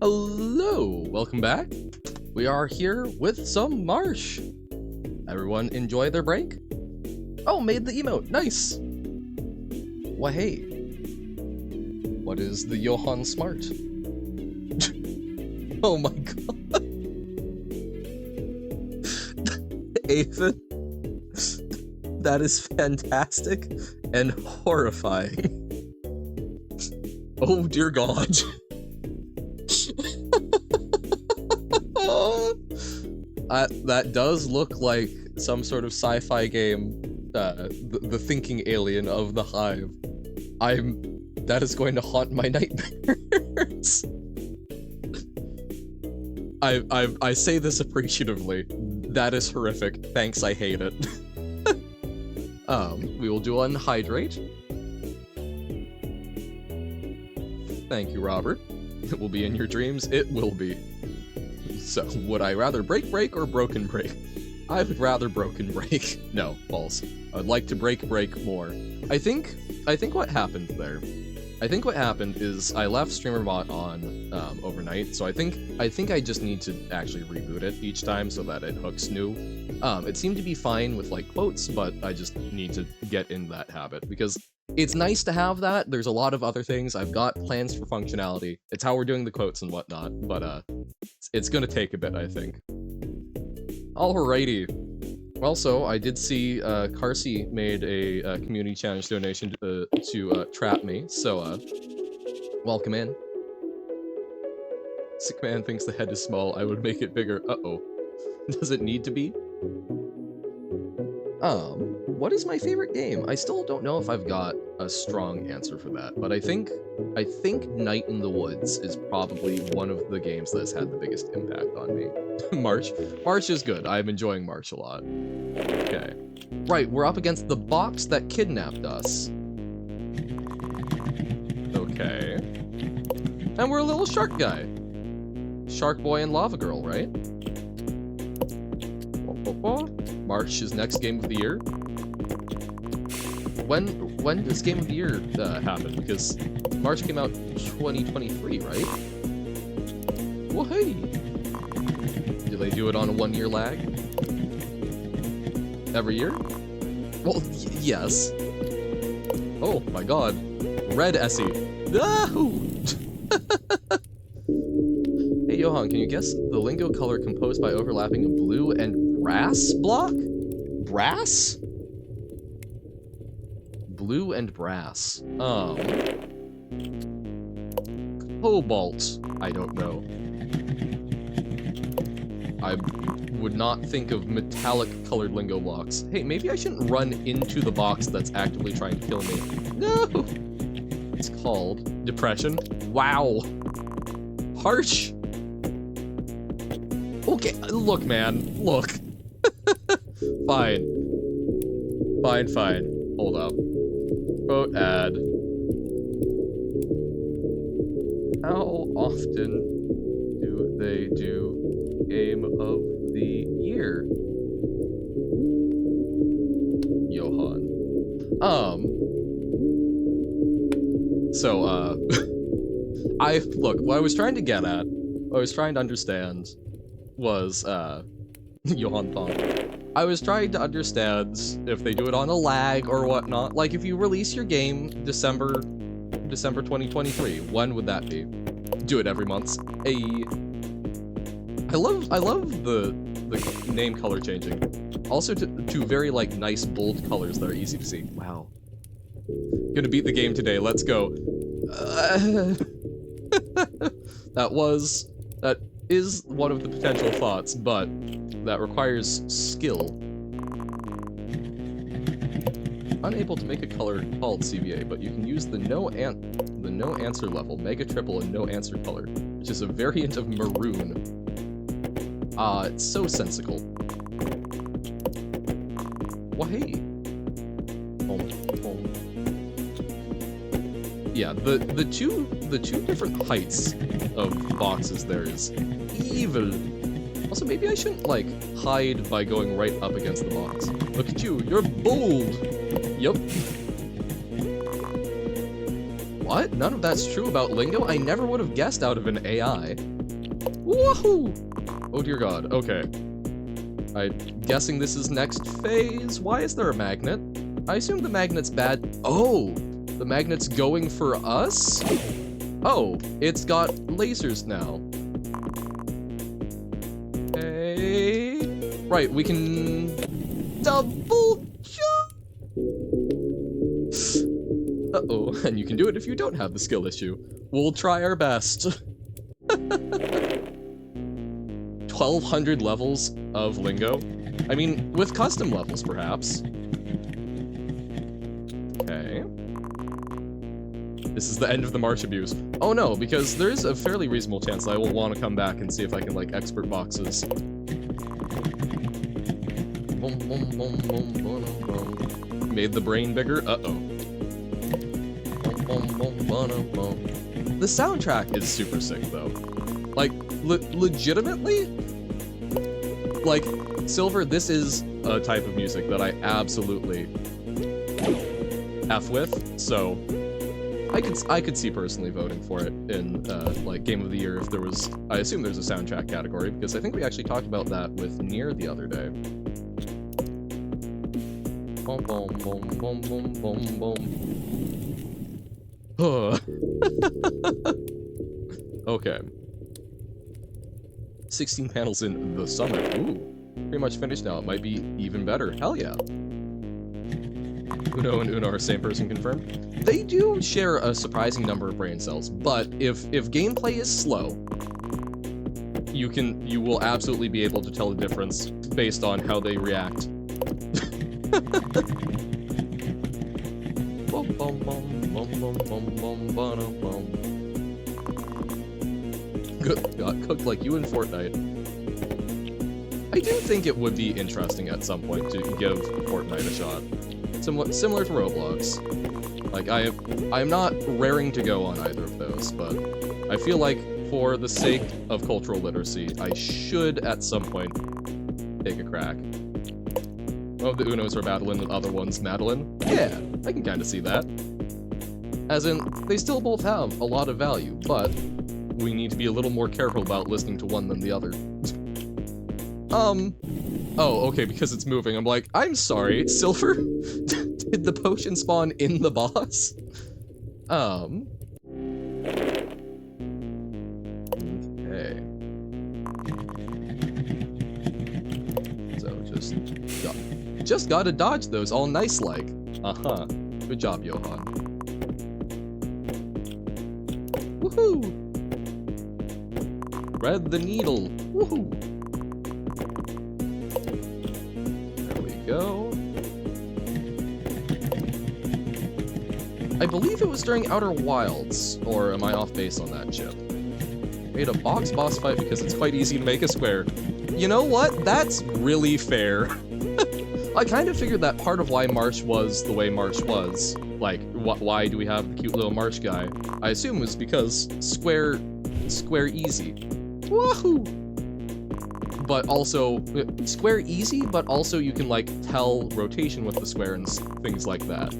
Hello, welcome back. We are here with some Marsh. Everyone enjoy their break? Oh, made the emote, nice. Well, hey. What is the Johann Smart? Oh my god. Aven, that is fantastic and horrifying. Oh dear god. That does look like some sort of sci-fi game, the thinking alien of the Hive. That is going to haunt my nightmares. I say this appreciatively. That is horrific. Thanks, I hate it. We will do Unhydrate. Thank you, Robert. It will be in your dreams. It will be. So, would I rather break or broken break? I would rather broken break. No, false. I would like to break more. I think what happened there. I think what happened is I left StreamerBot on overnight, so I think I just need to actually reboot it each time so that it hooks new. It seemed to be fine with like quotes, but I just need to get in that habit because it's nice to have that. There's a lot of other things. I've got plans for functionality. It's how we're doing the quotes and whatnot, but it's gonna take a bit, I think. Alrighty. Also, I did see Carsey made a community challenge donation to trap me, so welcome in. Sick man thinks the head is small. I would make it bigger. Uh-oh. Does it need to be? What is my favorite game? I still don't know if I've got a strong answer for that, but I think Night in the Woods is probably one of the games that has had the biggest impact on me. Marsh is good. I'm enjoying Marsh a lot. Okay. Right, we're up against the box that kidnapped us. Okay. And we're a little shark guy. Shark boy and lava girl, right? Marsh's next game of the year. When does game of the year happen? Because March came out 2023, right? Well, hey. Do they do it on a 1-year lag? Every year? Well, yes. Oh my god. Red Essie. No! Hey Johan, can you guess the lingo color composed by overlapping a blue and brass block? Brass? Blue and brass. Cobalt. I don't know. I would not think of metallic colored lingo blocks. Hey, maybe I shouldn't run into the box that's actively trying to kill me. No! It's called depression. Wow. Harsh. Okay, look, man. Look. Fine. Fine. Hold up. Quote ad. How often do they do Game of the Year? Johan. So, look, what I was trying to get at, what I was trying to understand was, Johan Thong. I was trying to understand if they do it on a lag or whatnot. Like, if you release your game December 2023, when would that be? Do it every month. Hey. I love the name color changing. Also to very, like, nice, bold colors that are easy to see. Wow. Gonna beat the game today, let's go. That is one of the potential thoughts, but that requires skill. Unable to make a color called CVA, but you can use the no answer level, mega triple, and no answer color, which is a variant of maroon. It's so sensical. Well, hey. Yeah, the two different heights of boxes there is evil. Also, maybe I shouldn't, like, hide by going right up against the box. Look at you, you're bold! Yup. What? None of that's true about lingo? I never would have guessed out of an AI. Woohoo! Oh dear god, okay. I'm guessing this is next phase. Why is there a magnet? I assume the magnet's bad. Oh! The magnet's going for us? Oh, it's got lasers now. Hey. Right, we can double jump. Uh-oh, and you can do it if you don't have the skill issue. We'll try our best. 1,200 levels of lingo? I mean, with custom levels, perhaps. Okay. This is the end of the Marsh abuse. Oh no, because there is a fairly reasonable chance that I will want to come back and see if I can, like, expert boxes. Made the brain bigger? Uh-oh. The soundtrack is super sick, though. Like, legitimately? Like, Silver, this is a type of music that I absolutely F with, so I could see personally voting for it in, like, Game of the Year if there was... I assume there's a soundtrack category, because I think we actually talked about that with Nier the other day. Boom, boom, boom, boom, boom, boom, boom. Okay. 16 panels in the summer. Ooh. Pretty much finished now. It might be even better. Hell yeah. Uno and Uno are same person confirmed. They do share a surprising number of brain cells, but if gameplay is slow, you will absolutely be able to tell the difference based on how they react. Got cooked like you in Fortnite. I do think it would be interesting at some point to give Fortnite a shot. Similar to Roblox. Like, I'm not raring to go on either of those, but I feel like for the sake of cultural literacy, I should at some point take a crack. One of the Unos are battling with other ones, Madeline. Yeah, I can kind of see that. As in, they still both have a lot of value, but we need to be a little more careful about listening to one than the other. Oh, okay, because it's moving. I'm like, I'm sorry, Silver? Did the potion spawn in the boss? Okay. So, just gotta dodge those all nice-like. Uh-huh. Good job, Johan. Woohoo! Thread the needle. Woohoo! There we go. I believe it was during Outer Wilds, or am I off base on that chip? Made a box boss fight because it's quite easy to make a square. You know what? That's really fair. I kind of figured that part of why Marsh was the way Marsh was, like, why do we have the cute little Marsh guy? I assume was because square easy. Woohoo! But also, square easy, but also you can, like, tell rotation with the square and things like that.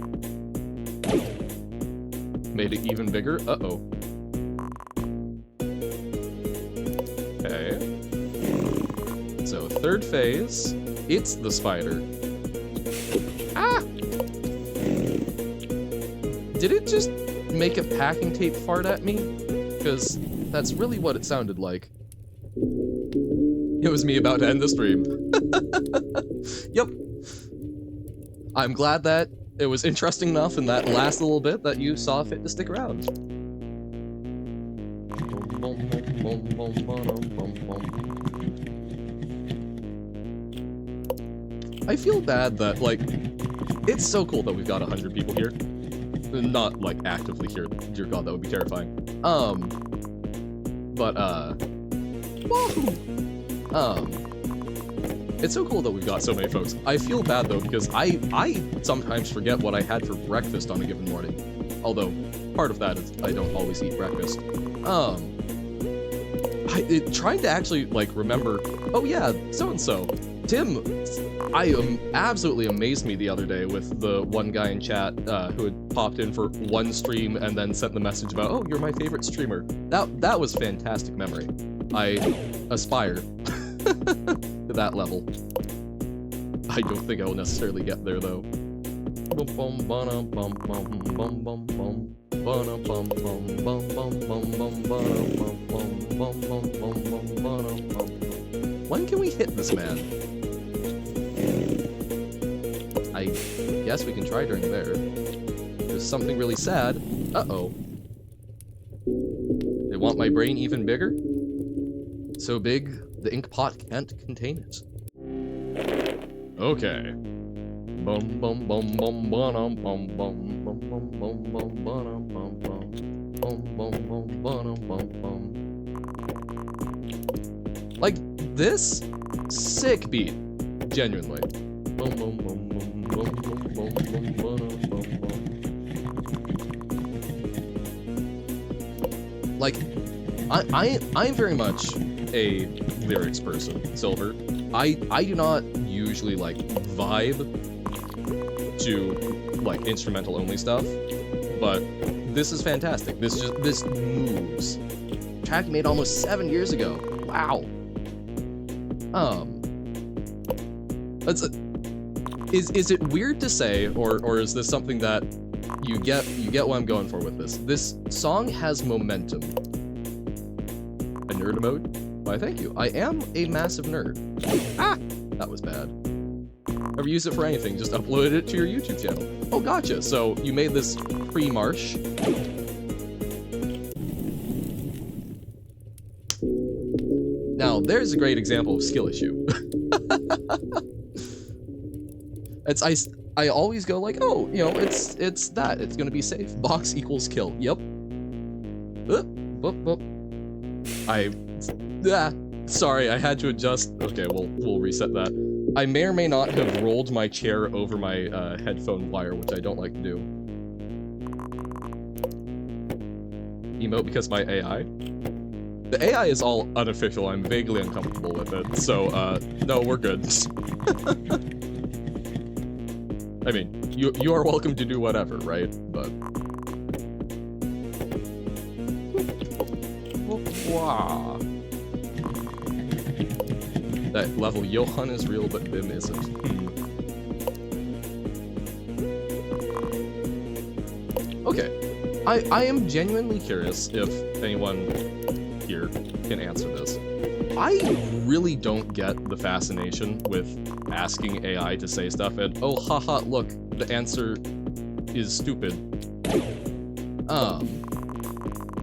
Made it even bigger. Uh-oh. Okay. So, third phase. It's the spider. Ah! Did it just make a packing tape fart at me? Because that's really what it sounded like. It was me about to end the stream. Yep. I'm glad that it was interesting enough in that last little bit that you saw fit to stick around. I feel bad that, like, it's so cool that we've got 100 people here. Not, like, actively here. Dear God, that would be terrifying. It's so cool that we've got so many folks. I feel bad, though, because I sometimes forget what I had for breakfast on a given morning. Although, part of that is I don't always eat breakfast. Trying to actually, like, remember, oh yeah, so-and-so. Tim, absolutely amazed me the other day with the one guy in chat who had popped in for one stream and then sent the message about, oh, you're my favorite streamer. That was fantastic memory. I aspire to that level. I don't think I will necessarily get there though. When can we hit this man? I guess we can try during there. There's something really sad. Uh-oh. They want my brain even bigger? So big, the ink pot can't contain it. Okay. Bum bum bum bum bum bum bum bum bum bum bum bum bum bum bum bum bum bum. Like this? Sick beat. Genuinely. Bum bum bum bum bum bum bum bum bum bum. Like, I'm very much a lyrics person, Silver. I do not usually like vibe to like instrumental only stuff, but this is fantastic. This moves. Track made almost 7 years ago. Wow. Is it weird to say, or is this something that you get what I'm going for with this? This song has momentum. A nerd mode? Why, thank you. I am a massive nerd. Ah! That was bad. Never use it for anything, just uploaded it to your YouTube channel. Oh, gotcha. So you made this pre-Marsh. Now, there's a great example of skill issue. I always go like, oh, you know, it's gonna be safe. Box equals kill. Yep. Sorry, I had to adjust. Okay, we'll reset that. I may or may not have rolled my chair over my headphone wire, which I don't like to do. Emote because my AI? The AI is all unofficial. I'm vaguely uncomfortable with it, so no, we're good. I mean, you are welcome to do whatever, right? But wow. That level Johan is real, but Bim isn't. Okay. I am genuinely curious if anyone here can answer this. I really don't get the fascination with asking AI to say stuff and, oh, haha, look, the answer is stupid.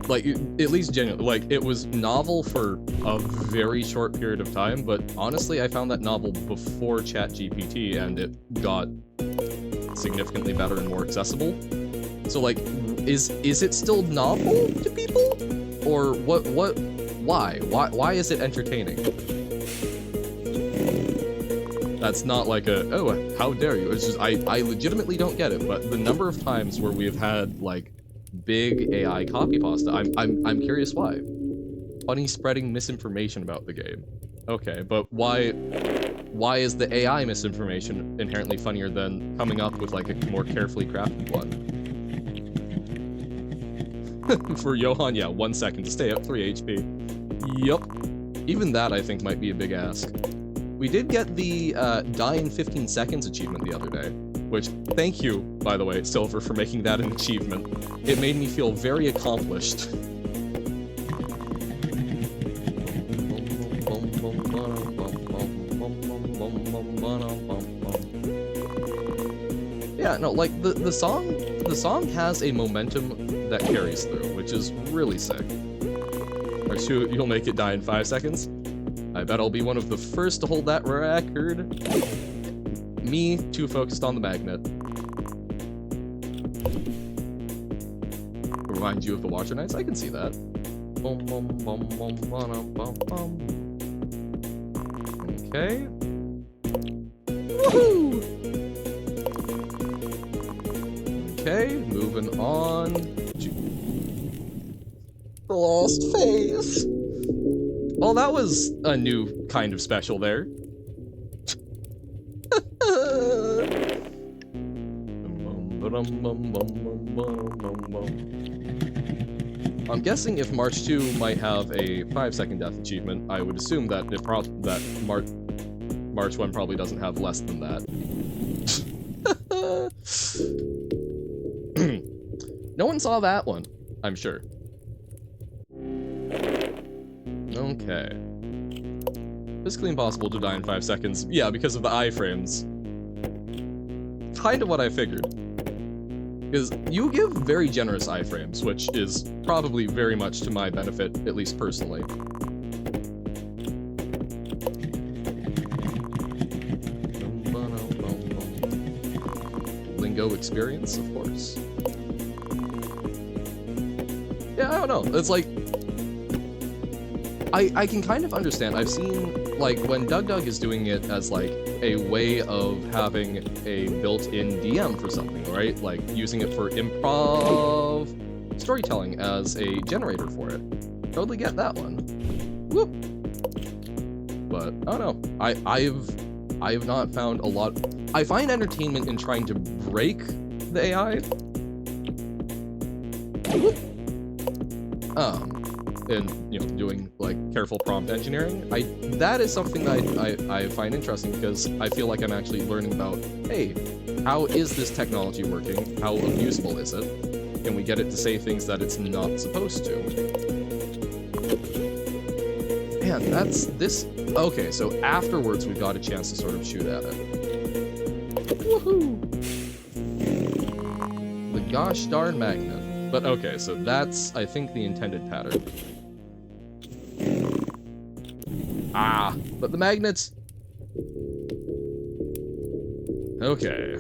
Like, at least genuinely, like, it was novel for a very short period of time, but honestly, I found that novel before ChatGPT, and it got significantly better and more accessible. So, like, is it still novel to people? Or why? Why is it entertaining? That's not like a, oh, how dare you? It's just, I legitimately don't get it, but the number of times where we've had, like, big AI copy pasta, I'm curious why. Funny spreading misinformation about the game. Okay, but why is the AI misinformation inherently funnier than coming up with, like, a more carefully crafted one? For Johan, yeah, 1 second to stay up 3 HP. Yup. Even that, I think, might be a big ask. We did get the die in 15 seconds achievement the other day, which, thank you, by the way, Silver, for making that an achievement. It made me feel very accomplished. Yeah, no, like, the song has a momentum that carries through, which is really sick. Or you'll make it die in 5 seconds? I bet I'll be one of the first to hold that record. Me, too focused on the magnet. Remind you of the Watcher Knights? I can see that. Okay. Woohoo! Okay, moving on. The lost phase. Well, that was a new kind of special there. I'm guessing if March 2 might have a 5-second death achievement, I would assume that March 1 probably doesn't have less than that. No one saw that one, I'm sure. Okay. Physically impossible to die in 5 seconds. Yeah, because of the iframes. Kind of what I figured. Because you give very generous iframes, which is probably very much to my benefit, at least personally. Lingo experience, of course. Yeah, I don't know. It's like... I can kind of understand. I've seen, like, when Doug is doing it as, like, a way of having a built-in DM for something, right? Like, using it for improv storytelling as a generator for it. Totally get that one. Whoop! But, I don't know. I have not found a lot... I find entertainment in trying to break the AI. Whoop! And, you know, doing, like, careful prompt engineering. That is something that I find interesting because I feel like I'm actually learning about, hey, how is this technology working? How abusable is it? Can we get it to say things that it's not supposed to? Man, that's this... Okay, so afterwards we got a chance to sort of shoot at it. Woohoo! The gosh darn magnet. But okay, so that's, I think, the intended pattern. Ah, but the magnets... Okay.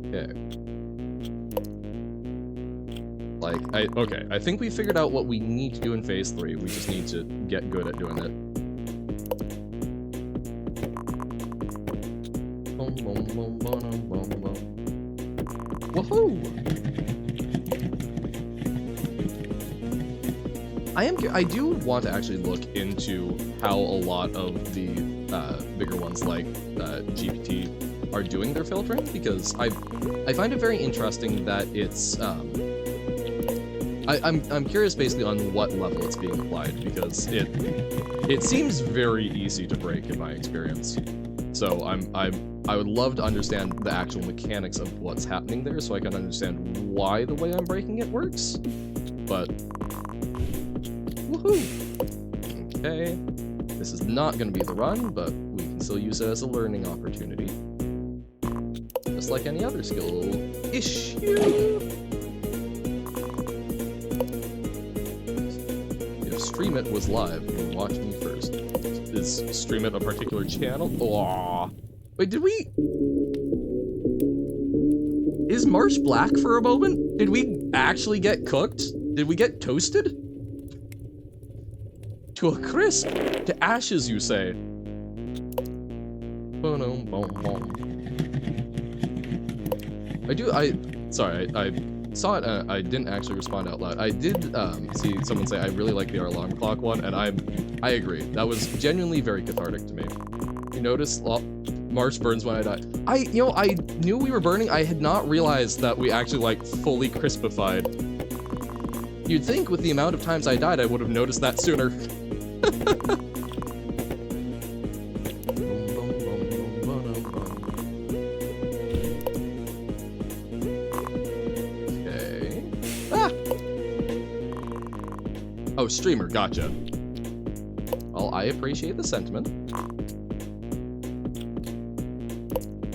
Okay. Like, okay, I think we figured out what we need to do in Phase 3. We just need to get good at doing it. Woohoo! I do want to actually look into how a lot of the bigger ones like GPT are doing their filtering, because I find it very interesting that it's I'm curious basically on what level it's being applied, because it seems very easy to break in my experience. So I would love to understand the actual mechanics of what's happening there so I can understand why the way I'm breaking it works. But woohoo! Okay. This is not gonna be the run, but we can still use it as a learning opportunity. Just like any other skill issue. If Stream It was live, you would watch me first. Is Stream It a particular channel? Aww. Wait, did we... Is Marsh black for a moment? Did we actually get cooked? Did we get toasted? To a crisp. To ashes, you say. Sorry, I saw it, I didn't actually respond out loud. I did see someone say, I really like the alarm clock one, and I agree. That was genuinely very cathartic to me. You notice Marsh burns when I die. I knew we were burning. I had not realized that we actually, like, fully crispified. You'd think with the amount of times I died, I would have noticed that sooner. Okay. Ah! Oh, streamer, gotcha. Well, I appreciate the sentiment.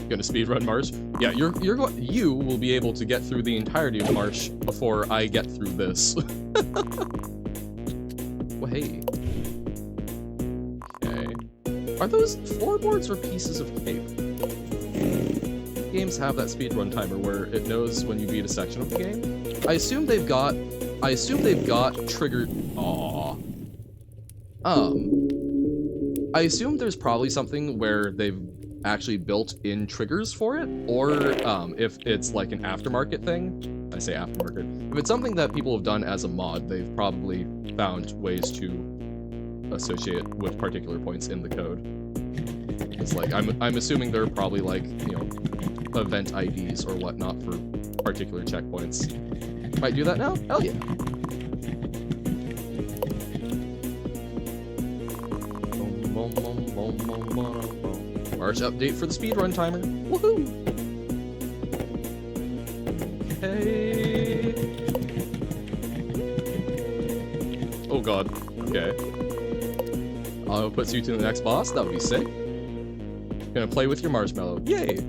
Gonna speedrun Marsh? Yeah, you will be able to get through the entirety of Marsh before I get through this. Well, hey. Okay. Are those floorboards or pieces of tape? Games have that speedrun timer where it knows when you beat a section of the game. I assume they've got triggered. Aww. I assume there's probably something where they've actually built in triggers for it, or if it's like an aftermarket thing. I say aftermarket. If it's something that people have done as a mod, they've probably found ways to associate with particular points in the code. It's like, I'm assuming there are probably like, you know, event IDs or whatnot for particular checkpoints. Might do that now? Hell yeah. March update for the speedrun timer. Woohoo! Hey. Oh god. Okay. Puts you to the next boss. That would be sick. Gonna play with your marshmallow. Yay!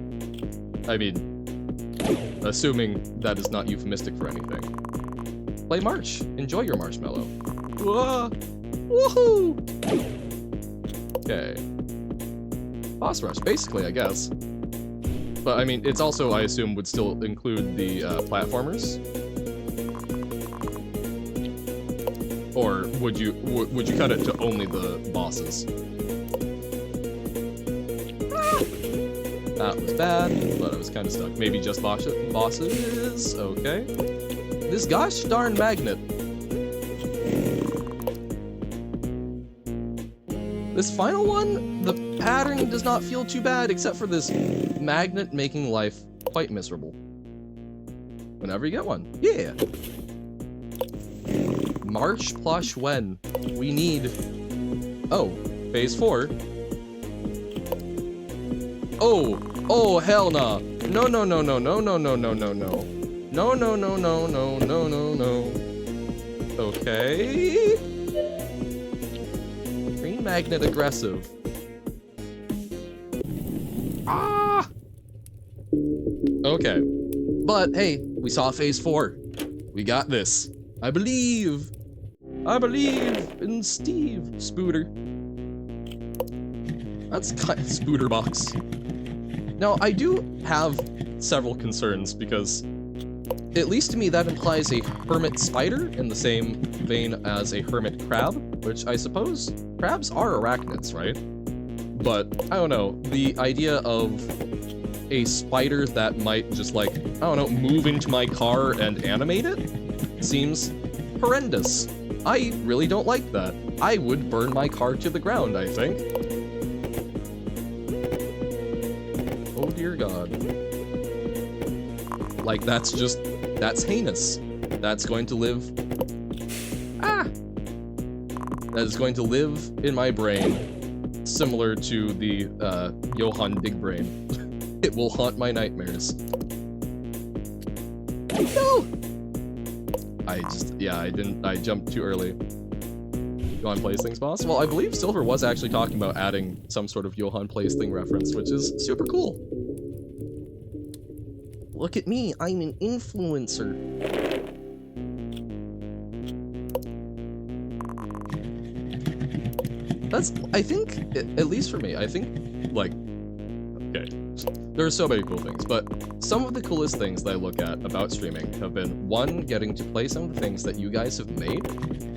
I mean, assuming that is not euphemistic for anything. Play March. Enjoy your marshmallow. Whoa! Woohoo! Okay. Boss rush, basically, I guess. But I mean, it's also, I assume, would still include the platformers. Or would you cut it to only the bosses? That was bad, but I was kind of stuck. Maybe just bosses? Okay. This gosh darn magnet. This final one, the pattern does not feel too bad, except for this magnet making life quite miserable. Whenever you get one. Yeah. March plush when. We need... Oh, phase 4. Oh, oh, hell nah. No, no, no, no, no, no, no, no, no, no. No, no, no, no, no, no, no, no. Okay. Green magnet aggressive. Ah! Okay. But, hey, we saw phase 4. We got this. I believe in Steve. Spooter. That's kind of Spooter box. Now, I do have several concerns because, at least to me, that implies a hermit spider in the same vein as a hermit crab, which I suppose crabs are arachnids, right? But, I don't know, the idea of a spider that might just like, I don't know, move into my car and animate it seems horrendous. I really don't like that. I would burn my car to the ground, I think. Oh dear God. Like, that's heinous. That's going to live... Ah! That is going to live in my brain, similar to the, Johann Big Brain. It will haunt my nightmares. No! I jumped too early. Johann Plays Things boss? Well, I believe Silver was actually talking about adding some sort of Johann Plays Thing reference, which is super cool. Look at me, I'm an influencer. That's, I think, at least for me, I think, like, okay, there are so many cool things, but some of the coolest things that I look at about streaming have been, one, getting to play some of the things that you guys have made,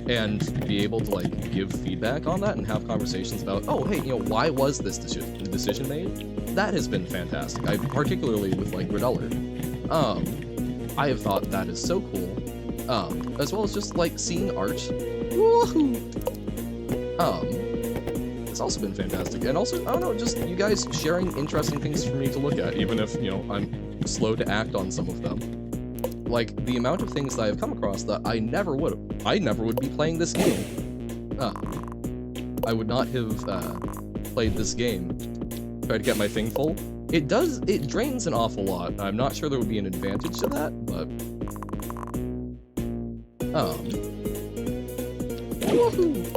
and be able to, like, give feedback on that and have conversations about, oh, hey, you know, why was this decision made? That has been fantastic. Particularly with, like, Reupload. I have thought that is so cool. As well as just, like, seeing art. Woohoo! It's also been fantastic. And also, I don't know, just you guys sharing interesting things for me to look at, even if, you know, I'm slow to act on some of them. Like, the amount of things that I've come across that I never would be playing this game. I would not have, played this game. Try to get my thing full. It drains an awful lot. I'm not sure there would be an advantage to that, but... Woohoo!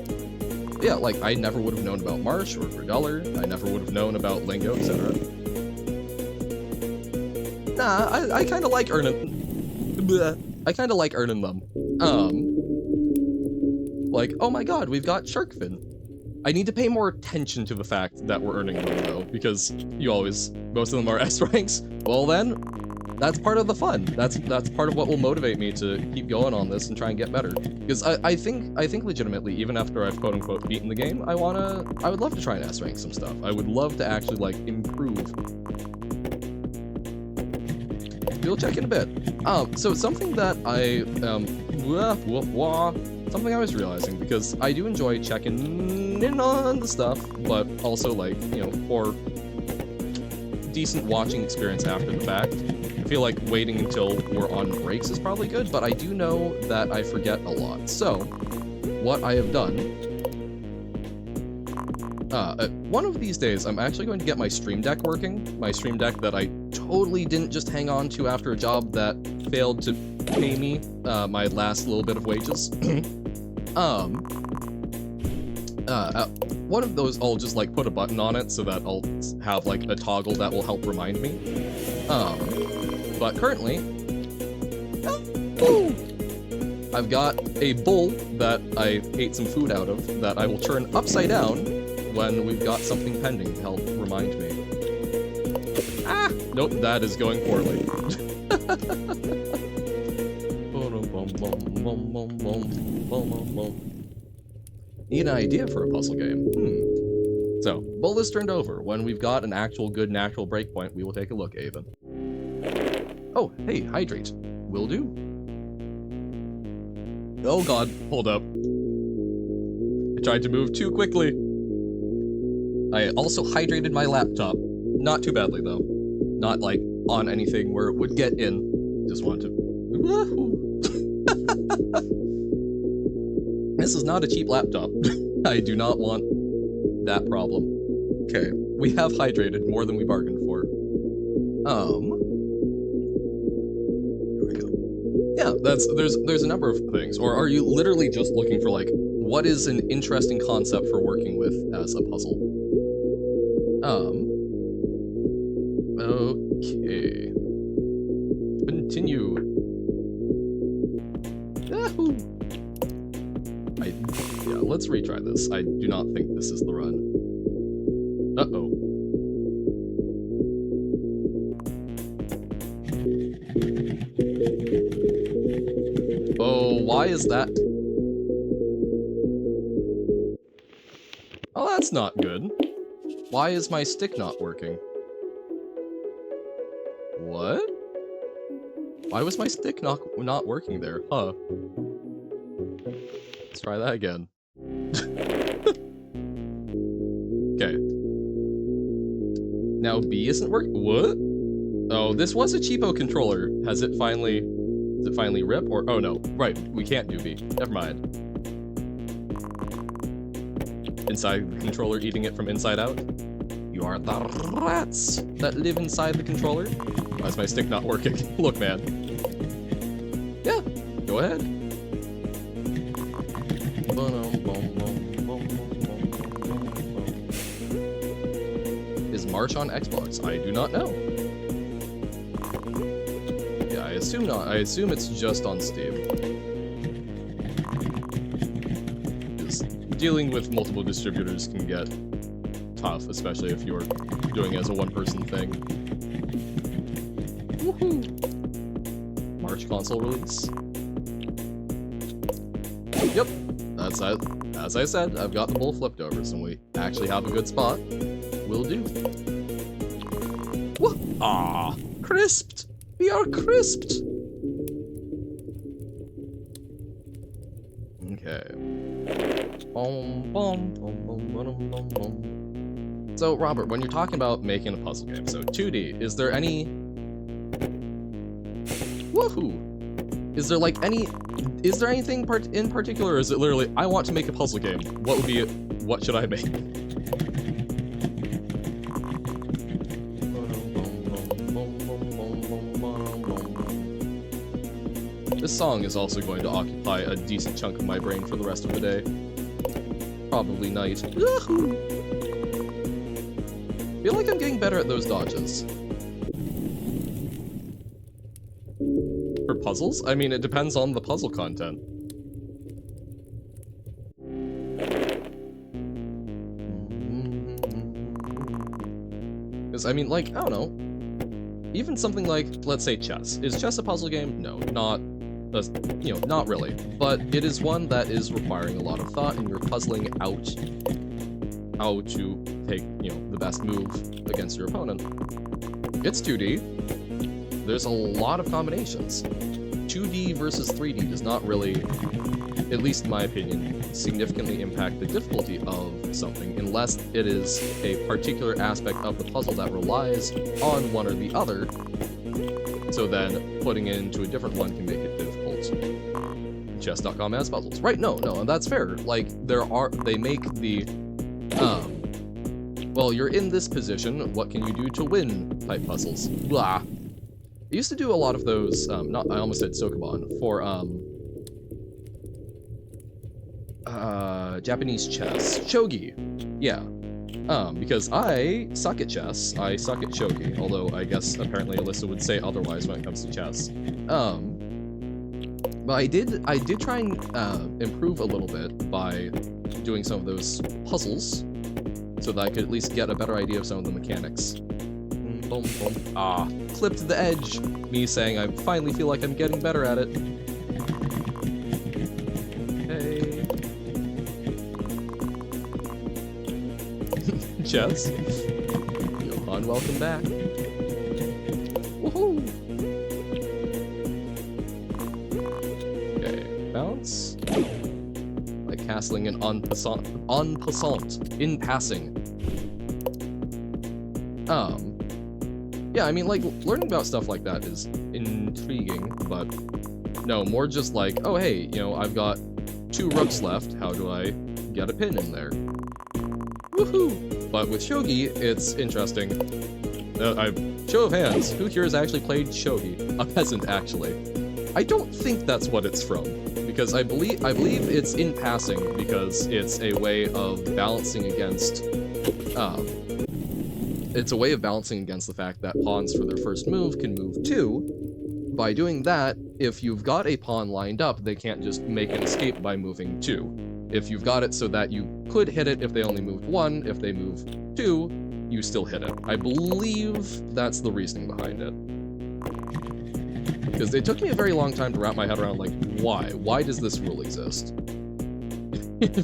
Yeah, like, I never would have known about Marsh or Reupload. I never would have known about Lingo, etc. Nah, I kind of like earning... I kind of like earning them. Like, oh my god, we've got Shark Fin. I need to pay more attention to the fact that we're earning them, though, because most of them are S ranks. Well then, that's part of the fun. That's part of what will motivate me to keep going on this and try and get better. Because I think legitimately, even after I've quote unquote beaten the game, I would love to try and S rank some stuff. I would love to actually like improve. we'll check in a bit. So something that something I was realizing, because I do enjoy checking in on the stuff, but also, like, you know, for decent watching experience after the fact, I feel like waiting until we're on breaks is probably good, but I do know that I forget a lot. So, what I have done, one of these days, I'm actually going to get my Stream Deck working. My Stream Deck that I totally didn't just hang on to after a job that failed to pay me my last little bit of wages. One of those, I'll just, like, put a button on it so that I'll have, like, a toggle that will help remind me. But currently, I've got a bowl that I ate some food out of that I will turn upside down when we've got something pending to help remind me. Ah! Nope, that is going poorly. Need an idea for a puzzle game. So, bowl is turned over. When we've got an actual good natural breakpoint, we will take a look, Ava. Oh, hey, hydrate. Will do. Oh god, hold up. I tried to move too quickly. I also hydrated my laptop. Not too badly, though. Not, like, on anything where it would get in. Just wanted to... This is not a cheap laptop. I do not want that problem. Okay, we have hydrated more than we bargained for. Here we go. Yeah, there's a number of things. Or are you literally just looking for, like, what is an interesting concept for working with as a puzzle? Okay. Continue. Yahoo! Yeah, let's retry this. I do not think this is the run. Uh-oh. Oh, why is that? Oh, that's not good. Why is my stick not working? What? Why was my stick not working there? Huh. Let's try that again. Okay. Now B isn't working. What? Oh, this was a cheapo controller. Has it finally... Does it finally rip? Or... Oh, no. Right. We can't do B. Never mind. Inside the controller eating it from inside out? You are the rats that live inside the controller. Why is my stick not working? Look, man. Yeah. Go ahead. Is Marsh on Xbox? I do not know. Yeah, I assume not. I assume it's just on Steam. Just dealing with multiple distributors can get tough, especially if you're doing it as a one-person thing. Woohoo! March console release. Yep. That's it. As I said, I've got the bowl flipped over, so we actually have a good spot. Will do. What? Ah, crisped. We are crisped. Okay. So, Robert, when you're talking about making a puzzle game, so 2D, is there any... Woohoo! Is there, like, any... Is there anything in particular, or is it literally, I want to make a puzzle game. What would be it? What should I make? This song is also going to occupy a decent chunk of my brain for the rest of the day. Probably night. Yahoo! I feel like I'm getting better at those dodges. For puzzles? I mean, it depends on the puzzle content. Because, I mean, like, I don't know. Even something like, let's say, chess. Is chess a puzzle game? No, not, you know, not really. But it is one that is requiring a lot of thought, and you're puzzling out how to take, you know, the best move against your opponent. It's 2D. there's a lot of combinations. 2D versus 3D does not really, at least in my opinion, significantly impact the difficulty of something unless it is a particular aspect of the puzzle that relies on one or the other, so then putting it into a different one can make it difficult. Chess.com has puzzles. Right, no, that's fair. Like, they make the, well, you're in this position, what can you do to win type puzzles. Blah. I used to do a lot of those, I almost said Sokoban, for, Japanese chess. Shogi. Yeah. Because I suck at chess. I suck at shogi, although I guess apparently Alyssa would say otherwise when it comes to chess. But I did try and improve a little bit by doing some of those puzzles, so that I could at least get a better idea of some of the mechanics. Boom, boom. Ah, clipped the edge. Me saying I finally feel like I'm getting better at it. Hey. Chess. Johan, welcome back. Woohoo! Okay, bounce. Like castling an en passant, in passing. Yeah, I mean, like, learning about stuff like that is intriguing, but no, more just like, oh hey, you know, I've got 2 rooks left, how do I get a pin in there? Woohoo! But with shogi, it's interesting. Show of hands, who here has actually played shogi? A peasant, actually. I don't think that's what it's from, because I believe it's in passing because it's a way of balancing against, it's a way of balancing against the fact that pawns for their first move can move 2. By doing that, if you've got a pawn lined up, they can't just make an escape by moving 2. If you've got it so that you could hit it if they only moved 1, if they move 2, you still hit it. I believe that's the reasoning behind it. Because it took me a very long time to wrap my head around, like, why? Why does this rule exist?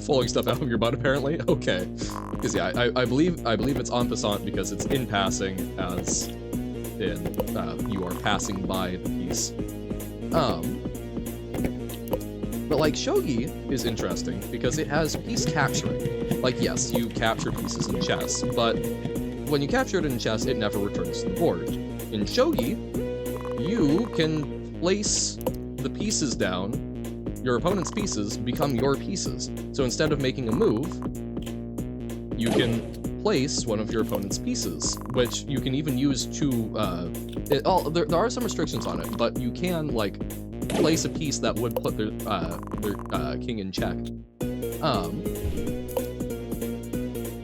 Pulling stuff out of your butt, apparently? Okay. Because, yeah, I believe it's en passant because it's in passing, as in, you are passing by the piece. But, like, shogi is interesting because it has piece capturing. Like, yes, you capture pieces in chess, but when you capture it in chess, it never returns to the board. In shogi, you can place the pieces down. Your opponent's pieces become your pieces. So instead of making a move, you can place one of your opponent's pieces, which you can even use to, there are some restrictions on it, but you can, like, place a piece that would put their king in check.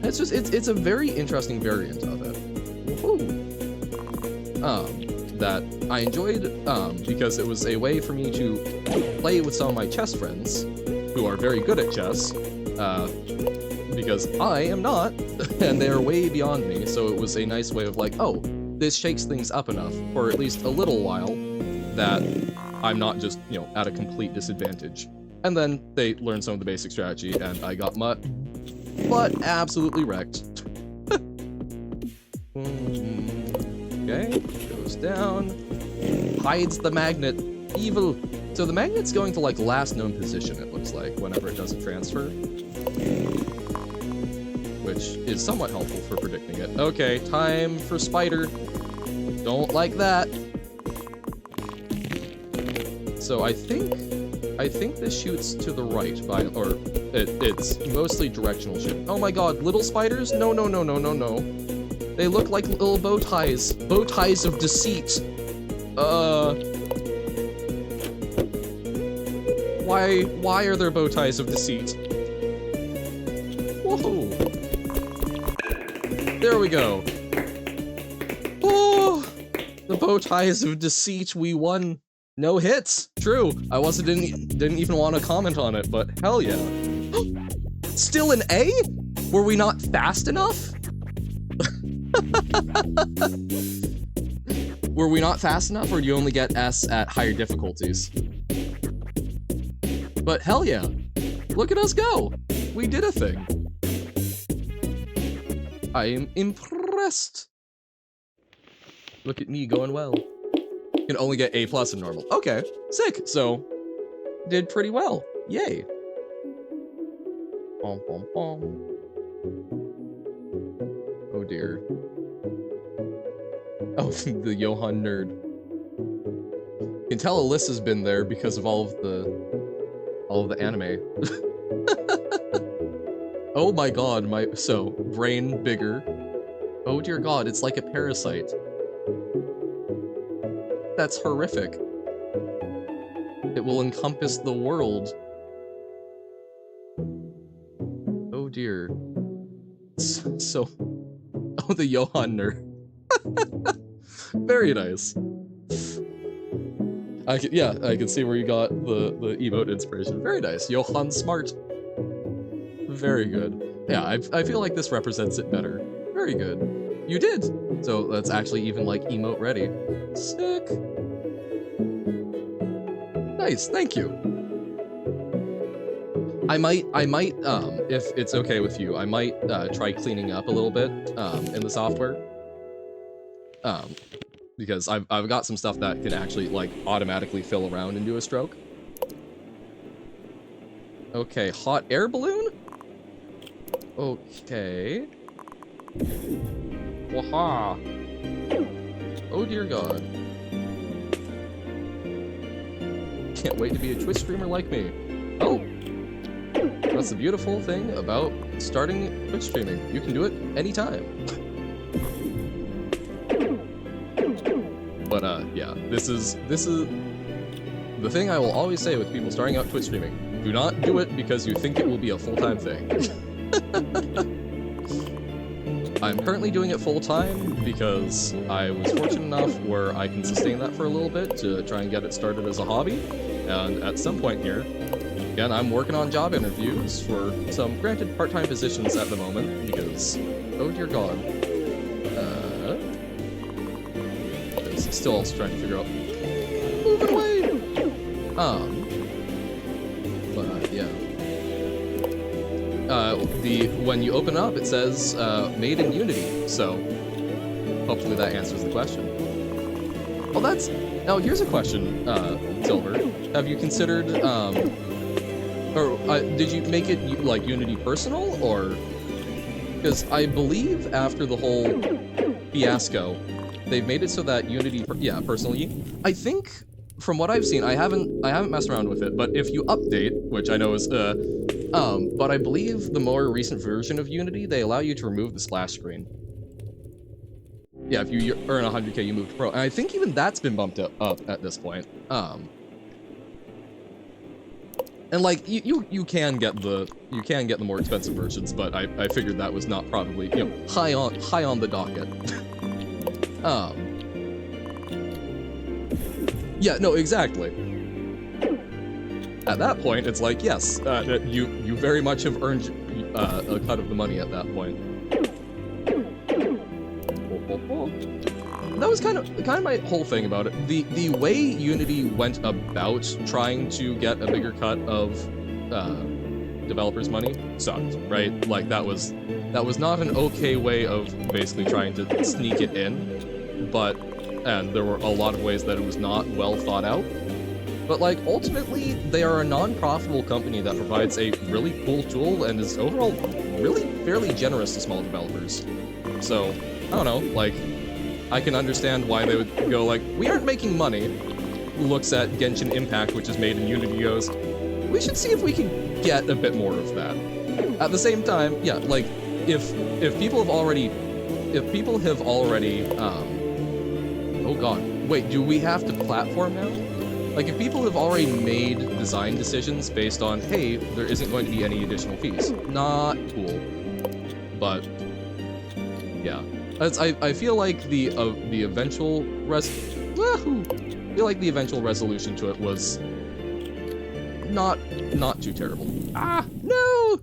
It's a very interesting variant of it. That I enjoyed, because it was a way for me to play with some of my chess friends, who are very good at chess, because I am not, and they are way beyond me, so it was a nice way of like, oh, this shakes things up enough, for at least a little while, that I'm not just, you know, at a complete disadvantage. And then they learned some of the basic strategy, and I got my butt absolutely wrecked. Okay, goes down, hides the magnet, evil. So the magnet's going to, like, last known position, it looks like, whenever it does a transfer. Which is somewhat helpful for predicting it. Okay, time for spider. Don't like that. So I think this shoots to the right, or it's mostly directional shoot. Oh my god, little spiders? No. They look like little bow ties of deceit. Why are there bow ties of deceit? Whoa. There we go. Oh, the bow ties of deceit, we won. No hits. True. I didn't even want to comment on it, but hell yeah. Still an A? Were we not fast enough? Were we not fast enough, or do you only get S at higher difficulties? But hell yeah. Look at us go. We did a thing. I am impressed. Look at me going well. can only get A+ in normal. Okay, sick. So, did pretty well. Yay. Bom, bom, bom. Oh dear. Oh, the Johann nerd. You can tell Alyssa's been there because of all of the anime. Oh my god, so brain bigger. Oh dear god, it's like a parasite. That's horrific. It will encompass the world. Oh dear. So oh, the Johann nerd. Very nice. I can see where you got the emote inspiration. Very nice. Johann Smart. Very good. Yeah, I feel like this represents it better. Very good. You did! So that's actually even like emote ready. Sick. Nice, thank you. I might, if it's okay with you, I might try cleaning up a little bit in the software. Because I've got some stuff that can actually like automatically fill around and do a stroke. Okay, hot air balloon? Okay. Waha. Oh dear god. Can't wait to be a Twitch streamer like me. Oh! That's the beautiful thing about starting Twitch streaming. You can do it anytime. But yeah, this is the thing I will always say with people starting out Twitch streaming. Do not do it because you think it will be a full-time thing. I'm currently doing it full-time because I was fortunate enough where I can sustain that for a little bit to try and get it started as a hobby. And at some point here, again, I'm working on job interviews for some granted part-time positions at the moment because, oh dear god. Still also trying to figure out. Move it away! But yeah. When you open up, it says made in Unity, so hopefully that answers the question. Well, that's now. Here's a question, Silver. Have you considered, or did you make it like Unity personal, or because I believe after the whole fiasco, they've made it so that Unity, personally. I think from what I've seen, I haven't messed around with it, but if you update, which I know is but I believe the more recent version of Unity, they allow you to remove the splash screen. Yeah, if you earn 100k, you move to Pro, and I think even that's been bumped up at this point. And like you can get the more expensive versions, but I figured that was not probably high on the docket. Yeah, no, exactly. At that point, it's like, yes, you very much have earned a cut of the money at that point. That was kind of my whole thing about it. The way Unity went about trying to get a bigger cut of developers' money sucked, right? Like that was not an okay way of basically trying to sneak it in, and there were a lot of ways that it was not well thought out. But like ultimately, they are a non-profitable company that provides a really cool tool and is overall really fairly generous to small developers. So I don't know, like I can understand why they would go like, we aren't making money. Looks at Genshin Impact, which is made in Unity, goes, we should see if we can get a bit more of that. At the same time, yeah, like if people have already, oh god, wait, do we have to platform now? Like if people have already made design decisions based on, hey, there isn't going to be any additional fees, not cool. But yeah, I feel like the eventual resolution to it was not too terrible. Ah, no.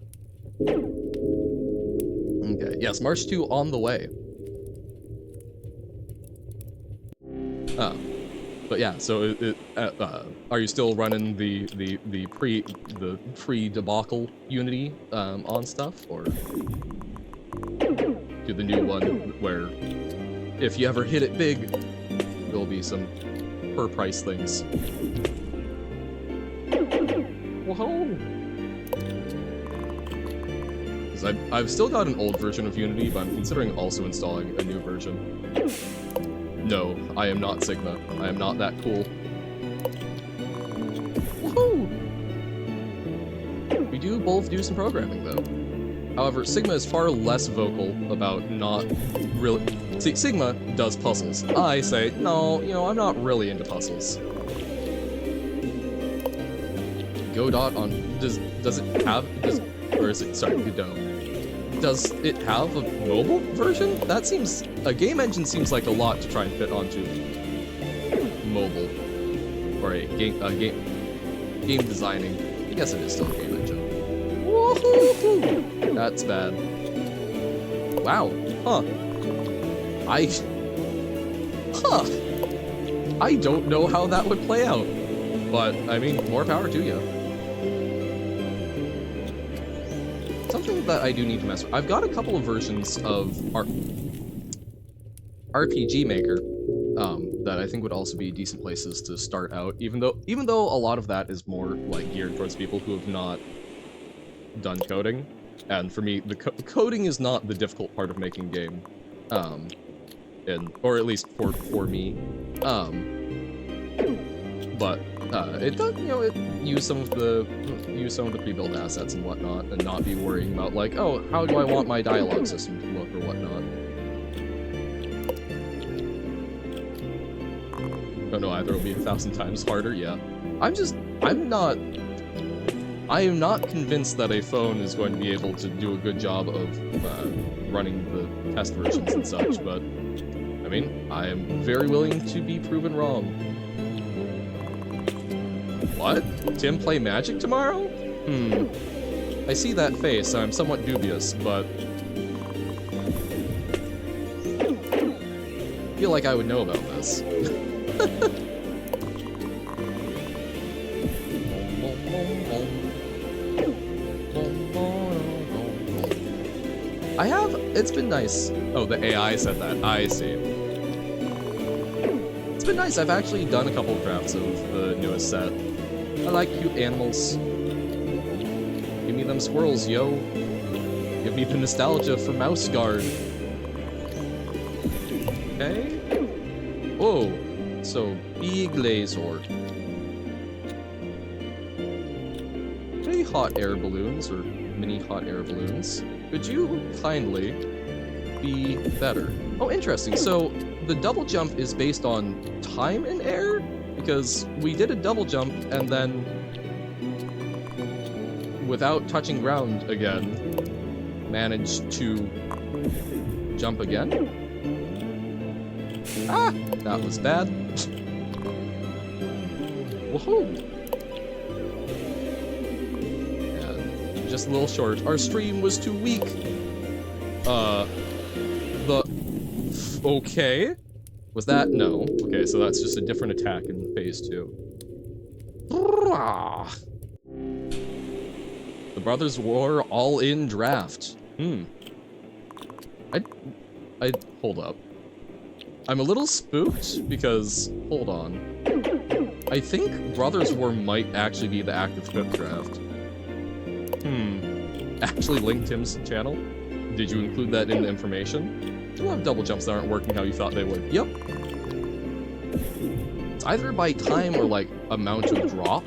Okay, yes, Marsh 2 on the way. But yeah, so are you still running the pre-debacle Unity on stuff, or do the new one where if you ever hit it big, there'll be some per price things. Whoa! I've still got an old version of Unity, but I'm considering also installing a new version. No, I am not Sigma. I am not that cool. Woohoo! We do both do some programming, though. However, Sigma is far less vocal about not really... See, Sigma does puzzles. I say, no, you know, I'm not really into puzzles. Godot on... Does it have... or is it... Sorry, Godot. Does it have a mobile version? That seems... A game engine seems like a lot to try and fit onto mobile. Or a game designing. I guess it is still a game engine. Woohoo! That's bad. Wow. Huh. I don't know how that would play out. But, I mean, more power to you. Something that I do need to mess with. I've got a couple of versions of RPG Maker that I think would also be decent places to start out, even though a lot of that is more like geared towards people who have not done coding. And for me, the coding is not the difficult part of making a game, or at least for me. But it does, you know, it use some of the pre-built assets and whatnot, and not be worrying about like, oh, how do I want my dialogue system to look or whatnot. Don't know, either will be 1,000 times harder. Yeah, I am not convinced that a phone is going to be able to do a good job of running the test versions and such, but I mean, I am very willing to be proven wrong. What? Tim play Magic tomorrow? I see that face, I'm somewhat dubious, but... I feel like I would know about this. It's been nice. Oh, the AI said that. I see. It's been nice. I've actually done a couple of drafts of the newest set. I like cute animals. Give me them squirrels, yo. Give me the nostalgia for Mouse Guard. Okay. Whoa. So, big laser. Hey, hot air balloons, or mini hot air balloons. Could you kindly be better? Oh, interesting. So, the double jump is based on time in air? Because we did a double jump and then, without touching ground again, managed to jump again? Ah! That was bad. Woohoo! And just a little short. Our stream was too weak. Okay. Was that? No. Okay, so that's just a different attack in phase 2. The Brothers War all-in draft. I hold up. I'm a little spooked because, hold on. I think Brothers War might actually be the active clip draft. Actually link Tim's channel? Did you include that in the information? Do you have double jumps that aren't working how you thought they would? Yep. It's either by time or like amount of drop.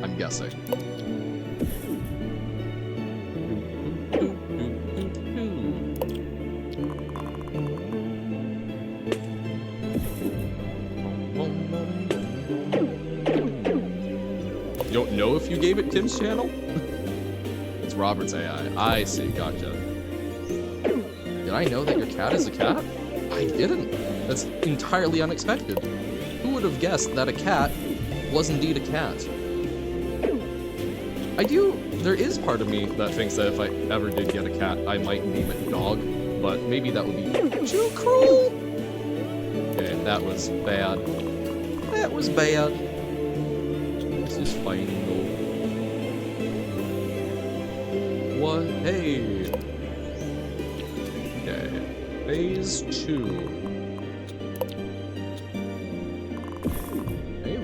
I'm guessing. You don't know if you gave it Tim's channel? It's Robert's AI. I see, gotcha. Did I know that your cat is a cat? I didn't. That's entirely unexpected. Who would have guessed that a cat was indeed a cat? There is part of me that thinks that if I ever did get a cat, I might name it Dog, but maybe that would be too cruel. Okay, that was bad. That was bad. This is fine, though. What? Hey. Okay. Phase 2.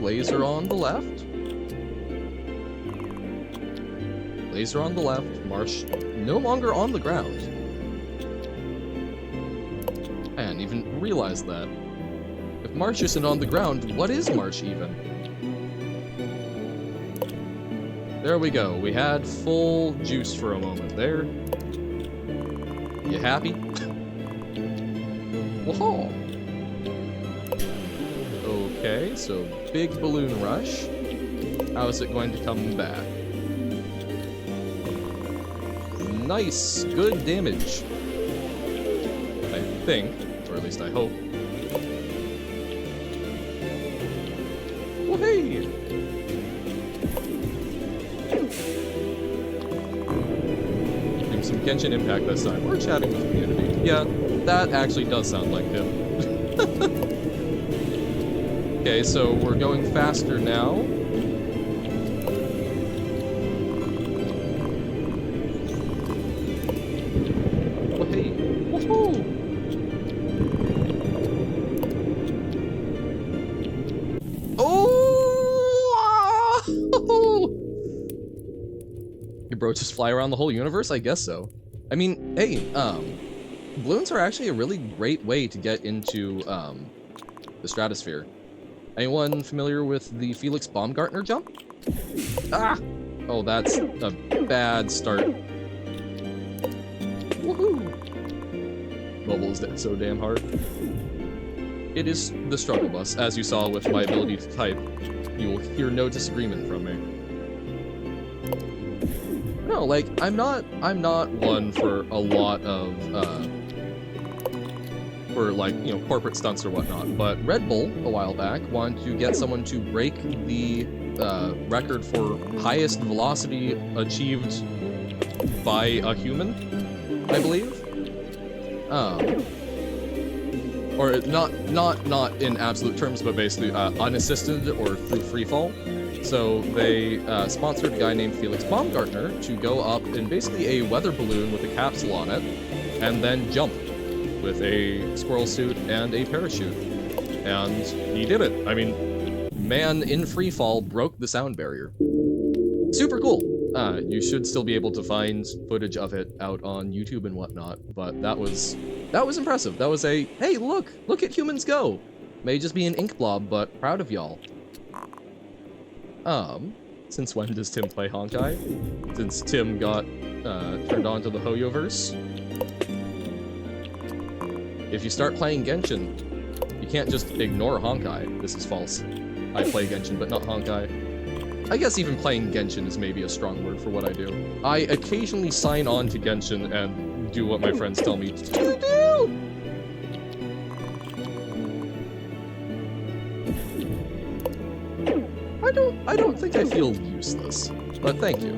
laser on the left. Laser on the left. Marsh no longer on the ground. I hadn't even realized that. If Marsh isn't on the ground, what is Marsh even? There we go. We had full juice for a moment there. You happy? Whoa! Okay, so big balloon rush. How is it going to come back? Nice, good damage. I think, or at least I hope. Well, hey! Doing some Genshin Impact this time. We're chatting with the community. Yeah, that actually does sound like him. Okay, so we're going faster now. Oh, hey. Woohoo! Oh! Your bro just fly around the whole universe? I guess so. I mean, hey, balloons are actually a really great way to get into, the stratosphere. Anyone familiar with the Felix Baumgartner jump? Ah! Oh, that's a bad start. Woohoo! Mobile is so damn hard. It is the struggle bus, as you saw with my ability to type. You will hear no disagreement from me. No, like, I'm not one for a lot of, for, like, you know, corporate stunts or whatnot, but Red Bull, a while back, wanted to get someone to break the record for highest velocity achieved by a human, I believe. Or not in absolute terms, but basically unassisted or through freefall. So they sponsored a guy named Felix Baumgartner to go up in basically a weather balloon with a capsule on it, and then jump with a squirrel suit and a parachute. And he did it. I mean, man in freefall broke the sound barrier. Super cool. You should still be able to find footage of it out on YouTube and whatnot, but that was impressive. That was a, hey, look at humans go. May just be an ink blob, but proud of y'all. Since when does Tim play Honkai? Since Tim got turned on to the Hoyoverse. If you start playing Genshin, you can't just ignore Honkai. This is false. I play Genshin, but not Honkai. I guess even playing Genshin is maybe a strong word for what I do. I occasionally sign on to Genshin and do what my friends tell me to do! I don't think I feel useless, but thank you.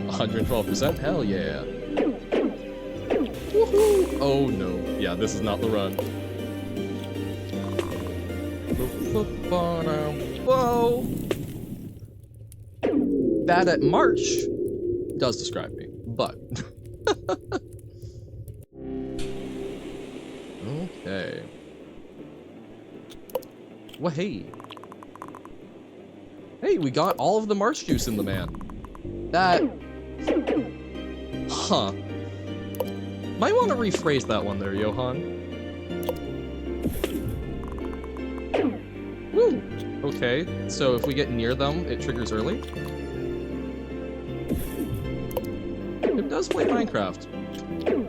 112%? Hell yeah. Woohoo! Oh no. Yeah, this is not the run. Whoa! Bad at March does describe me, but... Okay. Well, hey. Hey, we got all of the Marsh juice in the man. That... Huh. Might want to rephrase that one there, Johan. Woo! Okay, so if we get near them, it triggers early. It does play Minecraft.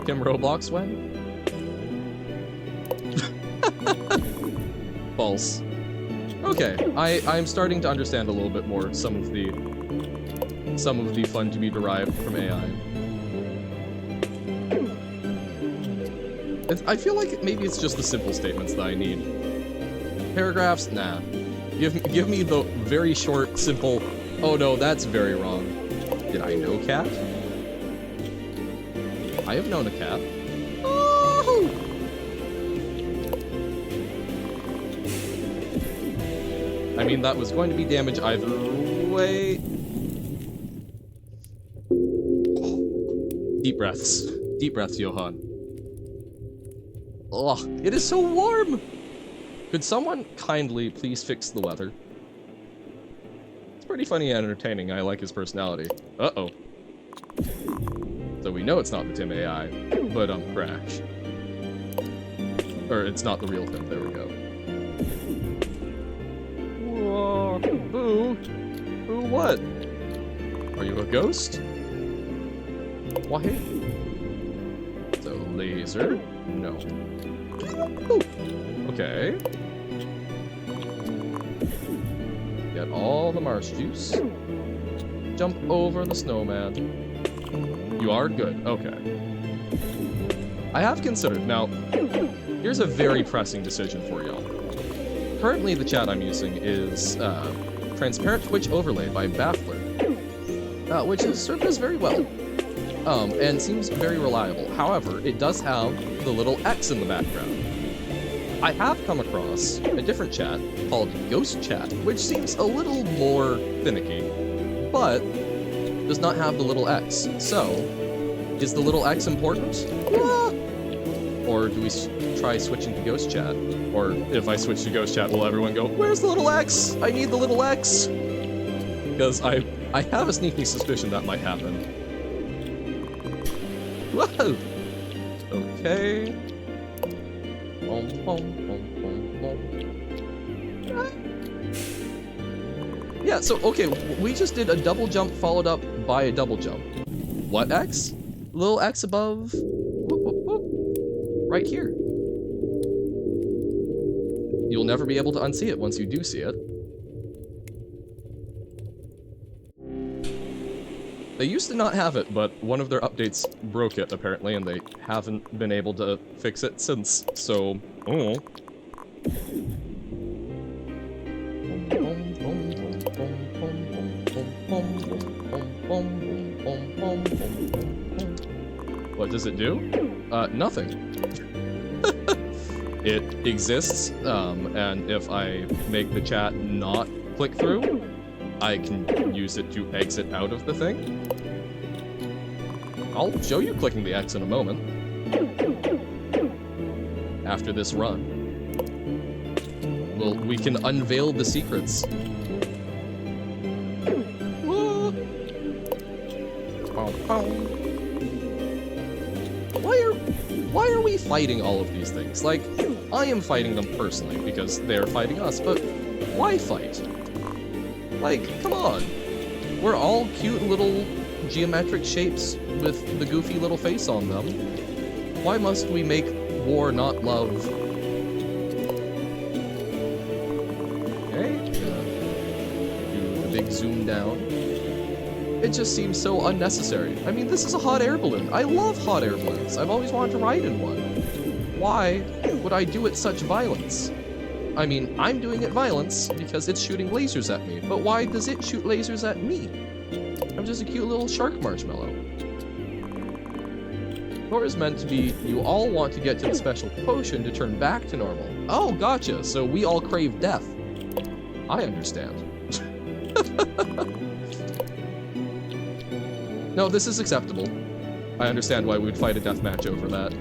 Can Roblox win? False. Okay, I'm starting to understand a little bit more some of the fun to be derived from AI. I feel like maybe it's just the simple statements that I need. Paragraphs? Nah. Give me the very short, simple, oh no, that's very wrong. Did I know cat? I have known a cat. Oh! I mean, that was going to be damage either way. Deep breaths. Deep breaths, Johan. Ugh, it is so warm! Could someone kindly please fix the weather? It's pretty funny and entertaining. I like his personality. Uh-oh. So we know it's not the Tim AI, but crash. Or it's not the real thing. There we go. Whoa. Boo. Boo what? Are you a ghost? Why? So laser? No. Ooh. Okay. Get all the marsh juice. Jump over the snowman. You are good. Okay. I have considered. Now, here's a very pressing decision for y'all. Currently, the chat I'm using is Transparent Twitch Overlay by Baffler, which has served us very well, and seems very reliable. However, it does have the little X in the background. I have come across a different chat called Ghost Chat, which seems a little more finicky, but does not have the little X. So, is the little X important? Or do we try switching to Ghost Chat? Or if I switch to Ghost Chat, will everyone go, "Where's the little X? I need the little X!" Because I have a sneaky suspicion that might happen. Whoa! Okay. Yeah, so, okay, we just did a double jump followed up by a double jump. What X? Little X above... Whoop, whoop, whoop. Right here. You'll never be able to unsee it once you do see it. They used to not have it, but one of their updates broke it, apparently, and they haven't been able to fix it since, so... Oh. What does it do? Nothing. It exists, and if I make the chat not click through, I can use it to exit out of the thing. I'll show you clicking the X in a moment. After this run. We can unveil the secrets. Why are we fighting all of these things? Like, I am fighting them personally because they're fighting us, but why fight? Like, come on. We're all cute little geometric shapes with the goofy little face on them. Why must we make war not love? Okay. Do the big zoom down. It just seems so unnecessary. I mean, this is a hot air balloon. I love hot air balloons. I've always wanted to ride in one. Why would I do it such violence? I mean, I'm doing it violence because it's shooting lasers at me, but why does it shoot lasers at me? I'm just a cute little shark marshmallow. Or is meant to be, you all want to get to the special potion to turn back to normal. Oh, gotcha, so we all crave death. I understand. No, this is acceptable. I understand why we would fight a deathmatch over that.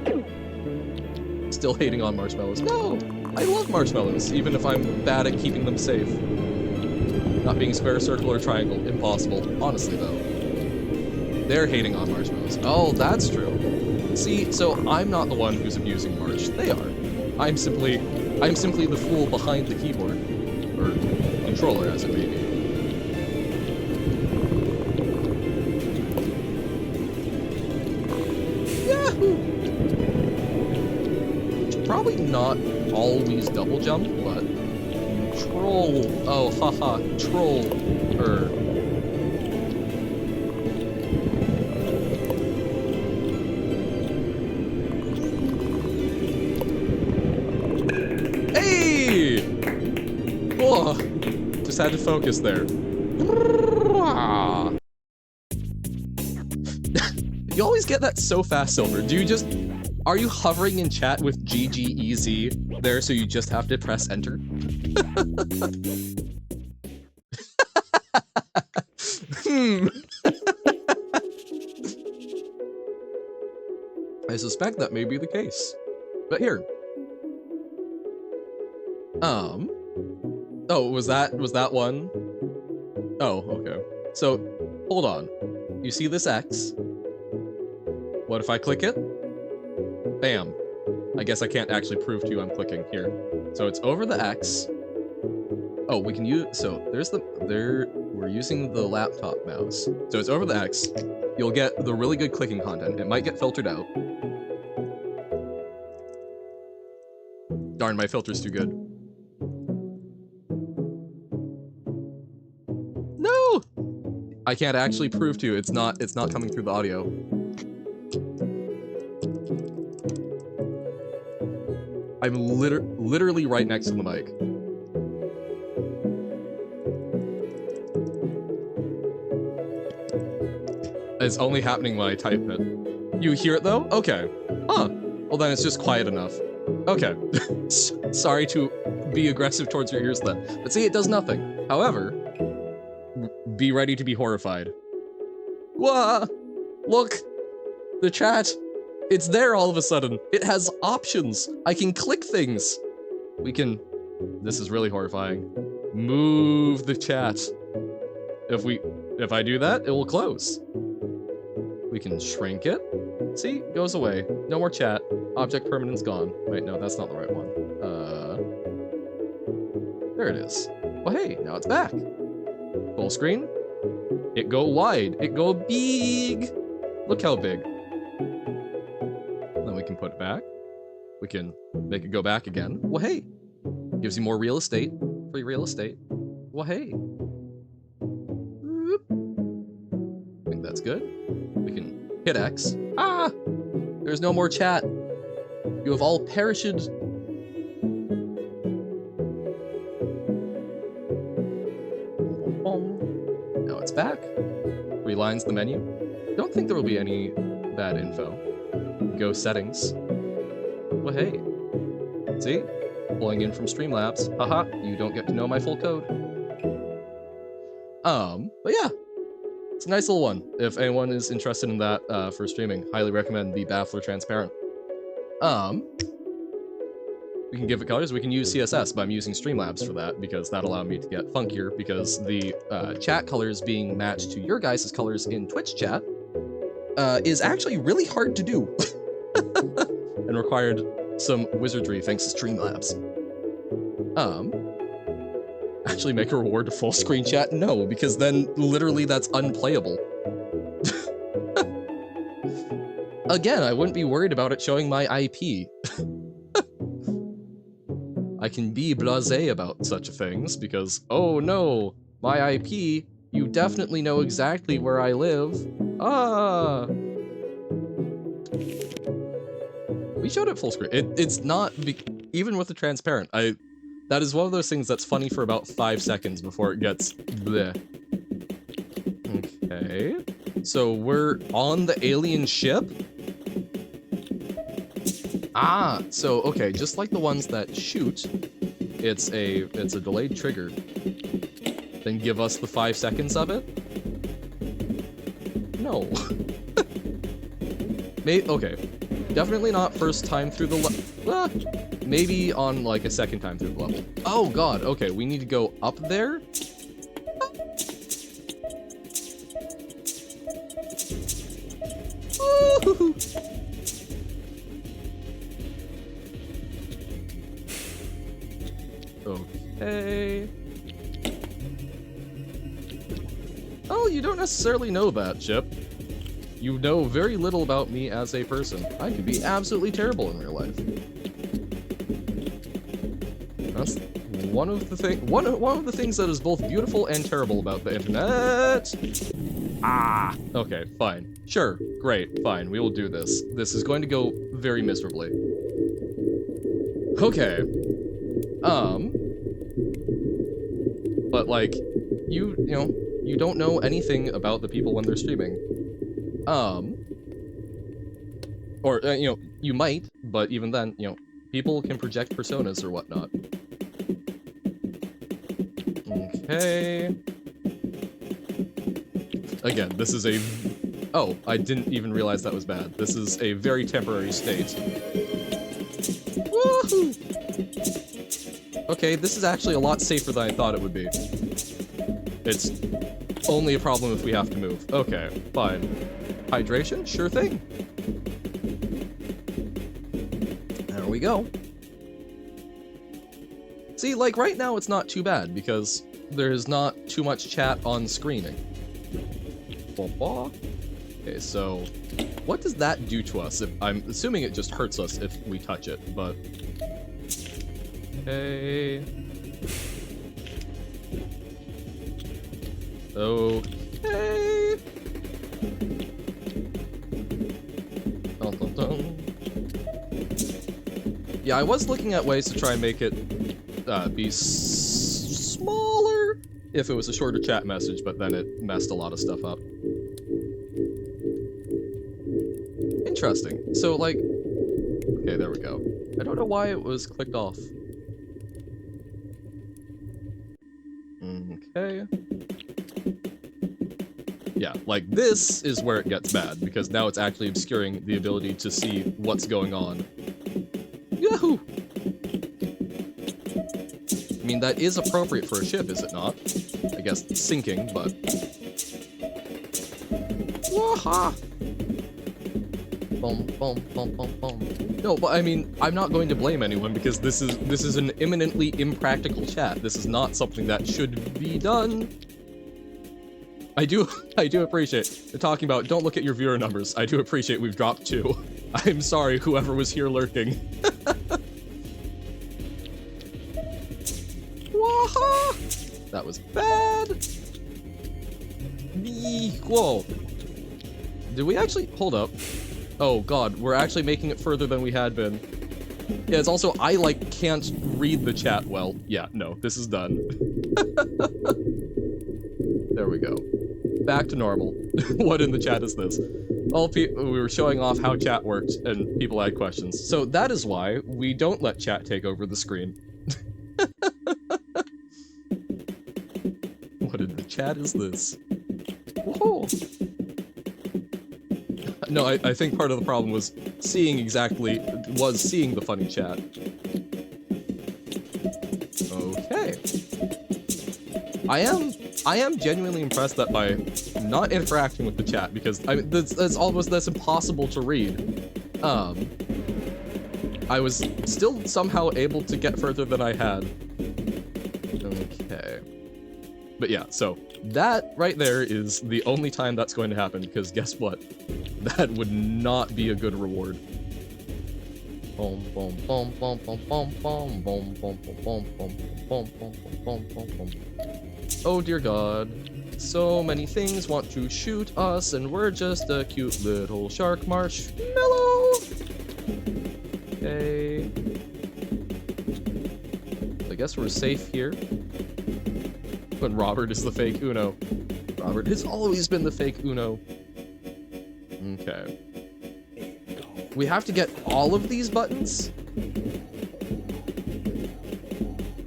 Still hating on marshmallows. No! I love marshmallows, even if I'm bad at keeping them safe. Not being square, circle, or triangle. Impossible. Honestly, though. They're hating on marshmallows. Oh, that's true. See, so I'm not the one who's abusing Marsh. They are. I'm simply the fool behind the keyboard. Or controller, as it may be. Probably not always double jump, but troll. Oh, haha, troll. Hey! Oh, just had to focus there. You always get that so fast, Silver. Do you just... Are you hovering in chat with GGEZ there so you just have to press enter? I suspect that may be the case. But here. Oh, was that one? Oh, okay. So, hold on. You see this X? What if I click it? Bam. I guess I can't actually prove to you I'm clicking here. So it's over the X. Oh, we can use, so we're using the laptop mouse. So it's over the X. You'll get the really good clicking content. It might get filtered out. Darn, my filter's too good. No! I can't actually prove to you. It's not coming through the audio. I'm literally right next to the mic. It's only happening when I type it. You hear it though? Okay. Huh. Well then it's just quiet enough. Okay. Sorry to be aggressive towards your ears then. But see, it does nothing. However, be ready to be horrified. Whoa! Look! The chat! It's there all of a sudden. It has options. I can click things. We can... This is really horrifying. Move the chat. If I do that, it will close. We can shrink it. See? Goes away. No more chat. Object permanence gone. Wait, no, that's not the right one. There it is. Well, hey, now it's back. Full screen. It go wide. It go big. Look how big. Then we can put it back. We can make it go back again. Well, hey. Gives you more real estate. Free real estate. Well, hey. Whoop. I think that's good. We can hit X. Ah! There's no more chat. You have all perished. Now it's back. Relines the menu. Don't think there will be any bad info. Go settings. Well, hey. See? Pulling in from Streamlabs. Haha, you don't get to know my full code. But yeah. It's a nice little one. If anyone is interested in that for streaming, highly recommend the Baffler Transparent. We can give it colors. We can use CSS, but I'm using Streamlabs for that because that allowed me to get funkier because the chat colors being matched to your guys' colors in Twitch chat is actually really hard to do and required some wizardry thanks to Streamlabs. Actually make a reward to full screen chat? No, because then literally that's unplayable. Again, I wouldn't be worried about it showing my IP. I can be blasé about such things because, oh no, my IP, you definitely know exactly where I live. Ah! We showed it full screen. It's not, even with the transparent, that is one of those things that's funny for about 5 seconds before it gets bleh. Okay, so we're on the alien ship? Ah, so okay, just like the ones that shoot, it's a delayed trigger. Then give us the 5 seconds of it? No. Okay, definitely not first time through the maybe on like a second time through the level. Oh god, okay, we need to go up there? Woo-hoo-hoo. Okay. Oh, you don't necessarily know that, Chip. You know very little about me as a person. I can be absolutely terrible in real life. That's one of the things that is both beautiful and terrible about the internet. Ah, okay, fine. Sure, great, fine, we will do this. This is going to go very miserably. Okay. But like, you know, you don't know anything about the people when they're streaming. Or, you know, you might, but even then, you know, people can project personas or whatnot. Okay. Again, this is a... Oh, I didn't even realize that was bad. This is a very temporary state. Woohoo! Okay, this is actually a lot safer than I thought it would be. It's only a problem if we have to move. Okay, fine. Hydration? Sure thing. There we go. See, like, right now it's not too bad, because there's not too much chat on screening. Okay, so what does that do to us? I'm assuming it just hurts us if we touch it, but... Okay... Okay... Dun, dun, dun. Yeah, I was looking at ways to try and make it be smaller if it was a shorter chat message, but then it messed a lot of stuff up. Interesting. So, like... Okay, there we go. I don't know why it was clicked off. Okay. Yeah, like, this is where it gets bad, because now it's actually obscuring the ability to see what's going on. Yahoo! I mean, that is appropriate for a ship, is it not? I guess sinking, but... Waha! Boom, boom, boom, boom, boom. No, but I mean, I'm not going to blame anyone, because this is an imminently impractical chat. This is not something that should be done. I do appreciate they're talking about don't look at your viewer numbers. I do appreciate we've dropped 2. I'm sorry, whoever was here lurking. Waha! That was bad. Whoa. Did we actually hold up? Oh god, we're actually making it further than we had been. Yeah, it's also I like can't read the chat well. Yeah, no, this is done. There we go. Back to normal. What in the chat is this? We were showing off how chat worked, and people had questions. So that is why we don't let chat take over the screen. What in the chat is this? Whoa! No, I think part of the problem was seeing the funny chat. Okay. I am genuinely impressed that by not interacting with the chat, because that's impossible to read. I was still somehow able to get further than I had. Okay. But yeah, so that right there is the only time that's going to happen, because guess what? That would not be a good reward. Boom, boom, boom, boom, boom, boom, boom, boom, boom, boom, boom, boom, boom, boom, boom, boom, boom. Oh dear God. So many things want to shoot us, and we're just a cute little shark marshmallow. Okay. I guess we're safe here. But Robert is the fake Uno. Robert has always been the fake Uno. Okay. We have to get all of these buttons?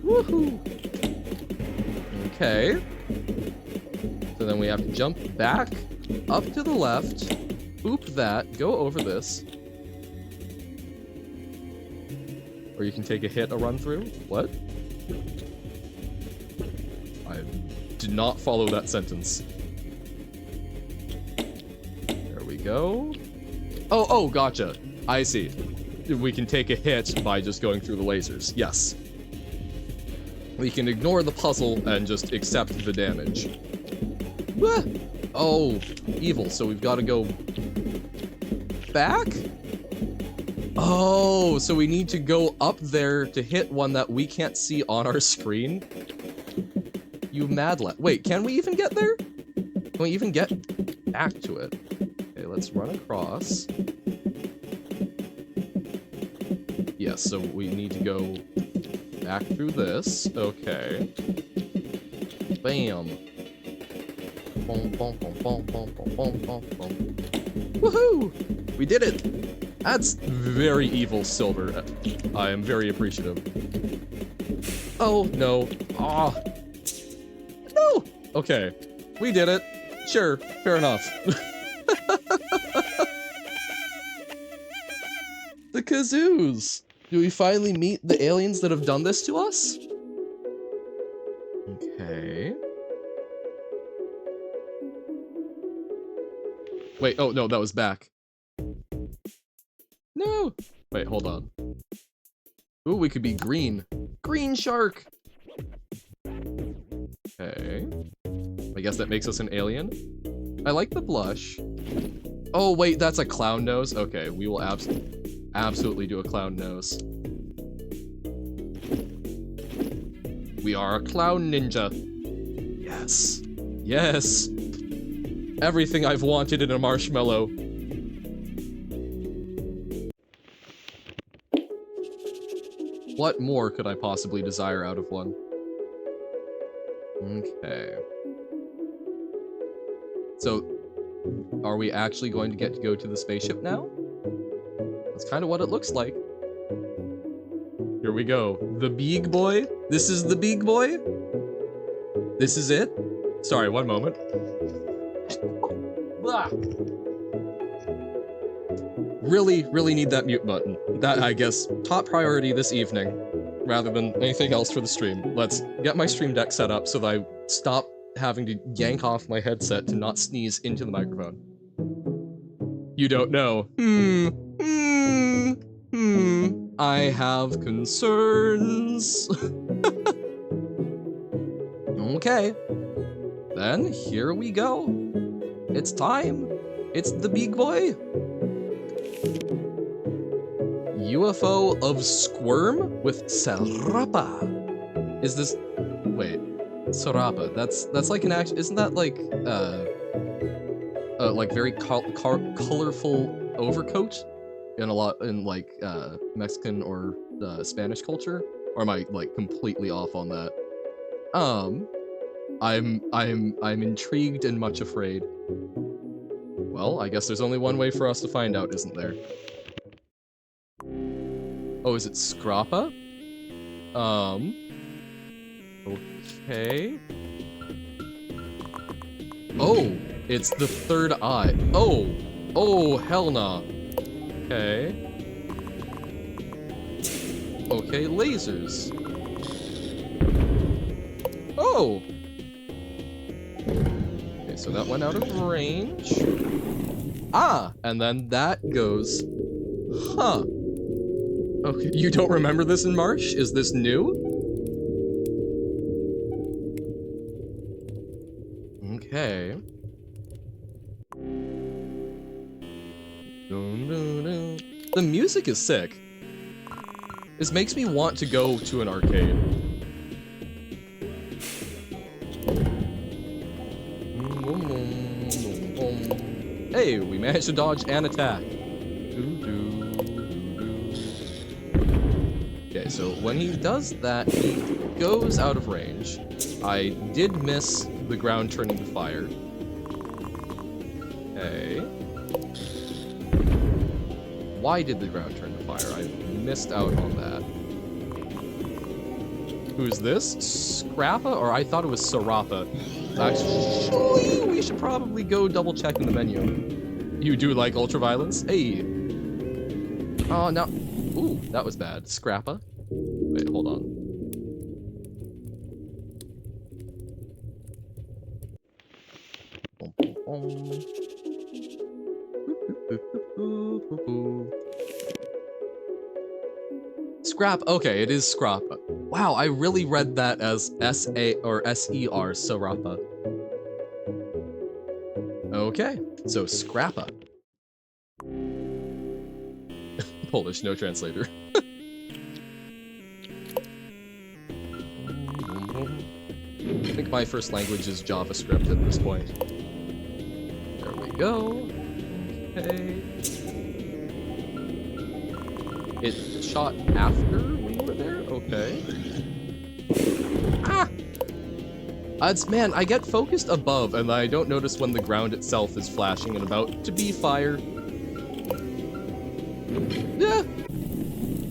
Woohoo! Okay. So then we have to jump back, up to the left, boop that, go over this. Or you can take a hit, a run through? What? I did not follow that sentence. There we go. Oh, gotcha. I see. We can take a hit by just going through the lasers. Yes. We can ignore the puzzle and just accept the damage. Ah! Oh, evil. So we've got to go back? Oh, so we need to go up there to hit one that we can't see on our screen? You mad lad. Wait, can we even get there? Can we even get back to it? Okay, let's run across. Yes, so we need to go back through this. Okay. Bam. Boom, boom, boom, boom, boom, boom, boom, boom, boom. Woohoo! We did it! That's very evil, Silver. I am very appreciative. Oh, no. Ah. No! Okay. We did it. Sure, fair enough. The kazoos! Do we finally meet the aliens that have done this to us? Okay. Wait, oh no, that was back. No! Wait, hold on. Ooh, we could be green. Green shark! Okay. I guess that makes us an alien. I like the blush. Oh, wait, that's a clown nose? Okay, we will absolutely do a clown nose. We are a clown ninja. Yes. Yes. Everything I've wanted in a marshmallow. What more could I possibly desire out of one? Okay. So, are we actually going to get to go to the spaceship now? That's kind of what it looks like. Here we go. The big boy? This is the big boy? This is it? Sorry, one moment. Really need that mute button. That, I guess, top priority this evening, rather than anything else for the stream. Let's get my stream deck set up so that I stop having to yank off my headset to not sneeze into the microphone. You don't know. I have concerns. Okay. Then, here we go. It's time. It's the big boy. UFO of Squirm with Scrapa. Is this... Wait. Scrapa. That's like an act... Isn't that like, like very colorful overcoat? In a lot... In like, Mexican or Spanish culture? Or am I, like, completely off on that? I'm intrigued and much afraid. Well, I guess there's only one way for us to find out, isn't there? Oh, is it Scrapa? Okay. Oh, it's the third eye. Oh, hell nah. Okay. Okay, lasers. Oh! Okay, so that went out of range. Ah! And then that goes... Huh. Okay, you don't remember this in Marsh? Is this new? Okay. The music is sick. This makes me want to go to an arcade. Hey, we managed to dodge an attack. Okay, so when he does that, he goes out of range. I did miss the ground turning to fire. Okay. Why did the ground turn to fire? I missed out on that. Who's this? Scrapa? Or I thought it was Scrapa. Actually, we should probably go double check in the menu. You do like ultraviolence? Hey. Oh, no. Ooh, that was bad. Scrapa. Wait, hold on. Scrap. Okay, it is Scrapa. Wow, I really read that as S-A or S-E-R, Scrapa. Okay, so Scrapa. Polish, no translator. I think my first language is JavaScript at this point. There we go. Okay. It shot after we were there? Okay. Ah! Man, I get focused above and I don't notice when the ground itself is flashing and about to be fired. Yeah.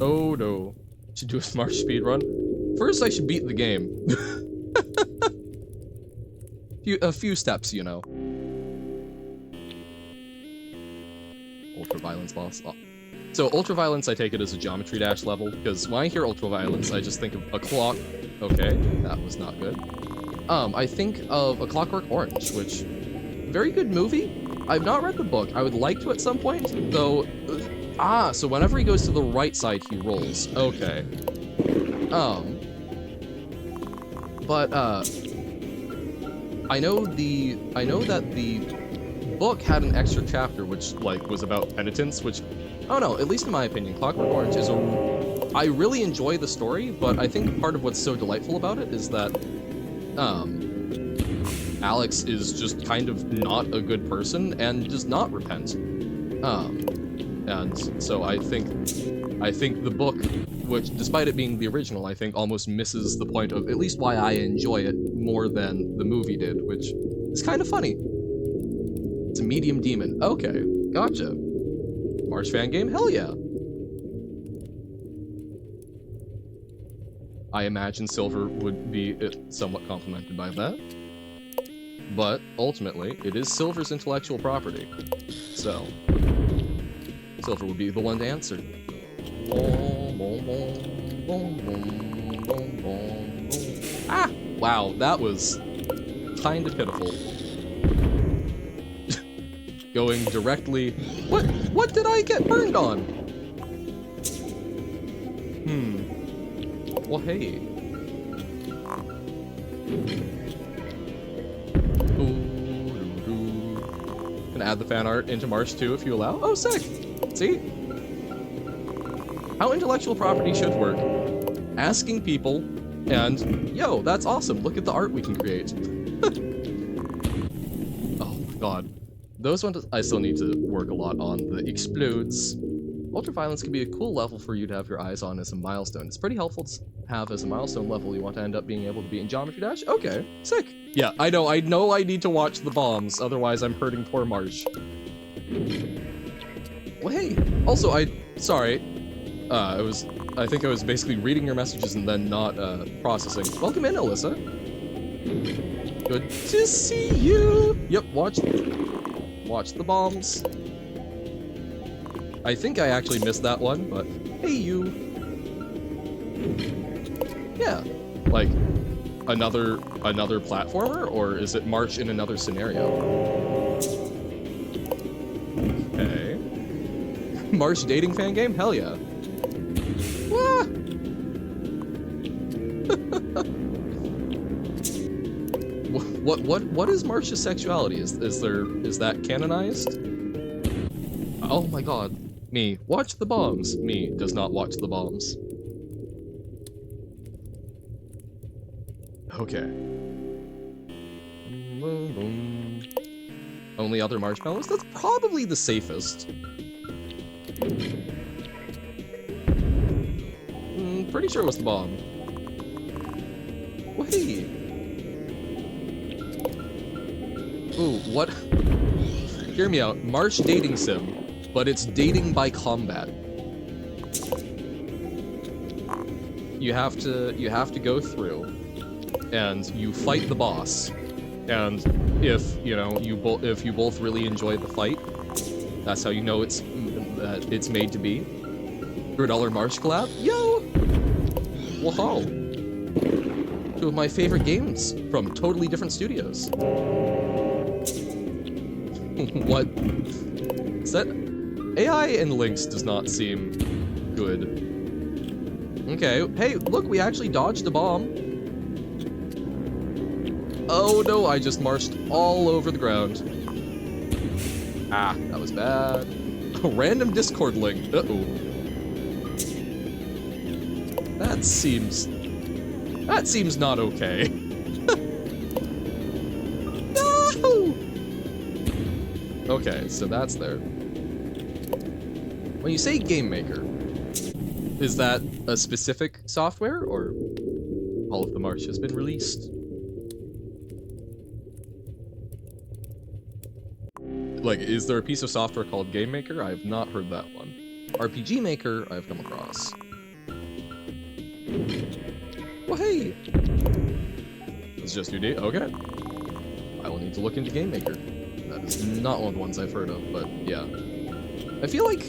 Oh no. Should do a smart speed run. First, I should beat the game. A few steps, you know. Ultraviolence boss. Oh. So ultraviolence, I take it as a geometry dash level, because when I hear ultraviolence, I just think of a clock. Okay, that was not good. I think of A Clockwork Orange, which, very good movie. I've not read the book. I would like to at some point, though. So whenever he goes to the right side, he rolls. Okay. But I know that the book had an extra chapter which like was about penitence, which I don't know, at least in my opinion, Clockwork Orange is I really enjoy the story, but I think part of what's so delightful about it is that Alex is just kind of not a good person and does not repent. And so I think the book, which despite it being the original, I think almost misses the point of at least why I enjoy it more than the movie did, which is kind of funny. It's a medium demon. Okay, gotcha. Marsh fan game? Hell yeah. I imagine Silver would be somewhat complimented by that. But ultimately, it is Silver's intellectual property. So, Silver would be the one to answer. Ah! Wow, that was kind of pitiful. Going directly... What did I get burned on? Well, hey. Can add the fan art into Marsh too if you allow. Oh, sick! See? How intellectual property should work. Asking people, and yo, that's awesome. Look at the art we can create. Oh my god. Those ones I still need to work a lot on. The explodes. Ultraviolence can be a cool level for you to have your eyes on as a milestone. It's pretty helpful to have as a milestone level you want to end up being able to be in Geometry Dash. Okay, sick. Yeah, I know I need to watch the bombs, otherwise I'm hurting poor Marsh. Well, hey, also, sorry. I think I was basically reading your messages and then not, processing. Welcome in, Alyssa. Good to see you. Yep, watch the bombs. I think I actually missed that one, but hey, you. Yeah, like another platformer, or is it March in another scenario? Okay. March dating fan game? Hell yeah. Ah. What is Marsh's sexuality? Is that canonized? Oh my god. Me, watch the bombs. Me does not watch the bombs. Okay. Boom, boom. Only other marshmallows? That's probably the safest. Pretty sure it was the bomb. Wait. Ooh, what? Hear me out. Marsh dating sim. But it's dating by combat. You have to go through, and you fight the boss. And if you both really enjoy the fight, that's how you know it's made to be. $100 Marsh collab? Yo! Whoa! Two of my favorite games from totally different studios. What? Is that? AI and links does not seem good. Okay, hey, look, we actually dodged a bomb. Oh no, I just marshed all over the ground. Ah, that was bad. A random Discord link. Uh-oh. That seems not okay. No! Okay, so that's there. When you say Game Maker, is that a specific software, or all of the Marsh has been released? Like, is there a piece of software called Game Maker? I have not heard that one. RPG Maker, I've come across. Well, hey! It's just 2D? Okay. I will need to look into Game Maker. That is not one of the ones I've heard of, but yeah. I feel like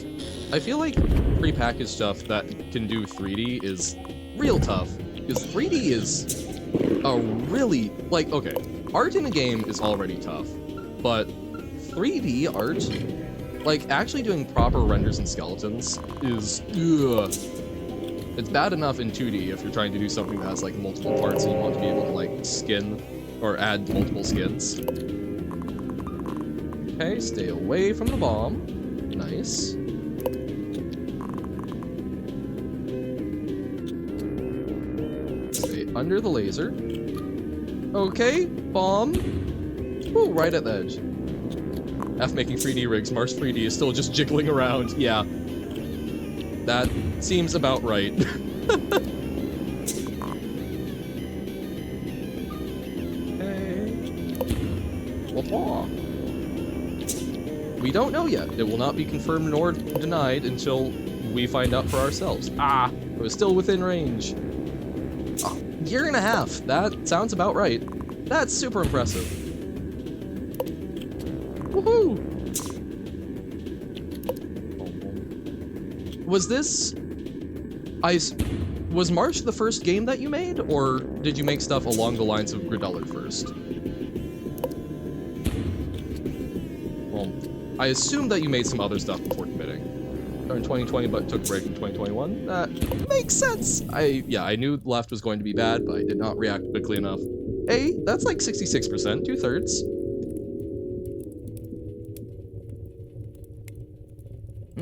prepackaged stuff that can do 3D is real tough, because 3D is really, like, okay, art in a game is already tough, but 3D art, like, actually doing proper renders and skeletons is, ugh. It's bad enough in 2D if you're trying to do something that has, like, multiple parts and you want to be able to, like, skin or add multiple skins. Okay, stay away from the bomb. Nice. Stay under the laser. Okay, bomb. Ooh, right at the edge. F making 3D rigs. Marsh 3D is still just jiggling around. Yeah. That seems about right. Okay. Wah-wah. We don't know yet. It will not be confirmed nor denied until we find out for ourselves. Ah, it was still within range. Oh, year and a half. That sounds about right. That's super impressive. Woohoo! Was this... Was Marsh the first game that you made, or did you make stuff along the lines of Grideller first? Well, I assume that you made some other stuff before committing. In 2020, but took a break in 2021. That makes sense. I knew left was going to be bad, but I did not react quickly enough. Hey, that's like 66%, 2/3.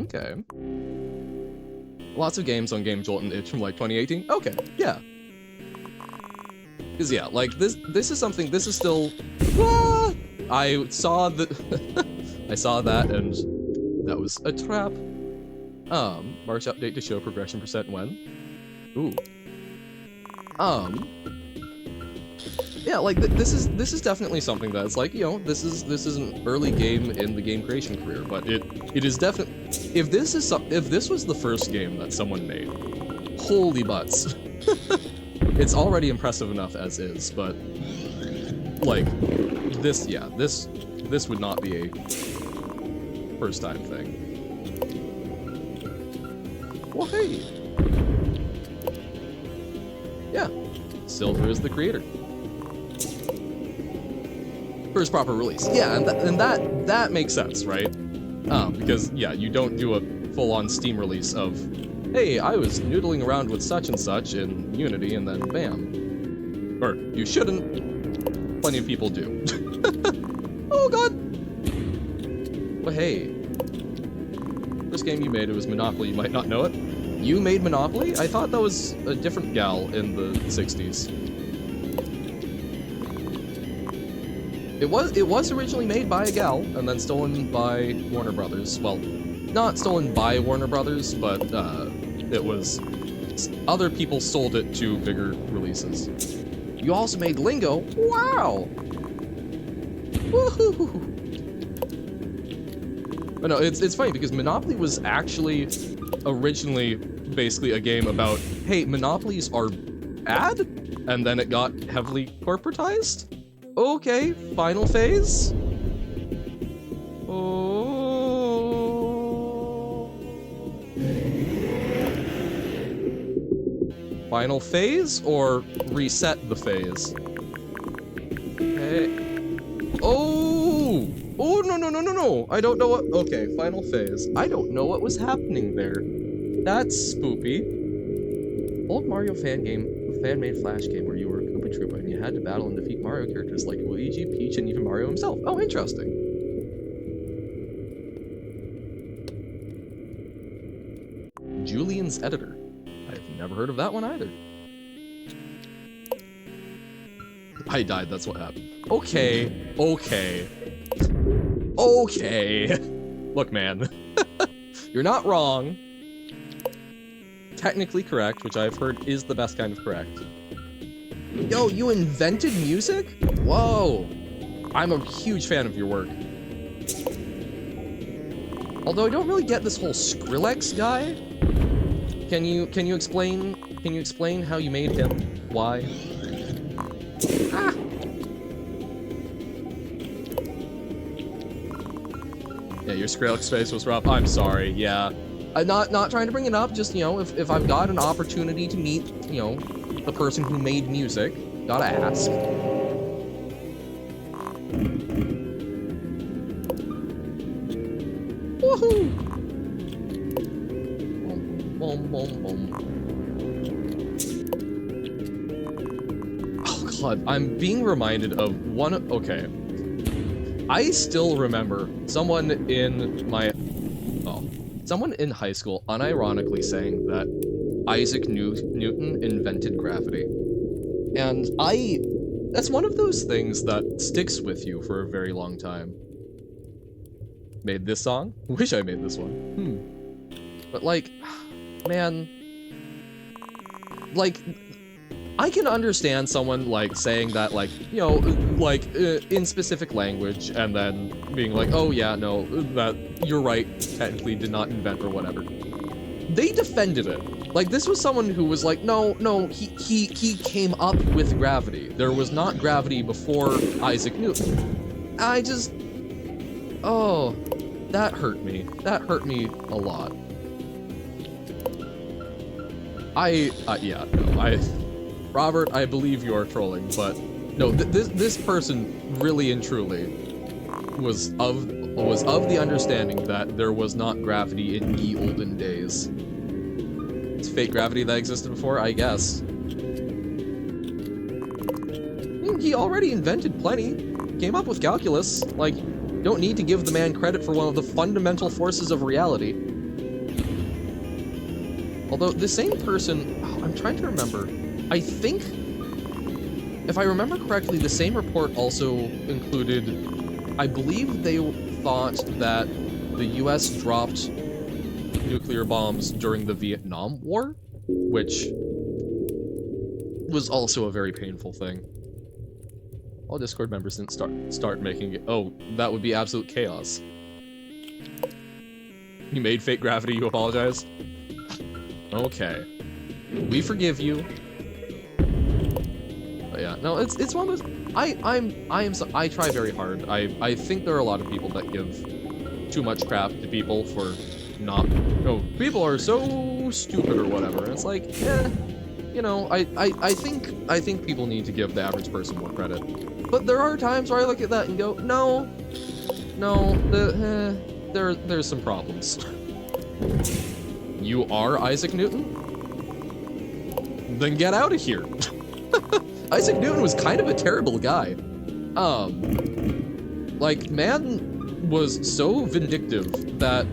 Okay. Lots of games on Game Jolt and Itch from like 2018. Okay, yeah. Cause yeah, like this is something. This is still. Ah! I saw the. I saw that, and that was a trap. March update to show progression % when. Ooh. Yeah, like this is definitely something that's like, you know, this is an early game in the game creation career, but it is definitely, if this was the first game that someone made, holy butts. It's already impressive enough as is, but like this would not be a first time thing. Well, hey. Yeah. Silver is the creator. First proper release. Yeah, and that makes sense, right? Because yeah, you don't do a full-on Steam release of, hey, I was noodling around with such and such in Unity, and then bam. Or you shouldn't. Plenty of people do. Oh god. But hey, first game you made, it was Monopoly. You might not know it. You made Monopoly? I thought that was a different gal in the 60s. It was originally made by a gal, and then stolen by Warner Brothers. Well, not stolen by Warner Brothers, but it was... other people sold it to bigger releases. You also made Lingo? Wow! Woohoo! But no, it's funny because Monopoly was actually originally basically a game about, hey, monopolies are bad? And then it got heavily corporatized? Okay, final phase? Oh. Final phase or reset the phase? Okay. Oh! Oh, no. I don't know what... Okay, final phase. I don't know what was happening there. That's spoopy. Old Mario fan-made Flash game where you were a Koopa Troopa and you had to battle and defeat Mario characters like Luigi, Peach, and even Mario himself. Oh, interesting. Julian's Editor. I've never heard of that one either. I died, that's what happened. Okay. Look, man. You're not wrong. Technically correct, which I've heard is the best kind of correct. Yo, you invented music? Whoa. I'm a huge fan of your work. Although I don't really get this whole Skrillex guy. Can you explain how you made him? Why? Ah. Yeah, your Skrillex face was rough. I'm sorry. Yeah. I'm not trying to bring it up, just, you know, if I've got an opportunity to meet, you know, the person who made music, gotta ask. Woohoo! Boom, boom, boom. Oh god, I'm being reminded of one. Okay. I still remember someone in high school unironically saying that Isaac Newton invented gravity. And that's one of those things that sticks with you for a very long time. Made this song? Wish I made this one. But like, man, like, I can understand someone like saying that, like, you know, like in specific language, and then being like, oh yeah, no, that you're right, technically did not invent or whatever. They defended it. Like, this was someone who was like, no, he came up with gravity. There was not gravity before Isaac Newton. Oh, that hurt me. That hurt me a lot. Robert, I believe you are trolling, but no, this person really and truly was of the understanding that there was not gravity in ye olden days. It's fake gravity that existed before, I guess. He already invented plenty. Came up with calculus. Like, don't need to give the man credit for one of the fundamental forces of reality. Although, the same person... Oh, I'm trying to remember. I think, if I remember correctly, the same report also included... I believe they thought that the US dropped nuclear bombs during the Vietnam War, which was also a very painful thing. All Discord members didn't start making it. Oh, that would be absolute chaos. You made fake gravity, you apologize? Okay. We forgive you. But yeah, no, it's one of those. I try very hard. I think there are a lot of people that give too much crap to people for not. Oh, people are so stupid or whatever. And it's like, you know, I think people need to give the average person more credit. But there are times where I look at that and go, no, there's some problems. You are Isaac Newton? Then get out of here. Isaac Newton was kind of a terrible guy. Like, man was so vindictive that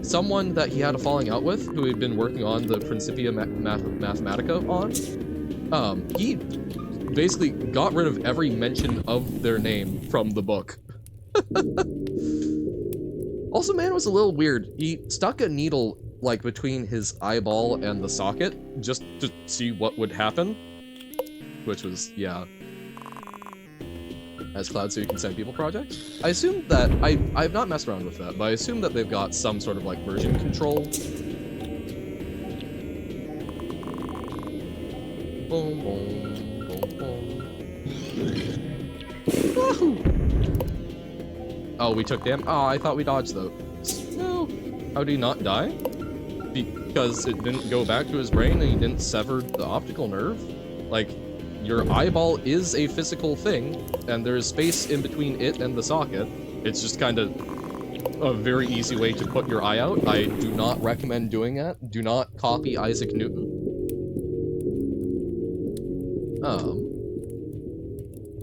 someone that he had a falling out with, who had been working on the Principia Mathematica on, he basically got rid of every mention of their name from the book. Also, man was a little weird. He stuck a needle, like, between his eyeball and the socket, just to see what would happen. Which was, yeah. As Cloud so you can send people projects. I assume that, I've not messed around with that, but I assume that they've got some sort of, like, version control. Boom, boom, boom, boom. Woohoo! Oh, we took damage? Oh, I thought we dodged though. No. How did he not die? Because it didn't go back to his brain and he didn't sever the optical nerve? Like, your eyeball is a physical thing, and there's space in between it and the socket. It's just kind of a very easy way to put your eye out. I do not recommend doing that. Do not copy Isaac Newton.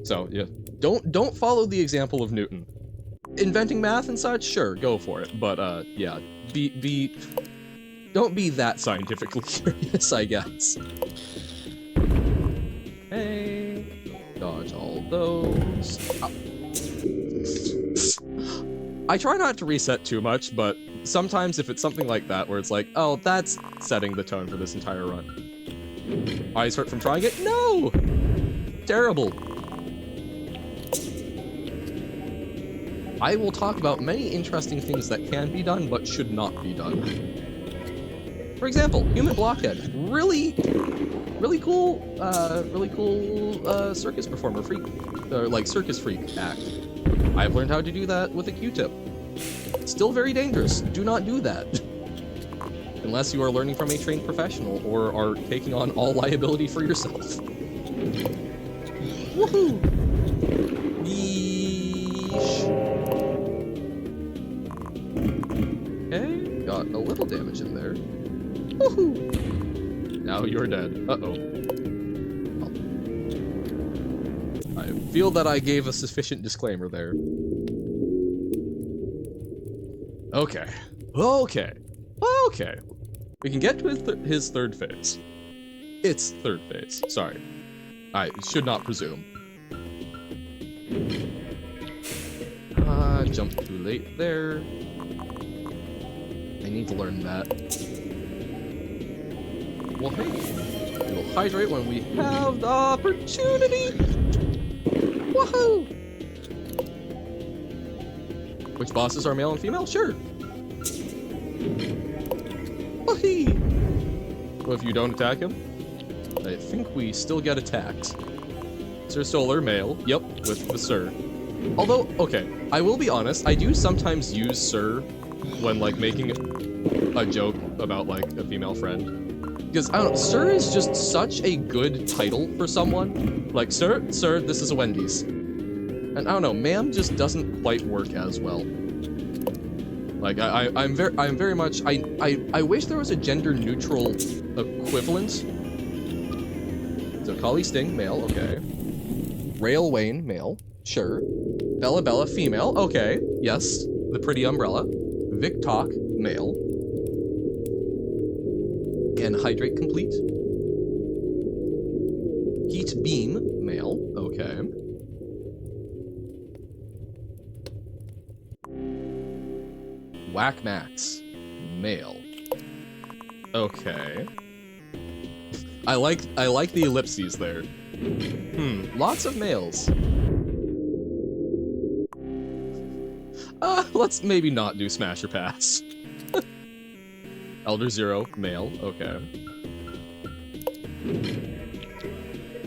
So, yeah. Don't follow the example of Newton. Inventing math and such, sure, go for it. But, yeah. Don't be that scientifically curious, I guess. Hey, dodge all those. I try not to reset too much, but sometimes if it's something like that where it's like, oh, that's setting the tone for this entire run. Eyes hurt from trying it? No! Terrible. I will talk about many interesting things that can be done, but should not be done. For example, human blockhead. Really cool circus performer freak, or like circus freak act. I've learned how to do that with a Q-tip. Still very dangerous. Do not do that. Unless you are learning from a trained professional or are taking on all liability for yourself. Woohoo! Yeesh. Okay, got a little damage in there. Woohoo! Now you're dead. Uh-oh. Well, I feel that I gave a sufficient disclaimer there. Okay. Okay. Okay. We can get to his third phase. Its third phase. Sorry. I should not presume. Jumped too late there. I need to learn that. Well, hey. We'll hydrate when we have the opportunity. Woohoo! Which bosses are male and female? Sure. Woohee! Well, if you don't attack him, I think we still get attacked. Sir Solar, male. Yep, with the Sir. Although, okay, I will be honest, I do sometimes use Sir when, like, making a joke about, like, a female friend. Because, I don't know, Sir is just such a good title for someone. Like, Sir, this is a Wendy's. And I don't know, ma'am just doesn't quite work as well. Like, I'm very much, I wish there was a gender-neutral equivalent. So, Kali Sting, male, okay. Rail Wayne, male, sure. Bella, female, okay, yes. The Pretty Umbrella. Vic Talk, male. And Hydrate complete. Heat Beam, male, okay. Whack Max, male. Okay. I like the ellipses there. Lots of males. Let's maybe not do Smash or Pass. Elder Zero, male, okay.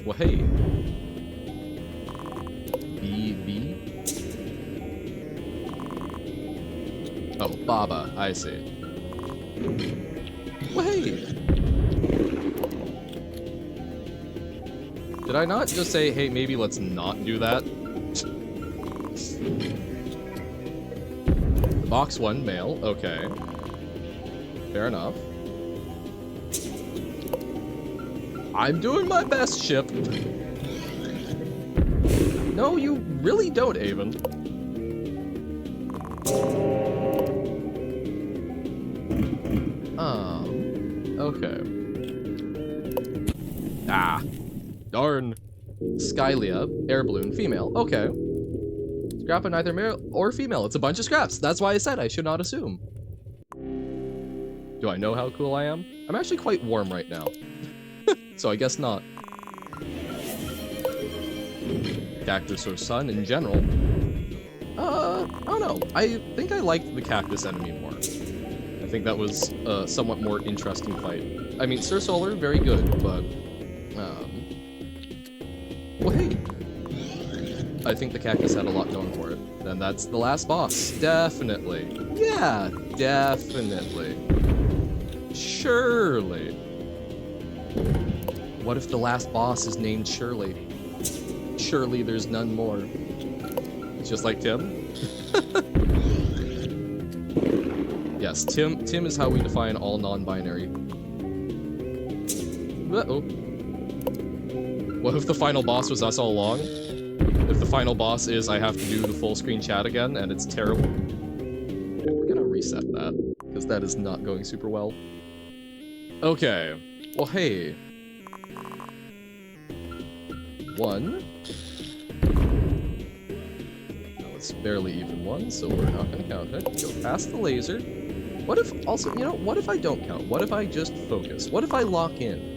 Well, hey. B. Oh, Baba, I see. Well, hey. Did I not just say, hey, maybe let's not do that? Box 1, male, okay. Fair enough. I'm doing my best, Ship. No, you really don't, Avon. Okay. Ah. Darn. Skylia, air balloon, female, okay. Scrapa neither male or female. It's a bunch of scraps. That's why I said I should not assume. Do I know how cool I am? I'm actually quite warm right now. So I guess not. Cactus or sun in general. I don't know. I think I liked the cactus enemy more. I think that was a somewhat more interesting fight. I mean, Sir Solar, very good, but... well, hey. I think the cactus had a lot going for it. And that's the last boss. Definitely. Yeah, definitely. Surely. What if the last boss is named Shirley? Surely there's none more. It's just like Tim? Yes, Tim is how we define all non-binary. Uh-oh. What if the final boss was us all along? If the final boss is I have to do the full screen chat again and it's terrible? Okay, we're gonna reset that, because that is not going super well. Okay. Well, hey. 1. Now it's barely even 1, so we're not gonna count it. Go past the laser. What if, also, you know, what if I don't count? What if I just focus? What if I lock in?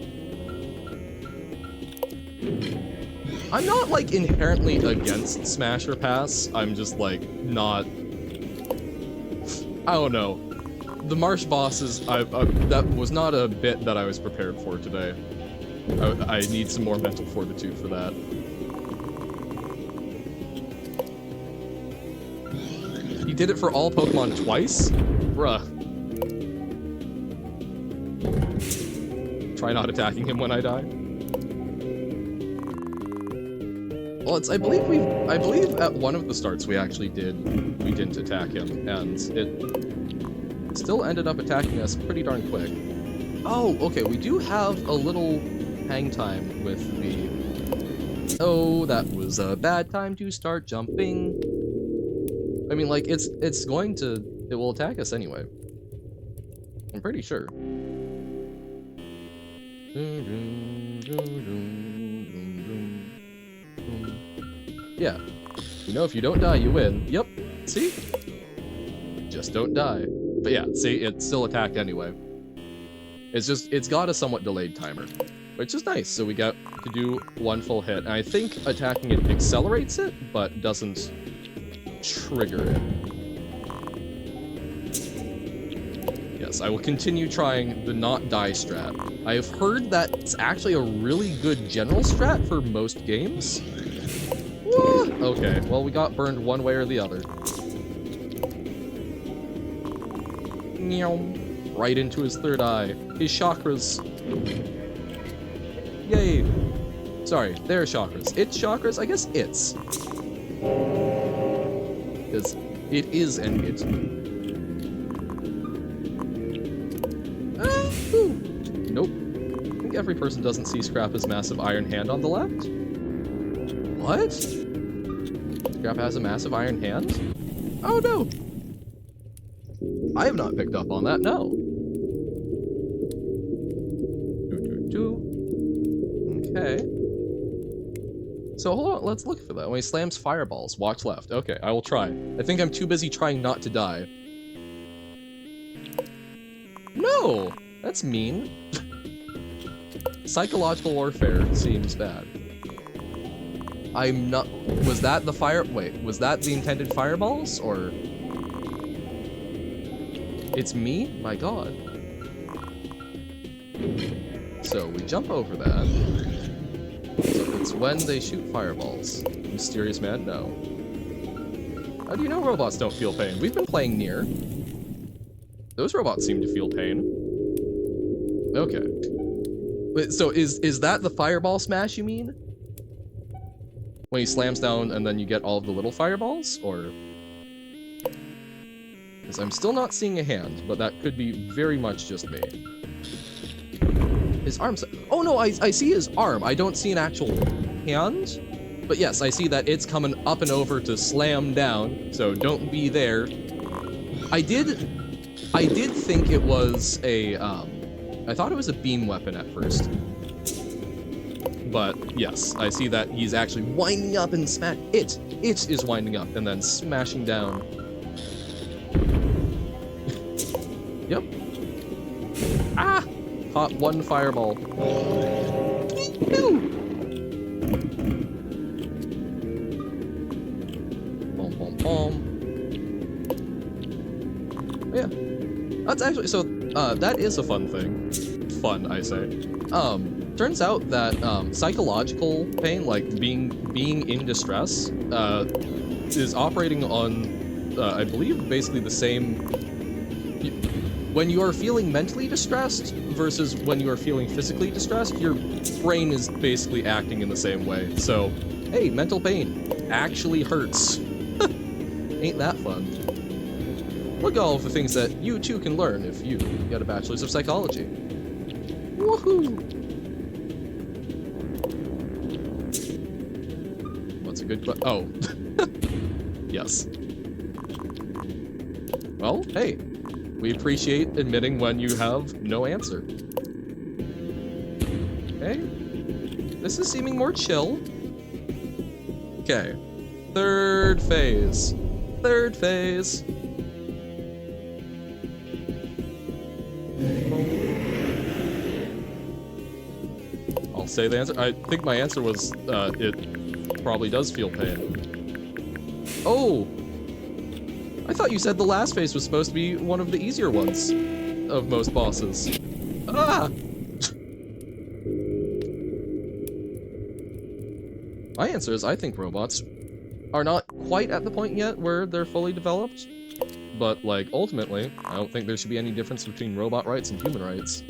I'm not, like, inherently against Smash or Pass. I'm just, like, not... I don't know. The Marsh bosses, that was not a bit that I was prepared for today. I need some more mental fortitude for that. He did it for all Pokemon twice? Bruh. try not attacking him when I die. Well, I believe at one of the starts we didn't attack him, and it still ended up attacking us pretty darn quick. Oh, okay, we do have a little hang time with the... Oh, that was a bad time to start jumping. I mean, like, it will attack us anyway. I'm pretty sure. Yeah. You know, if you don't die, you win. Yep. See? Just don't die. But yeah, see, it still attacked anyway. It's got a somewhat delayed timer, which is nice. So we got to do one full hit. And I think attacking it accelerates it, but doesn't trigger it. Yes, I will continue trying the not die strat. I have heard that it's actually a really good general strat for most games. Woo! Okay, well, we got burned one way or the other. Right into his third eye. His chakras. Yay. Sorry, their chakras. Its chakras? I guess it's. Because it is an it. Nope. I think every person doesn't see Scrapa's massive iron hand on the left. What? Scrapa has a massive iron hand? Oh no! I have not picked up on that, no. Okay. So hold on, let's look for that. When he slams fireballs, watch left. Okay, I will try. I think I'm too busy trying not to die. No! That's mean. Psychological warfare seems bad. I'm not... Was that the fire... Wait, was that the intended fireballs, or... It's me? My god. So, we jump over that. So, it's when they shoot fireballs. Mysterious man? No. How do you know robots don't feel pain? We've been playing Nier. Those robots seem to feel pain. Okay. Wait, so is that the fireball smash, you mean? When he slams down and then you get all of the little fireballs? Or... Because I'm still not seeing a hand, but that could be very much just me. His arm's... Oh no, I see his arm. I don't see an actual hand. But yes, I see that it's coming up and over to slam down, so don't be there. I did think it was a, I thought it was a beam weapon at first. But yes, I see that he's actually winding up and smash... It is winding up and then smashing down. Yep. Ah! Caught one fireball. Boom, boom, boom. Yeah. That's actually... So, that is a fun thing. Fun, I say. Turns out that, psychological pain, like being in distress, is operating on, I believe, basically the same... When you are feeling mentally distressed versus when you are feeling physically distressed, your brain is basically acting in the same way. So, hey, mental pain actually hurts. Ain't that fun? Look at all of the things that you too can learn if you get a bachelor's of psychology. Woohoo! What's a good question? Oh. Yes. Well, hey. We appreciate admitting when you have no answer. Okay. This is seeming more chill. Okay. Third phase. Third phase. I'll say the answer. I think my answer was, it probably does feel pain. Oh! I thought you said the last phase was supposed to be one of the easier ones of most bosses. Ah! My answer is I think robots are not quite at the point yet where they're fully developed. But, like, ultimately, I don't think there should be any difference between robot rights and human rights.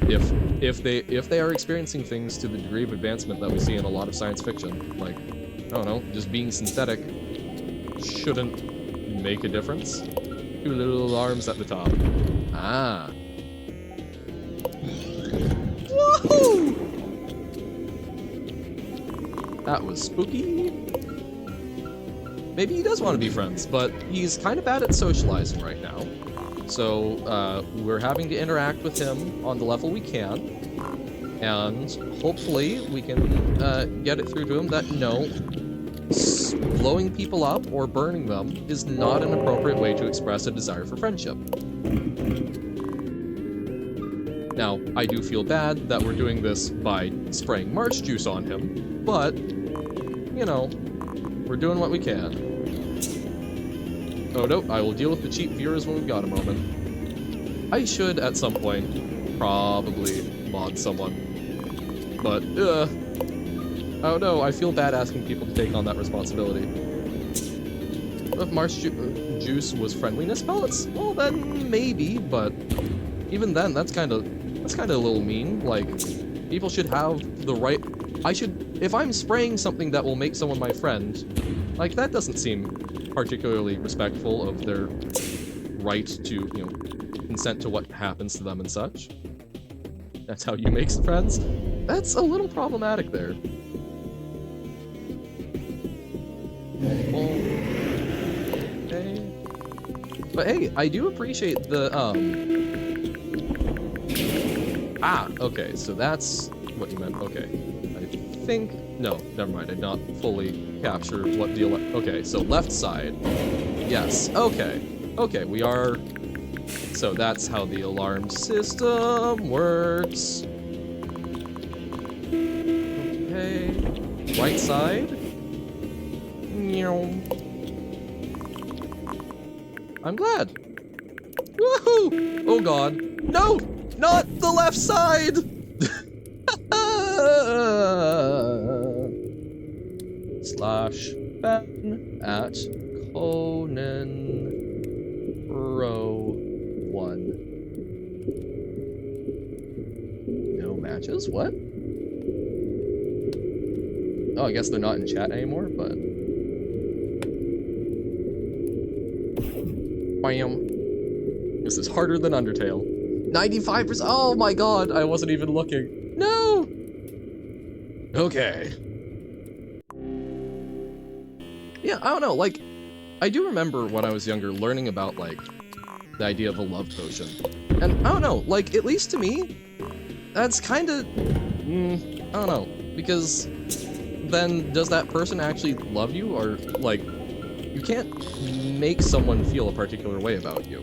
if they are experiencing things to the degree of advancement that we see in a lot of science fiction, like, I don't know, just being synthetic shouldn't make a difference. Two little alarms at the top. Ah. Woohoo! That was spooky. Maybe he does want to be friends, but he's kind of bad at socializing right now. So, we're having to interact with him on the level we can. And hopefully we can get it through to him that no, blowing people up or burning them is not an appropriate way to express a desire for friendship. Now, I do feel bad that we're doing this by spraying Marsh juice on him, but, you know, we're doing what we can. Oh no, I will deal with the cheap viewers when we've got a moment. I should, at some point, probably mod someone. But, oh no, I feel bad asking people to take on that responsibility. If Marsh juice was friendliness pellets, well then maybe, but even then, that's kind of a little mean. Like, people should have the right. If I'm spraying something that will make someone my friend, like that doesn't seem particularly respectful of their right to, you know, consent to what happens to them and such. That's how you make friends. That's a little problematic there. Okay. But hey, I do appreciate the, okay, so that's what you meant. Okay. I think... No, never mind. I did not fully capture what the... Okay, so left side. Yes, okay. Okay, we are... So that's how the alarm system works. Okay. Right side. I'm glad. Woohoo! Oh god. No! Not the left side! Slash Ben at Conan row 1. No matches? What? Oh, I guess they're not in chat anymore, but... Bam. This is harder than Undertale. 95%. Oh my god, I wasn't even looking. No! Okay. Yeah, I don't know, like, I do remember when I was younger learning about, like, the idea of a love potion. And I don't know, like, at least to me, that's kinda, I don't know, because then does that person actually love you, or, like, you can't make someone feel a particular way about you.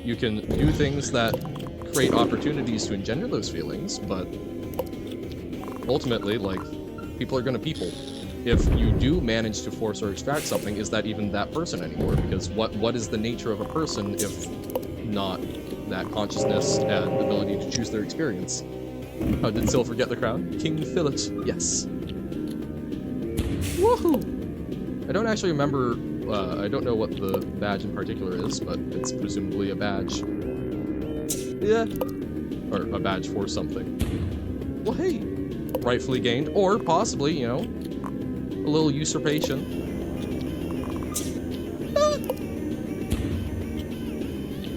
You can do things that create opportunities to engender those feelings, but ultimately, like, people are gonna people. If you do manage to force or extract something, is that even that person anymore? Because what is the nature of a person if not that consciousness and ability to choose their experience? Oh, did Syl forget the crown? King Philip, yes. Woohoo! I don't actually remember, I don't know what the badge in particular is, but it's presumably a badge. Yeah. Or a badge for something. Well, hey. Rightfully gained, or possibly, you know, a little usurpation. Ah.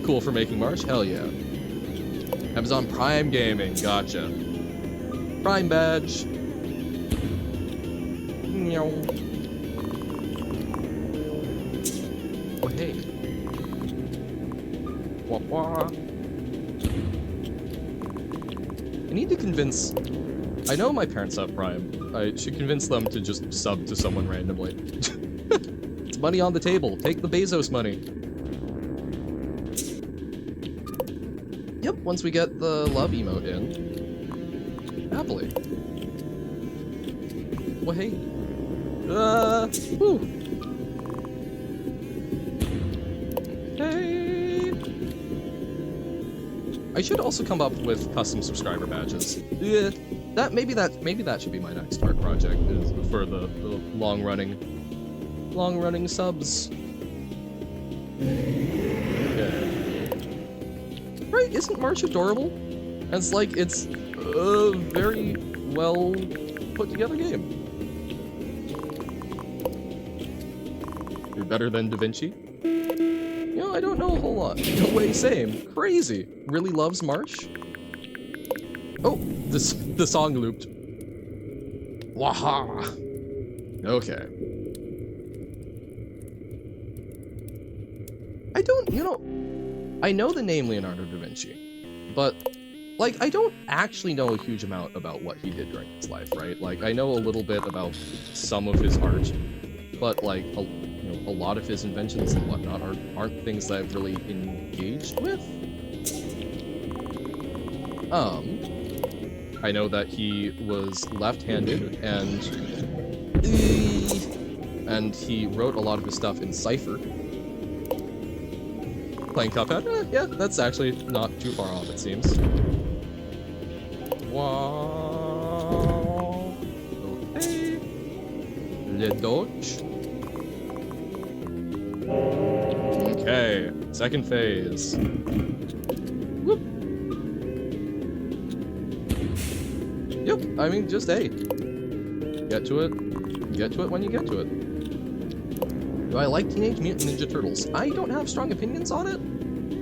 Cool for making Marsh? Hell yeah. Amazon Prime Gaming, gotcha. Prime badge. Meow. Oh, hey. Wah wah. I need to convince... I know my parents have Prime. I should convince them to just sub to someone randomly. It's money on the table. Take the Bezos money. Yep, once we get the love emote in. Happily. Well, hey. Whew. Hey. I should also come up with custom subscriber badges. Yeah. Maybe that should be my next art project, is for the long-running subs. Okay. Right, isn't Marsh adorable? It's like, it's a very well put together game. You're better than Da Vinci? You know, I don't know a whole lot. No way, same. Crazy. Really loves Marsh? Oh, the song looped. Waha! Okay. I don't, you know, I know the name Leonardo da Vinci, but, like, I don't actually know a huge amount about what he did during his life, right? Like, I know a little bit about some of his art, but, like, a lot of his inventions and whatnot aren't things that I've really engaged with. I know that he was left-handed and he wrote a lot of his stuff in cipher. Playing Cuphead? Yeah, that's actually not too far off, it seems. Wow. Okay. Le dodge. Okay, second phase. Whoop. Yep, I mean, just hey. Get to it when you get to it. Do I like Teenage Mutant Ninja Turtles? I don't have strong opinions on it.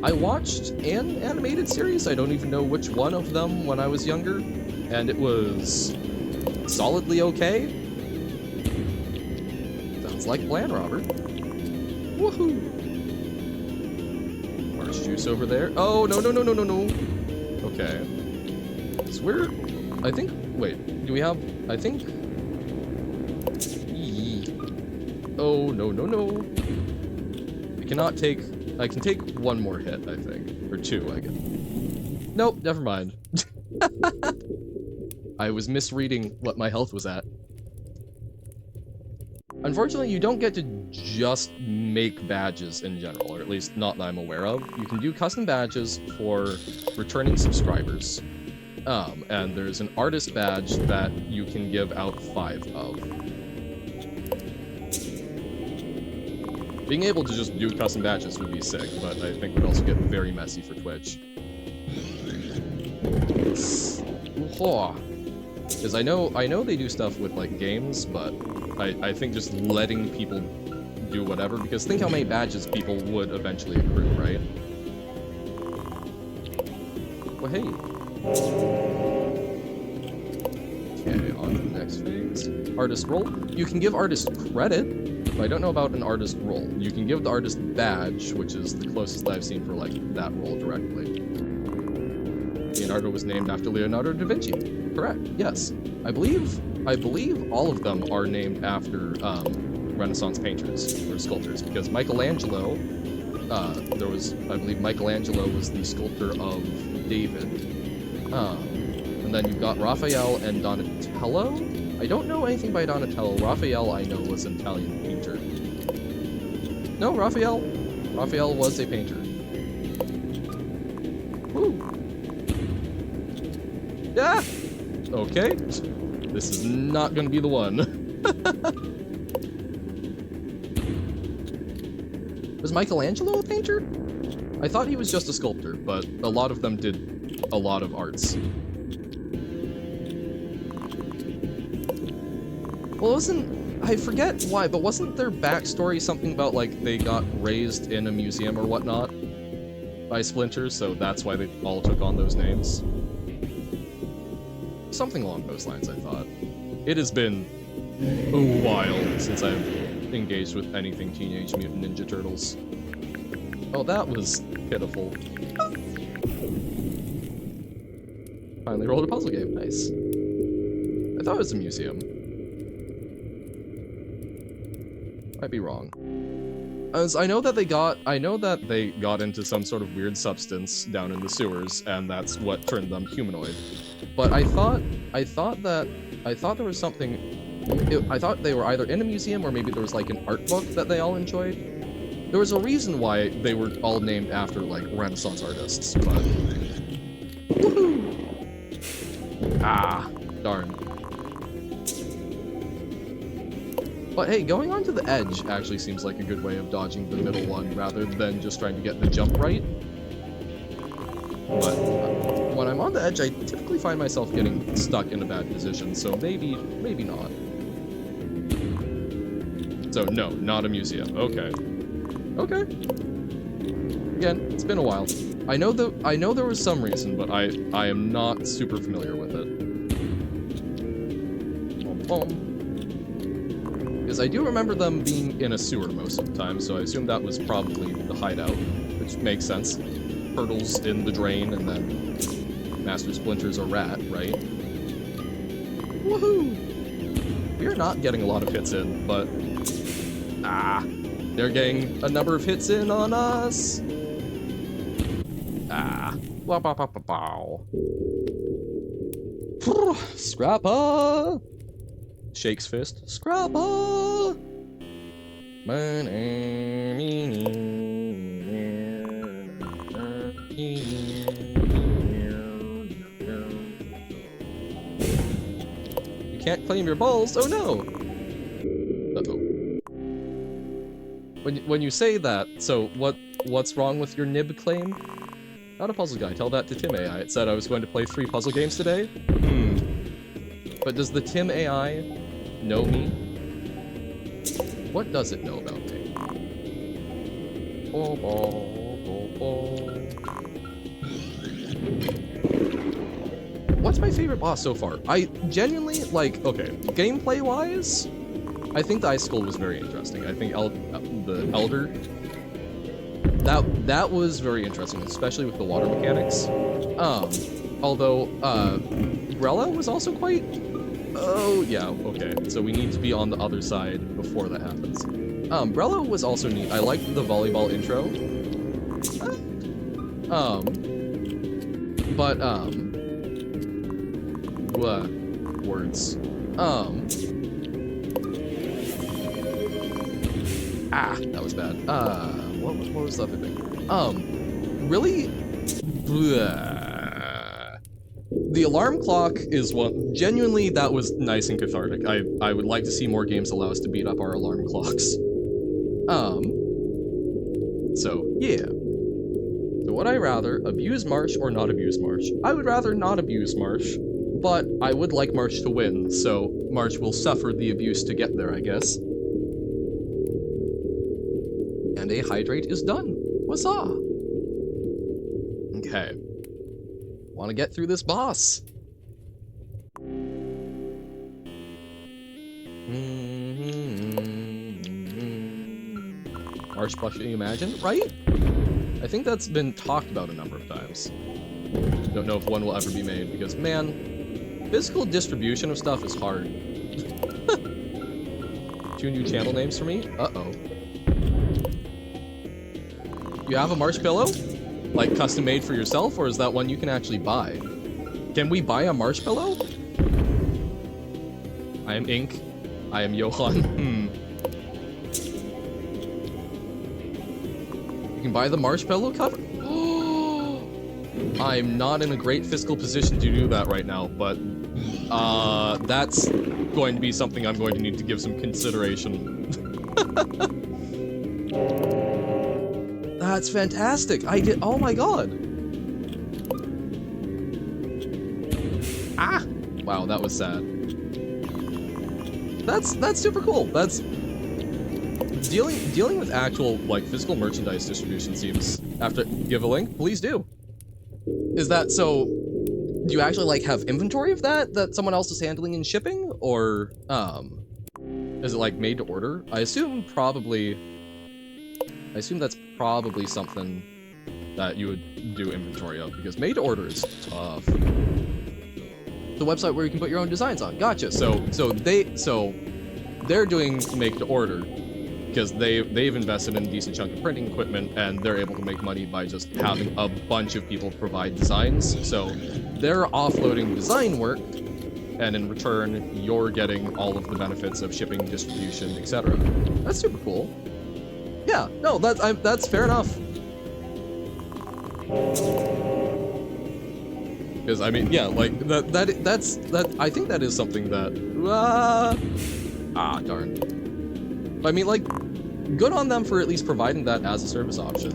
I watched an animated series, I don't even know which one of them, when I was younger, and it was solidly okay. Sounds like a plan, Robert. Woohoo! Orange juice over there. Oh, no. Okay. So we're... I think... Wait, do we have... I think... Oh, no. I cannot take... I can take one more hit, I think. Or two, I guess. Nope, never mind. I was misreading what my health was at. Unfortunately, you don't get to just make badges in general, or at least not that I'm aware of. You can do custom badges for returning subscribers. And there's an artist badge that you can give out 5 of. Being able to just do custom badges would be sick, but I think would also get very messy for Twitch. Because I know they do stuff with like games, but I think just letting people do whatever, because think how many badges people would eventually accrue, right? Well, hey. Okay, on to the next phase. Artist role. You can give artist credit. I don't know about an artist role. You can give the artist badge, which is the closest I've seen for like that role directly. Leonardo was named after Leonardo da Vinci. Correct. Yes. I believe all of them are named after Renaissance painters or sculptors, because Michelangelo, I believe Michelangelo was the sculptor of David. And then you've got Raphael and Donatello. I don't know anything by Donatello. Raphael, I know, was an Italian painter. No, Raphael was a painter. Woo! Yeah! Okay. This is not gonna be the one. Was Michelangelo a painter? I thought he was just a sculptor, but a lot of them did a lot of arts. Well, I forget why, but wasn't their backstory something about, like, they got raised in a museum or whatnot by Splinters, so that's why they all took on those names? Something along those lines, I thought. It has been a while since I've engaged with anything Teenage Mutant Ninja Turtles. Oh, that was pitiful. Finally rolled a puzzle game, nice. I thought it was a museum. Might be wrong. As I know that they got into some sort of weird substance down in the sewers, and that's what turned them humanoid. But I thought there was something. I thought they were either in a museum or maybe there was like an art book that they all enjoyed. There was a reason why they were all named after like Renaissance artists, but woohoo! Ah, darn. But hey, going on to the edge actually seems like a good way of dodging the middle one rather than just trying to get the jump right. But when I'm on the edge, I typically find myself getting stuck in a bad position, so maybe not. So no, not a museum. Okay. Okay. Again, it's been a while. I know there was some reason, but I am not super familiar with it. Because I do remember them being in a sewer most of the time, so I assume that was probably the hideout, which makes sense. Turtles in the drain, and then Master Splinter's a rat, right? Woohoo! We're not getting a lot of hits in, but... Ah! They're getting a number of hits in on us! Ah. Wow. Scrapa! Shakes fist. Scrapa! You can't claim your balls. Oh no! Uh-oh. When you say that, so what's wrong with your nib claim? Not a puzzle guy. Tell that to Tim AI. It said I was going to play 3 puzzle games today. But does the Tim AI know me? What does it know about me? What's my favorite boss so far? I genuinely, like, okay, gameplay-wise, I think the Ice Skull was very interesting. I think the Elder, that was very interesting, especially with the water mechanics. Although, Grella was also quite... Oh, yeah, okay. So we need to be on the other side before that happens. Brella was also neat. I liked the volleyball intro. Words. That was bad. What was the other thing? Really? The alarm clock is one. Genuinely, that was nice and cathartic. I would like to see more games allow us to beat up our alarm clocks. So, yeah. So would I rather abuse Marsh or not abuse Marsh? I would rather not abuse Marsh, but I would like Marsh to win, so Marsh will suffer the abuse to get there, I guess. And a hydrate is done. Huzzah! Okay. Want to get through this boss. Marsh plushie, imagine, right? I think that's been talked about a number of times. Don't know if one will ever be made, because, man, physical distribution of stuff is hard. 2 new channel names for me? Uh-oh. You have a Marsh pillow? Like, custom made for yourself, or is that one you can actually buy? Can we buy a Marsh pillow? I am Ink. I am Johan. You can buy the Marsh pillow cover? I'm not in a great fiscal position to do that right now, but that's going to be something I'm going to need to give some consideration. That's fantastic. I did. Oh my god. Ah. Wow, that was sad. That's super cool. That's dealing with actual like physical merchandise distribution seems. Have to give a link? Please do. Is that so? Do you actually like have inventory of that someone else is handling and shipping, or is it like made to order? I assume that's probably something that you would do inventory of, because made to order is tough. The website where you can put your own designs on. Gotcha. So they're doing make to order because they've invested in a decent chunk of printing equipment, and they're able to make money by just having a bunch of people provide designs. So they're offloading design work, and in return, you're getting all of the benefits of shipping, distribution, etc. That's super cool. Yeah, no, that's fair enough. Because I mean, yeah, like that's I think that is something that darn. But I mean, like, good on them for at least providing that as a service option.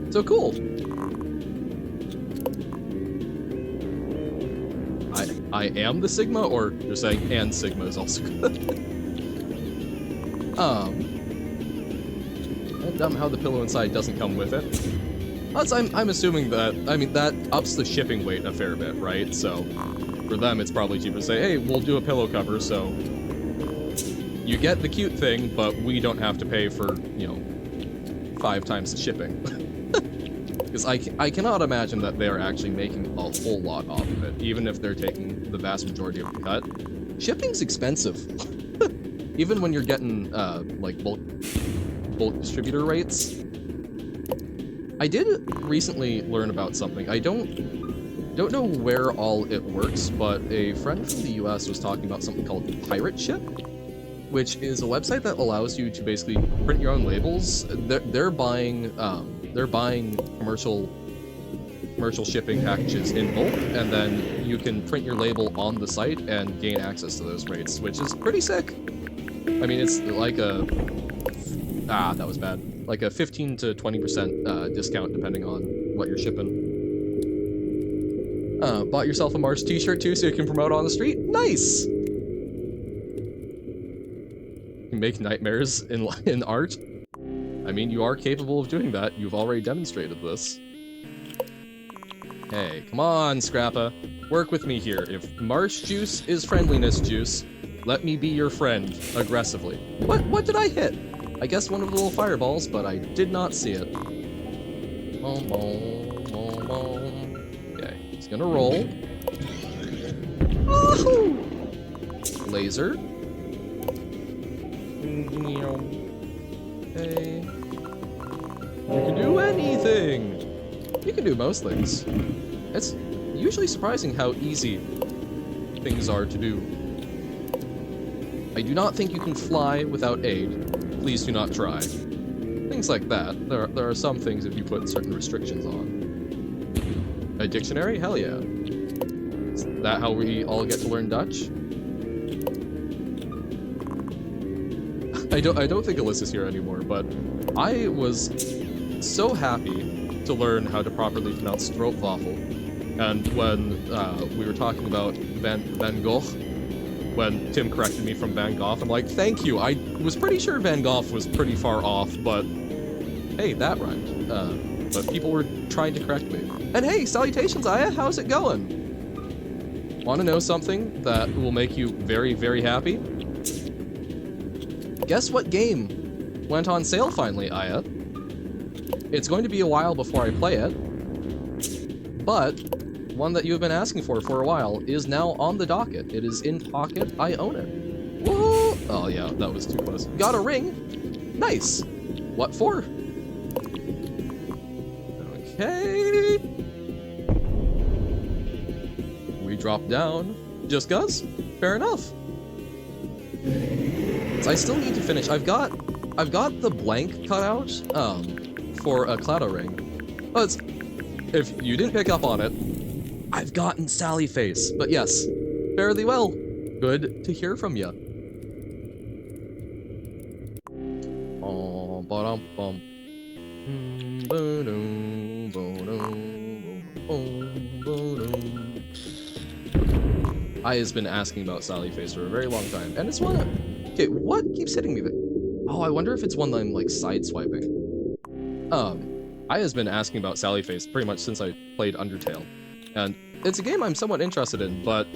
So cool. I am the Sigma, or you're saying and Sigma is also good. Dumb how the pillow inside doesn't come with it. I'm assuming that, I mean, that ups the shipping weight a fair bit, right? So for them, it's probably cheaper to say, hey, we'll do a pillow cover, so you get the cute thing, but we don't have to pay for, you know, 5 times the shipping. Because I cannot imagine that they are actually making a whole lot off of it, even if they're taking the vast majority of the cut. Shipping's expensive. Even when you're getting, like, bulk distributor rates. I did recently learn about something. I don't know where all it works, but a friend from the US was talking about something called Pirate Ship, which is a website that allows you to basically print your own labels. They're buying commercial shipping packages in bulk, and then you can print your label on the site and gain access to those rates, which is pretty sick. I mean, it's like a that was bad. Like a 15 to 20% discount depending on what you're shipping. Bought yourself a Marsh t-shirt too so you can promote on the street? Nice! You make nightmares in art? I mean, you are capable of doing that. You've already demonstrated this. Hey, come on, Scrapa. Work with me here. If Marsh juice is friendliness juice, let me be your friend, aggressively. What did I hit? I guessed one of the little fireballs, but I did not see it. Okay, he's gonna roll. Woohoo! Laser. Okay. You can do anything! You can do most things. It's usually surprising how easy things are to do. I do not think you can fly without aid. Please do not try. Things like that. There are some things if you put certain restrictions on. A dictionary? Hell yeah. Is that how we all get to learn Dutch? I don't think Alyssa's here anymore, but I was so happy to learn how to properly pronounce stroopwafel. And when we were talking about Van Gogh, when Tim corrected me from Van Gogh, I'm like, thank you. I was pretty sure Van Gogh was pretty far off, but hey, that rhymed. But people were trying to correct me. And hey, salutations, Aya, how's it going? Want to know something that will make you very, very happy? Guess what game went on sale finally, Aya? It's going to be a while before I play it, but one that you've been asking for a while is now on the docket. It is in pocket. I own it. Whoa! Oh yeah, that was too close. Got a ring. Nice. What for? Okay. We drop down. Just 'cause? Fair enough. So I still need to finish. I've got the blank cut out for a Clado ring. But if you didn't pick up on it, I've gotten Sally Face, but yes, fare thee well. Good to hear from ya. I has been asking about Sally Face for a very long time, and it's one. Okay, what keeps hitting me? Oh, I wonder if it's one that I'm like sideswiping. I has been asking about Sally Face pretty much since I played Undertale. And it's a game I'm somewhat interested in, but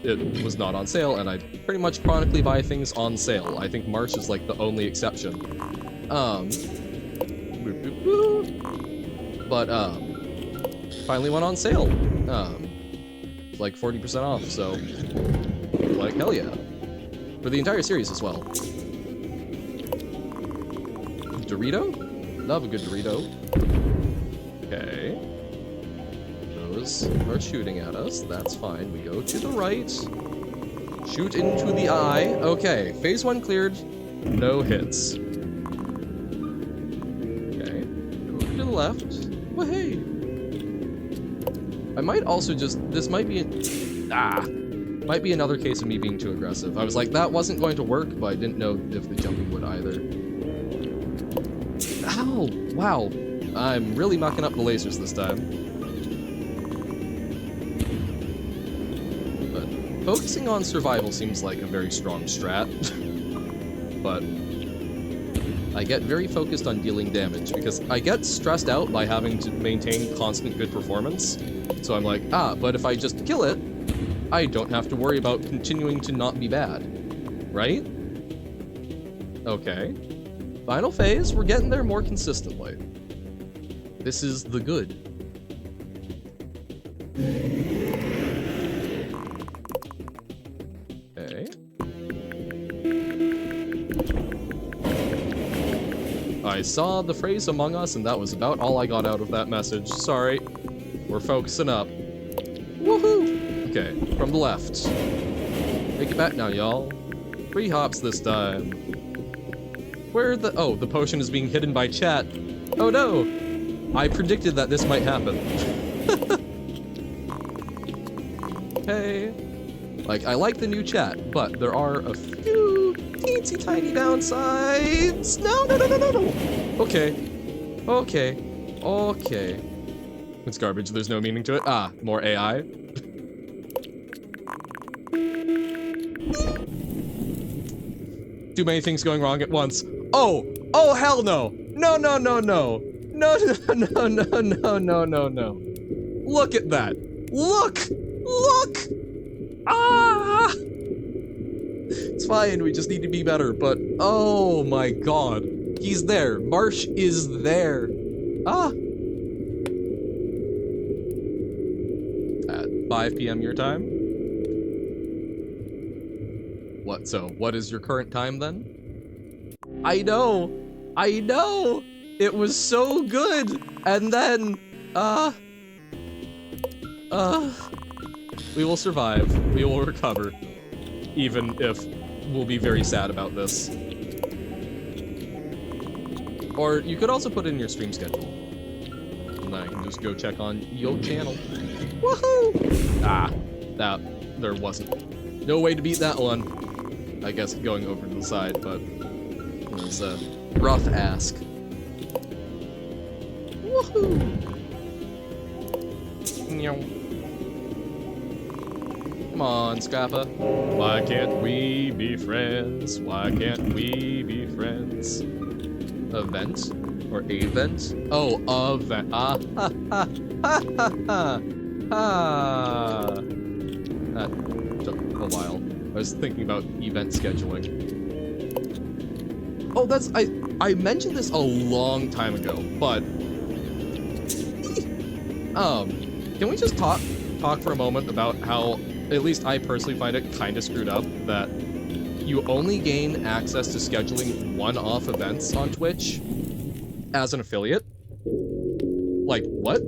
it was not on sale, and I pretty much chronically buy things on sale. I think Marsh is like the only exception. But finally went on sale. Like 40% off, so like hell yeah. For the entire series as well. Dorito? Love a good Dorito. Okay. Those are shooting at us. That's fine. We go to the right. Shoot into the eye. Okay. Phase 1 cleared. No hits. Okay. Go to the left. Well, hey. I might also just... This might be... Might be another case of me being too aggressive. I was like, that wasn't going to work, but I didn't know if the jumping would either. Ow! Wow. I'm really mucking up the lasers this time. But focusing on survival seems like a very strong strat. But I get very focused on dealing damage, because I get stressed out by having to maintain constant good performance. So I'm like, but if I just kill it, I don't have to worry about continuing to not be bad. Right? Okay. Final phase, we're getting there more consistently. This is the good. Okay. I saw the phrase Among Us, and that was about all I got out of that message. Sorry. We're focusing up. Woohoo! Okay, from the left. Make it back now, y'all. 3 hops this time. Where the... Oh, the potion is being hidden by chat. Oh no! I predicted that this might happen. Hey. Like, I like the new chat, but there are a few teensy tiny downsides. No. Okay. It's garbage, there's no meaning to it. More AI. Too many things going wrong at once. Oh, hell no. No. No. Look at that. Look. It's fine, we just need to be better, but oh my god. He's there. Marsh is there. At 5 p.m. your time? What is your current time then? I know! It was so good! And then, we will survive. We will recover. Even if we'll be very sad about this. Or you could also put it in your stream schedule. And then I can just go check on your channel. Woohoo! There wasn't no way to beat that one. I guess going over to the side, but it was a rough ask. Woohoo! Come on, Scrapa. Why can't we be friends? Why can't we be friends? Event? Or event? Oh, event. That took a while. I was thinking about event scheduling. Oh, I mentioned this a long time ago, but can we just talk for a moment about how, at least I personally find it kind of screwed up, that you only gain access to scheduling one-off events on Twitch as an affiliate? Like, what?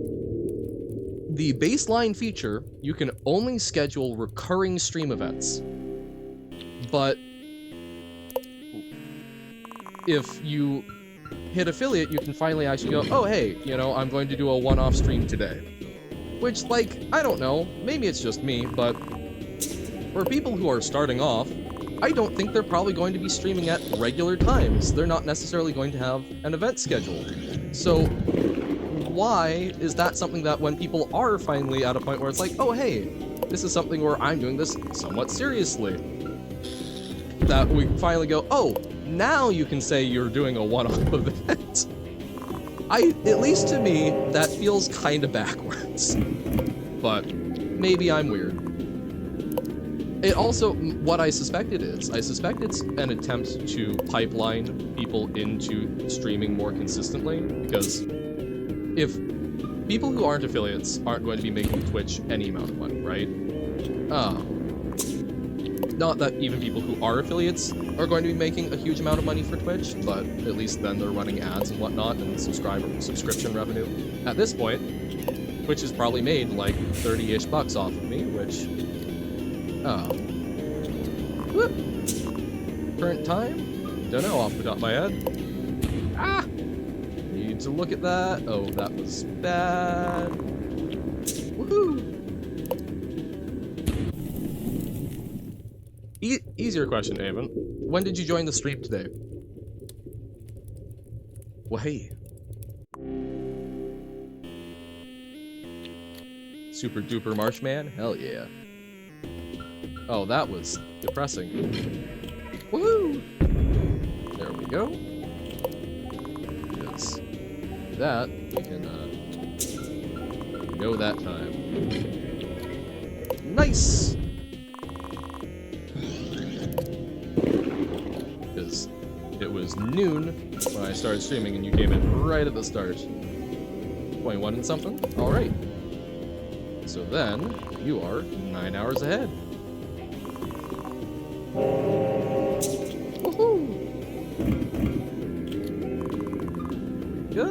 The baseline feature, you can only schedule recurring stream events. But if you hit affiliate, you can finally actually go, oh hey, I'm going to do a one-off stream today. Which, like, I don't know, maybe it's just me, but for people who are starting off, I don't think they're probably going to be streaming at regular times. They're not necessarily going to have an event schedule. So why is that something that when people are finally at a point where it's like, oh hey, this is something where I'm doing this somewhat seriously, that we finally go, oh, now you can say you're doing a one-off event. At least to me, that feels kind of backwards. But maybe I'm weird. It also, what I suspect it is, I suspect it's an attempt to pipeline people into streaming more consistently, because if people who aren't affiliates aren't going to be making Twitch any amount of money, right? Not that even people who are affiliates are going to be making a huge amount of money for Twitch, but at least then they're running ads and whatnot and subscription revenue. At this point, Twitch has probably made like 30-ish bucks off of me, which... Whoop. Current time? Don't know off the top of my head. Need to look at that. Oh, that was bad. Woohoo! Easier question, Avon. When did you join the stream today? Well, hey. Super duper Marshman? Hell yeah. Oh, that was depressing. Woohoo! There we go. Yes. That, we can, go that time. Nice! Because it was noon when I started streaming and you came in right at the start. 21 and something? Alright. So then, you are 9 hours ahead. Woohoo! Go!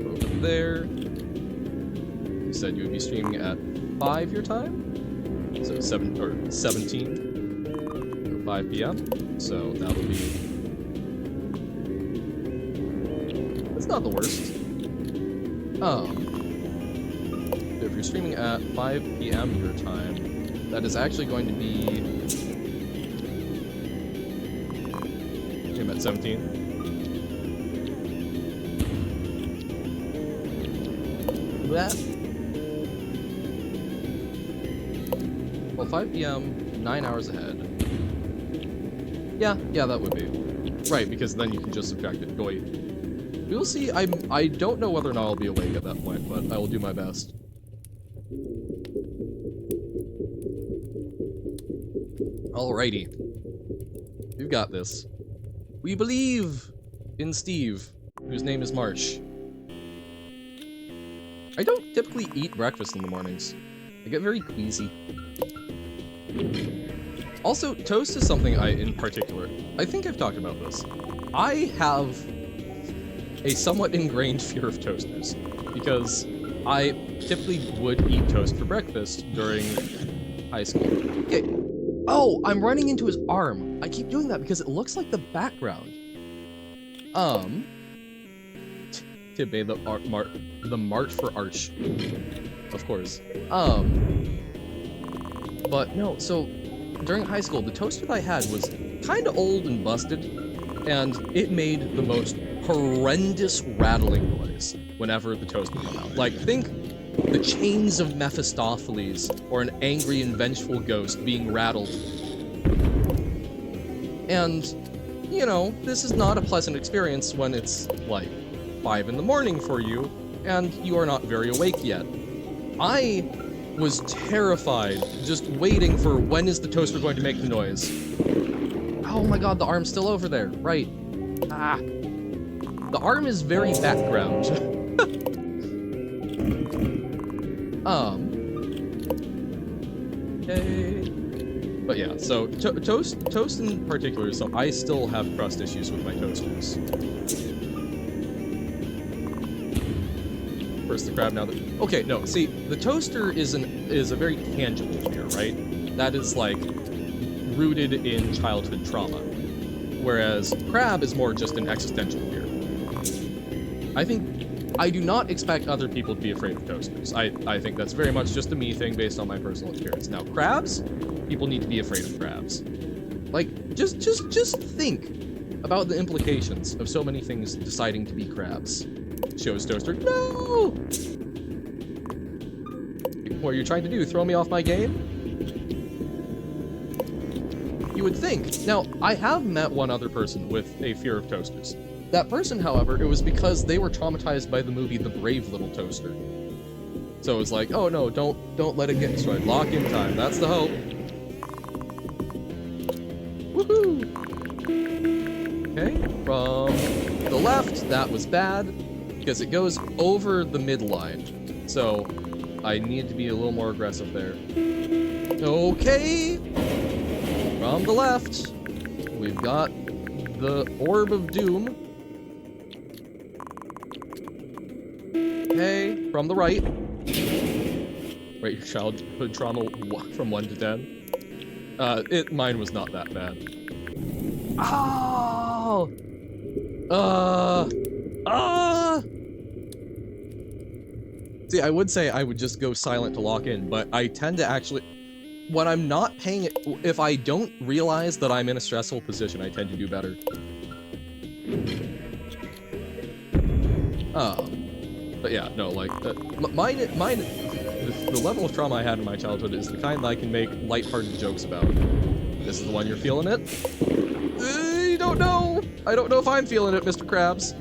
Over there. You said you would be streaming at 5 your time? So 7 or 17 or 5 p.m. So that would be. That's not the worst. If you're streaming at 5 p.m. your time, that is actually going to be. I'm at 17. That. Well, 5 p.m., 9 hours ahead. Yeah, that would be. Right, because then you can just subtract it. Go away. We'll see. I don't know whether or not I'll be awake at that point, but I will do my best. Alrighty. We've got this. We believe in Steve, whose name is Marsh. I don't typically eat breakfast in the mornings. I get very queasy. Also, toast is something in particular, I think I've talked about this. I have a somewhat ingrained fear of toasters, because I typically would eat toast for breakfast during high school. Okay. Oh, I'm running into his arm. I keep doing that because it looks like the background. Tibbe, the March for Arch. Of course. But no, so during high school, the toaster that I had was kind of old and busted, and it made the most horrendous rattling noise whenever the toast would come out. Like, think the chains of Mephistopheles or an angry and vengeful ghost being rattled. And, you know, this is not a pleasant experience when it's, like, 5 in the morning for you, and you are not very awake yet. I was terrified, just waiting for when is the toaster going to make the noise. Oh my god, the arm's still over there. Right. Ah. The arm is very background. Okay. But yeah, so toast in particular, so I still have crust issues with my toasters. First the crab, now the... Okay, no, see, the toaster is a very tangible fear, right? That is, like, rooted in childhood trauma. Whereas crab is more just an existential fear. I do not expect other people to be afraid of toasters. I think that's very much just a me thing based on my personal experience. Now, crabs, people need to be afraid of crabs. Like, just think about the implications of so many things deciding to be crabs. Shows toaster, no! What are you trying to do, throw me off my game? You would think. Now, I have met one other person with a fear of toasters. That person, however, it was because they were traumatized by the movie The Brave Little Toaster. So it was like, oh no, don't let it get destroyed. Lock in time, that's the hope. Woohoo! Okay, from the left, that was bad, because it goes over the midline. So I need to be a little more aggressive there. Okay! From the left, we've got the Orb of Doom. Okay, from the right. Rate your childhood trauma from 1 to 10. Mine was not that bad. Oh! See, I would say I would just go silent to lock in, but I tend to actually... When I'm not paying it... If I don't realize that I'm in a stressful position, I tend to do better. But yeah, no, like, mine, the level of trauma I had in my childhood is the kind that I can make lighthearted jokes about. This is the one you're feeling it? I don't know. I don't know if I'm feeling it, Mr. Krabs.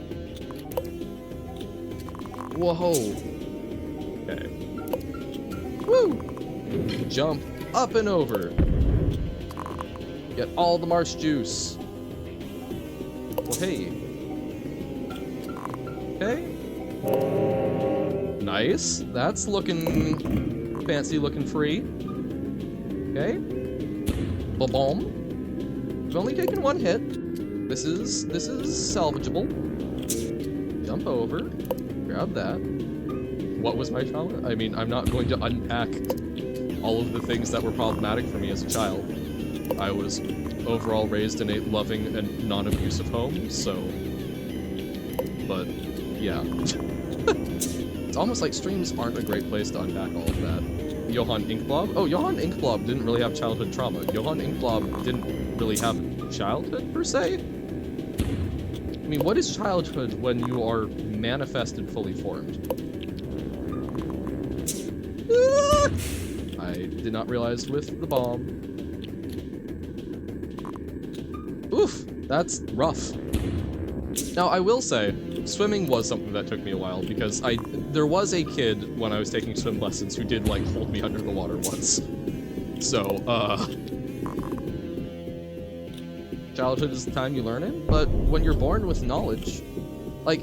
Whoa. Okay. Woo! Jump up and over. Get all the Marsh juice. Well, hey. Okay. Nice. That's looking fancy, looking free. Okay. Ba-bomb. We've only taken one hit. This is salvageable. Jump over. Grab that. What was my trauma? I mean, I'm not going to unpack all of the things that were problematic for me as a child. I was overall raised in a loving and non-abusive home, so... But, yeah. It's almost like streams aren't a great place to unpack all of that. Johann Inkblob? Oh, Johann Inkblob didn't really have childhood trauma. Johann Inkblob didn't really have childhood, per se? I mean, what is childhood when you are manifested fully formed? I did not realize with the bomb. Oof, that's rough. Now, I will say, swimming was something that took me a while, because there was a kid when I was taking swim lessons who did, like, hold me under the water once. So, childhood is the time you learn it, but when you're born with knowledge, like,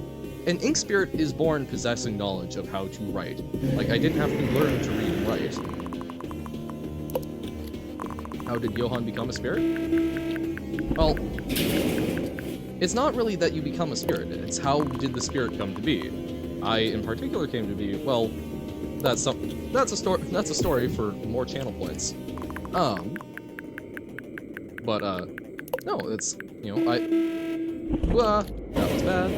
an ink spirit is born possessing knowledge of how to write. Like, I didn't have to learn to read and write. How did Johann become a spirit? Well, it's not really that you become a spirit, it's how did the spirit come to be. I, in particular, came to be, well, that's a story for more channel points. No, it's, you know, that was bad.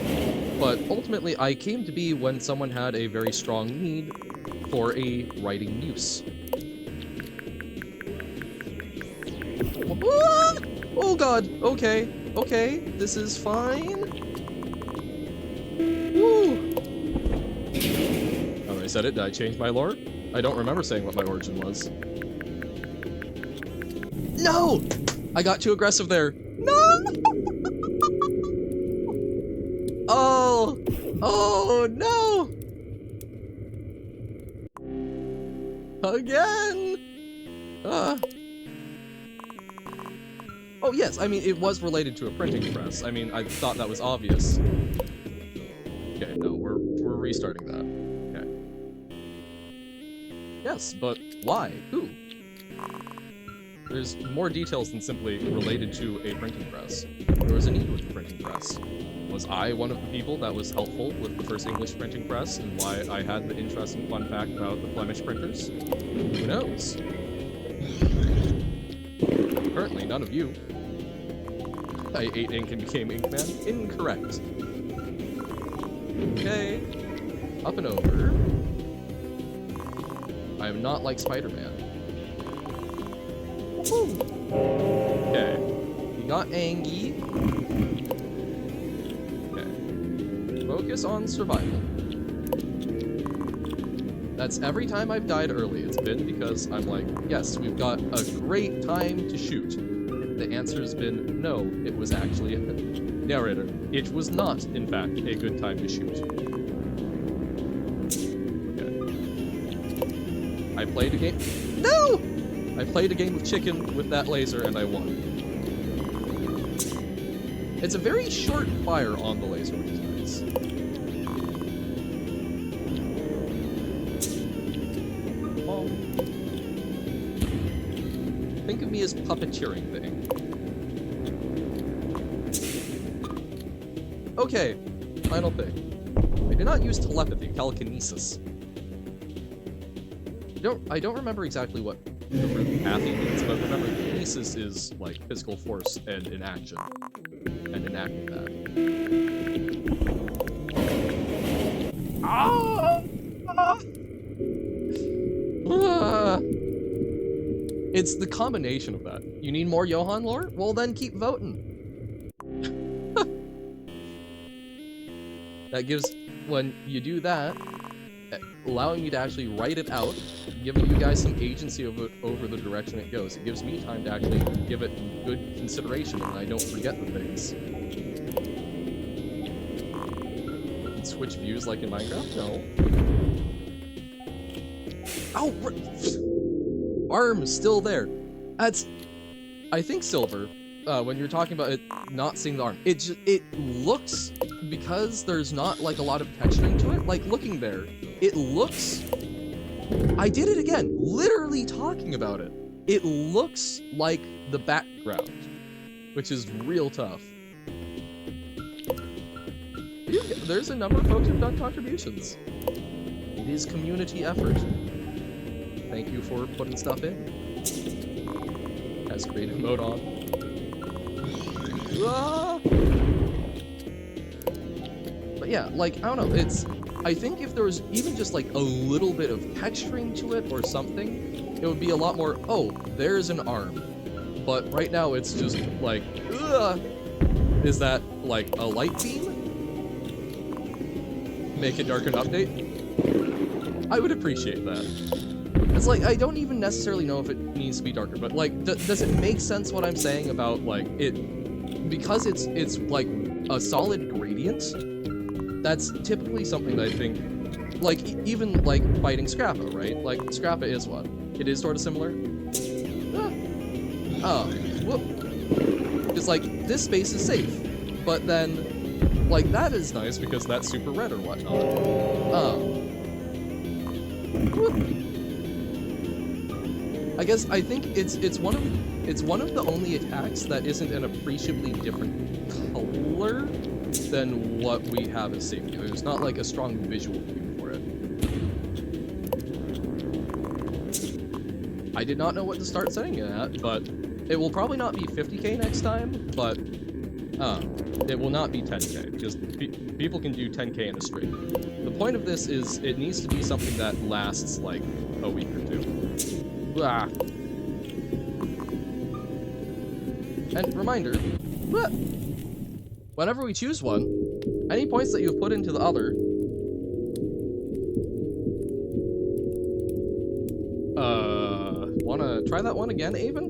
But ultimately, I came to be when someone had a very strong need for a writing muse. Oh god, okay, this is fine. Woo! Oh, I said it, did I change my lore? I don't remember saying what my origin was. No! I got too aggressive there. No! Oh no! Again! Oh yes, I mean, it was related to a printing press. I mean, I thought that was obvious. Okay, no, we're restarting that. Okay. Yes, but why? Who? There's more details than simply related to a printing press. There was a need with the printing press. Was I one of the people that was helpful with the first English printing press, and why I had the interesting fun fact about the Flemish printers? Who knows? Apparently, none of you. I ate ink and became Inkman? Incorrect. Okay. Up and over. I am not like Spider-Man. Okay. We got Angie. Okay. Focus on survival. That's every time I've died early. It's been because I'm like, yes, we've got a great time to shoot. The answer has been, no, it was actually a narrator. It was not, in fact, a good time to shoot. Okay. I played a game. No! I played a game of chicken with that laser and I won. It's a very short fire on the laser, which is nice. Think of me as puppeteering the ink. Okay, final thing. I did not use telepathy, telekinesis. I don't remember exactly what the root pathy means, but remember, kinesis is like physical force and an action. And enacting that. It's the combination of that. You need more Johann lore? Well then keep voting. That gives, when you do that, allowing me to actually write it out, giving you guys some agency over the direction it goes. It gives me time to actually give it good consideration and I don't forget the things. Switch views like in Minecraft? No. Oh! Arm's still there. That's... I think silver, when you're talking about it not seeing the arm, it looks, because there's not like a lot of texturing to it, like looking there, it looks... I did it again, literally talking about it. It looks like the background, which is real tough. There's a number of folks who've done contributions. It is community effort. Thank you for putting stuff in. Has creative mode on. Ah! But yeah, like, I don't know, it's... I think if there was even just like a little bit of texturing to it or something, it would be a lot more, oh, there's an arm. But right now it's just like, ugh! Is that like a light beam? Make it darker and update? I would appreciate that. It's like, I don't even necessarily know if it needs to be darker, but like, does it make sense what I'm saying about like it, because it's like a solid gradient, that's typically something that I think, like even like fighting Scrapa, right? Like Scrapa is what? It is sort of similar? Oh, whoop. It's like, this space is safe, but then like, that is nice because that's super red or whatnot. I guess I think it's one of the only attacks that isn't an appreciably different color than what we have as safety. There's not like a strong visual cue for it. I did not know what to start setting it at, but it will probably not be 50k next time, but it will not be 10k, because people can do 10k in a stream. The point of this is it needs to be something that lasts like a week or two. Blah. And reminder, whenever we choose one, any points that you've put into the other, wanna try that one again, Avon?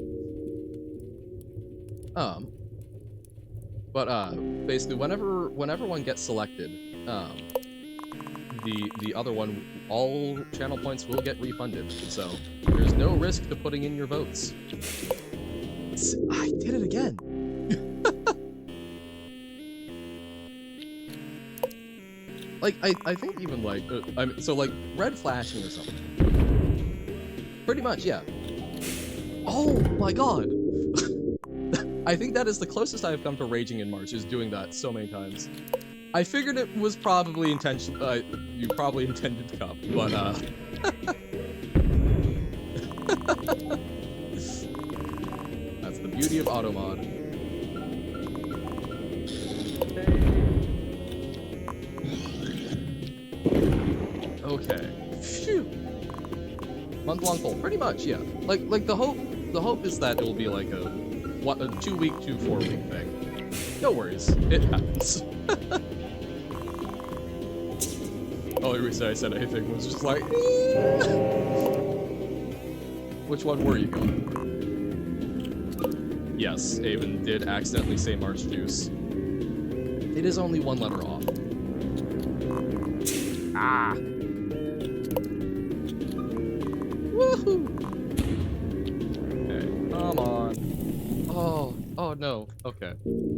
Basically, whenever one gets selected, the other one, all channel points will get refunded. So there's no risk to putting in your votes. I did it again. Like I think even like so like red flashing or something. Pretty much, yeah. Oh my god. I think that is the closest I've come to raging in Marsh, is doing that so many times. I figured it was probably intentional, you probably intended to come, but that's the beauty of automod. Okay. Phew. Month-long poll, pretty much, yeah. Like the hope is that it will be like a 2-week to 4-week thing. No worries, it happens. Only reason I said anything was just like, which one were you going? Yes, Avon did accidentally say Marsh Juice. It is only one letter off. Ah! Woohoo! Okay, come on. Oh no. Okay.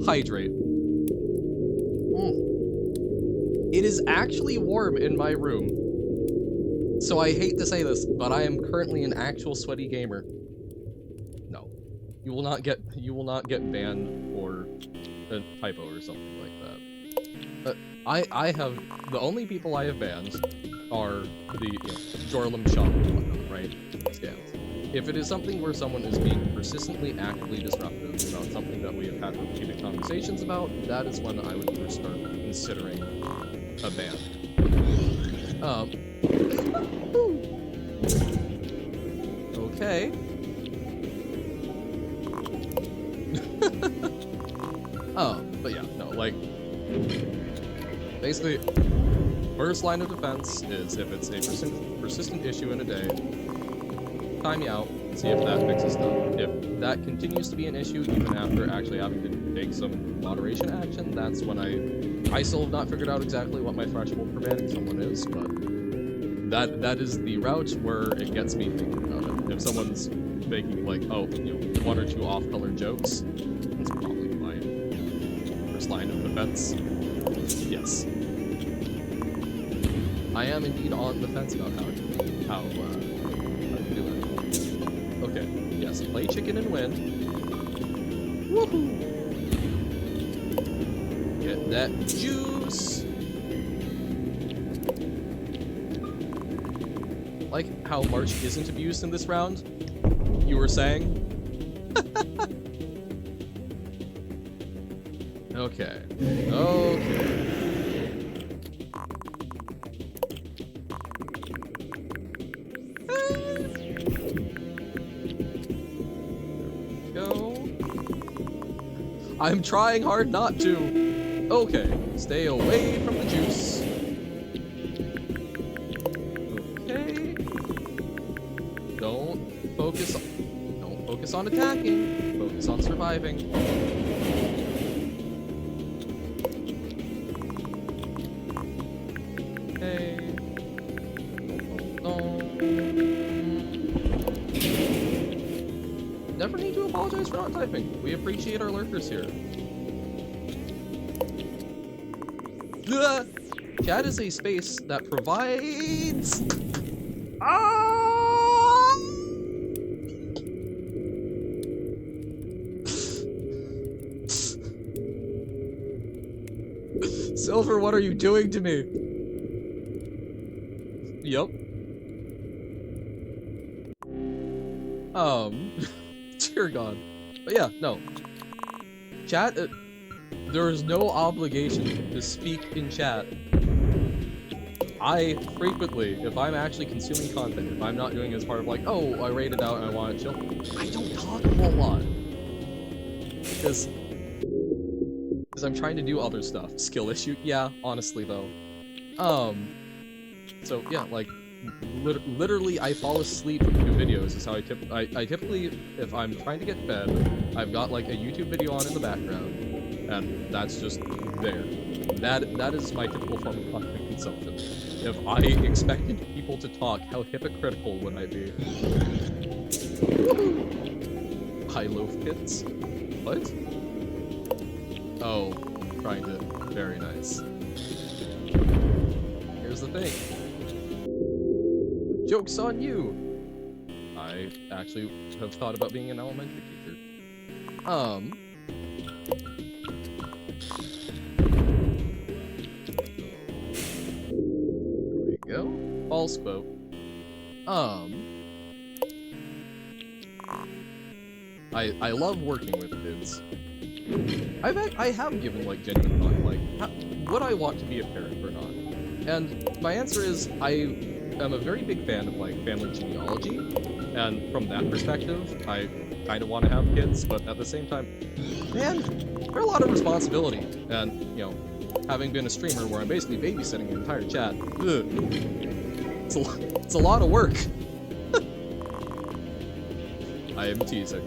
Hydrate. It is actually warm in my room. So I hate to say this, but I am currently an actual sweaty gamer. No. You will not get banned for a typo or something like that. But I have, the only people I have banned are the Jorlum shop and whatnot, right? Scams. If it is something where someone is being persistently, actively disruptive about something that we have had repeated conversations about, that is when I would first start considering a ban. Okay. But yeah, no, like, basically, First line of defense is if it's a persistent issue in a day, time you out, see if that fixes stuff. If that continues to be an issue even after actually having to take some moderation action, that's when I still have not figured out exactly what my threshold for banning someone is, but that is the route where it gets me thinking about it. If someone's making like, oh, you know, 1 or 2 off-color jokes, that's probably my first line of defense. Yes. I am indeed on the fence about how to do it. Okay, yes, play chicken and win. Woohoo! Get that juice! Like how Marsh isn't abused in this round, you were saying? Okay. Okay. I'm trying hard not to. Okay, stay away from the juice. Okay. Don't focus on attacking. Focus on surviving. Okay. Never need to apologize for not typing. We appreciate our lurkers here. Chat is a space that provides... Silver, what are you doing to me? Yep. Dear God. But yeah, no. Chat, there is no obligation to speak in chat. I frequently, if I'm actually consuming content, if I'm not doing it as part of like, oh, I rated out and I want to chill, I don't talk a whole lot. Because I'm trying to do other stuff. Skill issue? Yeah, honestly though. So yeah, like, literally I fall asleep to videos is how I typically, if I'm trying to get fed, I've got like a YouTube video on in the background, and that's just there. That is my typical form of content consumption. If I expected people to talk, how hypocritical would I be? High loaf kits? What? Oh, trying to. Very nice. Here's the thing. Joke's on you! I actually have thought about being an elementary teacher. There we go. False quote. I love working with kids. I have given like genuine thought, like, would I want to be a parent or not? And my answer is I'm a very big fan of like family genealogy, and from that perspective, I kind of want to have kids, but at the same time, man, they're a lot of responsibility, and you know, having been a streamer where I'm basically babysitting the entire chat, it's a lot of work. I am teasing.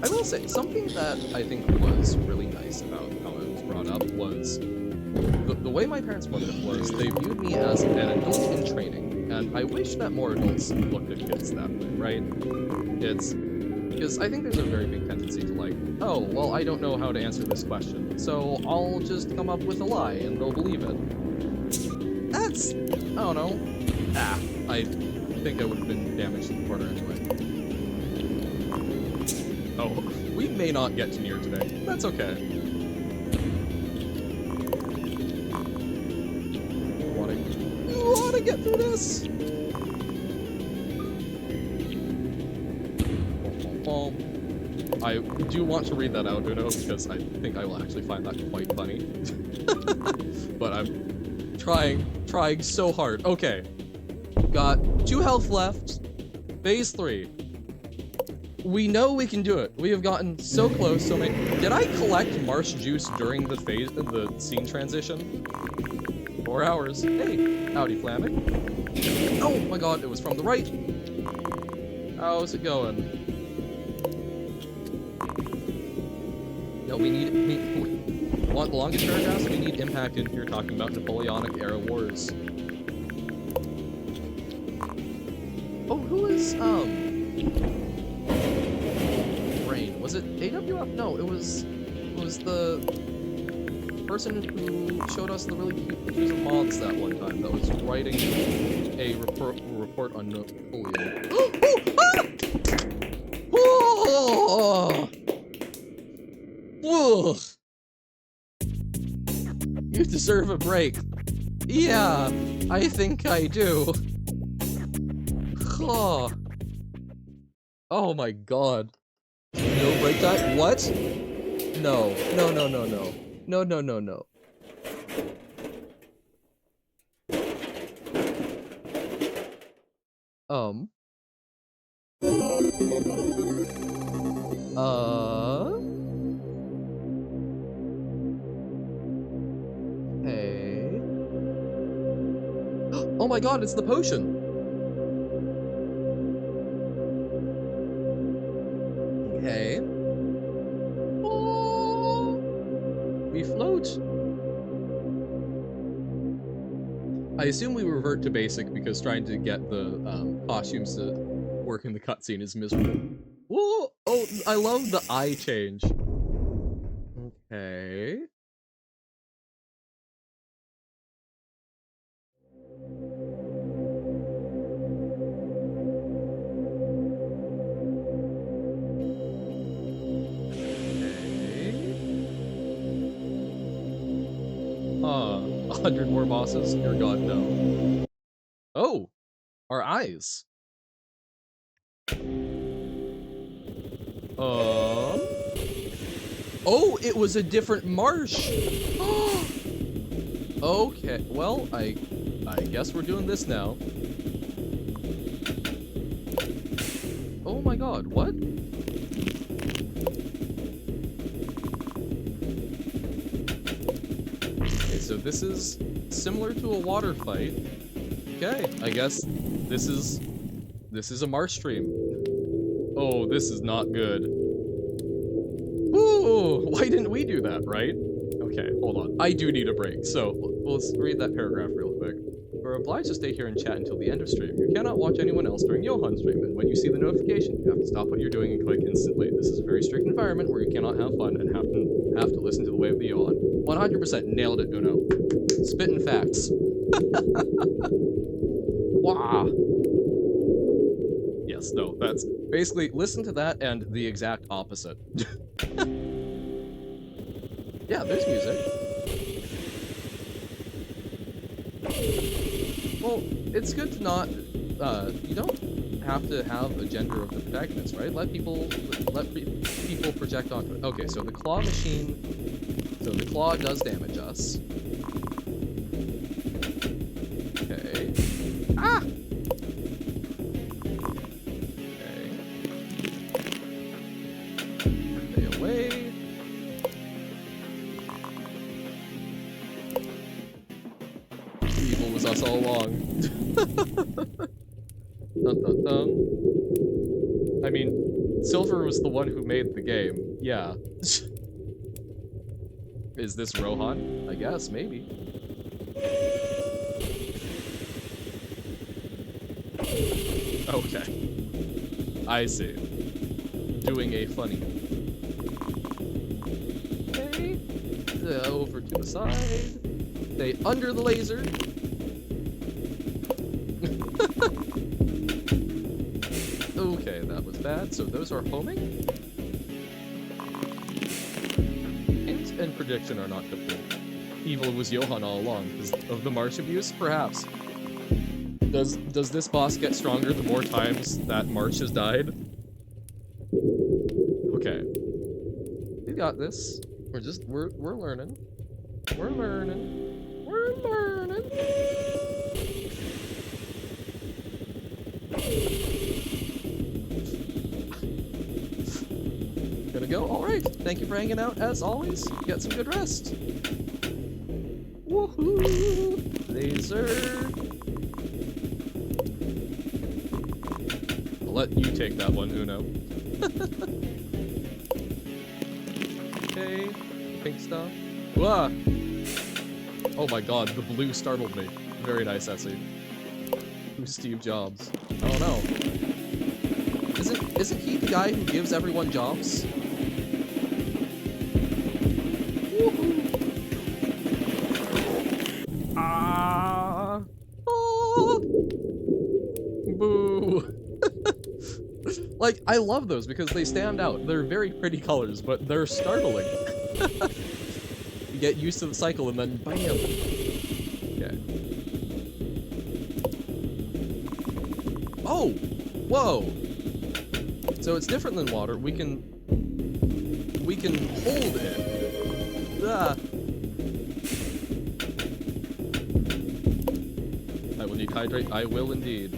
I will say, something that I think was really nice about how I was brought up was the way my parents put it was they viewed me as an adult in training, and I wish that more adults looked at kids that way, right? It's because I think there's a very big tendency to like, oh, well, I don't know how to answer this question, so I'll just come up with a lie and they'll believe it. That's, I don't know. I think I would have been damaged to the quarter anyway. Oh, we may not get to near today. That's okay. Want to get through this? I do want to read that out, Uno, because I think I will actually find that quite funny. But I'm trying so hard. Okay. Got 2 health left. Phase 3. We know we can do it. We have gotten so close, so many. Did I collect Marsh juice during the phase of the scene transition? 4 hours. Hey, howdy, Flammick. Oh my god, it was from the right. How's it going? No, we want the longest paragraphs? We need impact in here talking about Napoleonic era wars. Oh, who is, Brain? Was it AWF? No, it was the person who showed us the really cute pictures of moths that one time that was writing a report on Napoleon. Oh! Ugh. You deserve a break. Yeah, I think I do. Oh, oh my god. No break time? What? No. No, no, no, no. No, no, no, no. Hey. Oh my god, it's the potion. Okay. Oh, we float. I assume we revert to basic because trying to get the costumes to work in the cutscene is miserable. Whoa! Oh, I love the eye change. Okay. Okay. 100 more bosses? Dear God, no. Oh! Our eyes. Oh, it was a different Marsh. Okay, well, I guess we're doing this now. Oh my god, what? Okay, so this is similar to a water fight. Okay, I guess this is a Marsh stream. Oh, this is not good. Ooh, why didn't we do that, right? Okay, hold on. I do need a break, so let's read that paragraph real quick. We're obliged to stay here and chat until the end of stream. You cannot watch anyone else during Johan's stream, and when you see the notification, you have to stop what you're doing and click instantly. This is a very strict environment where you cannot have fun and have to listen to the way of the Johan. 100% nailed it, Uno. Spitting facts. Wow. Yes, no, that's basically listen to that and the exact opposite. Yeah, there's music. Well, it's good to not, you don't have to have a gender of the protagonist, right? Let people project onto it. Okay, so the claw machine, so the claw does damage us. Okay. Ah! Okay. Stay away. Evil was us all along. Dun, dun, dun. I mean, Silver was the one who made the game. Yeah. Is this Rohan? I guess, maybe. Okay. I see. Doing a funny. Okay. Over to the side. Stay under the laser. Okay, that was bad. So those are homing. And prediction are not complete. Evil was Johan all along because of the Marsh abuse, perhaps. Does this boss get stronger the more times that Marsh has died? Okay. We got this. We're learning. We're learning. We're learning. gonna go. Alright, thank you for hanging out as always. Get some good rest. Woohoo! Laser. I'll let you take that one, Uno. Okay, pink stuff. Wah! Oh my god, the blue startled me. Very nice, Essie. Who's Steve Jobs? I don't know. Isn't he the guy who gives everyone jobs? Ah! Oh! Boo! Like, I love those because they stand out. They're very pretty colors, but they're startling. You get used to the cycle and then bam! Okay. Oh! Whoa! So it's different than water. We can hold it. Ah. I will need hydrate. I will indeed.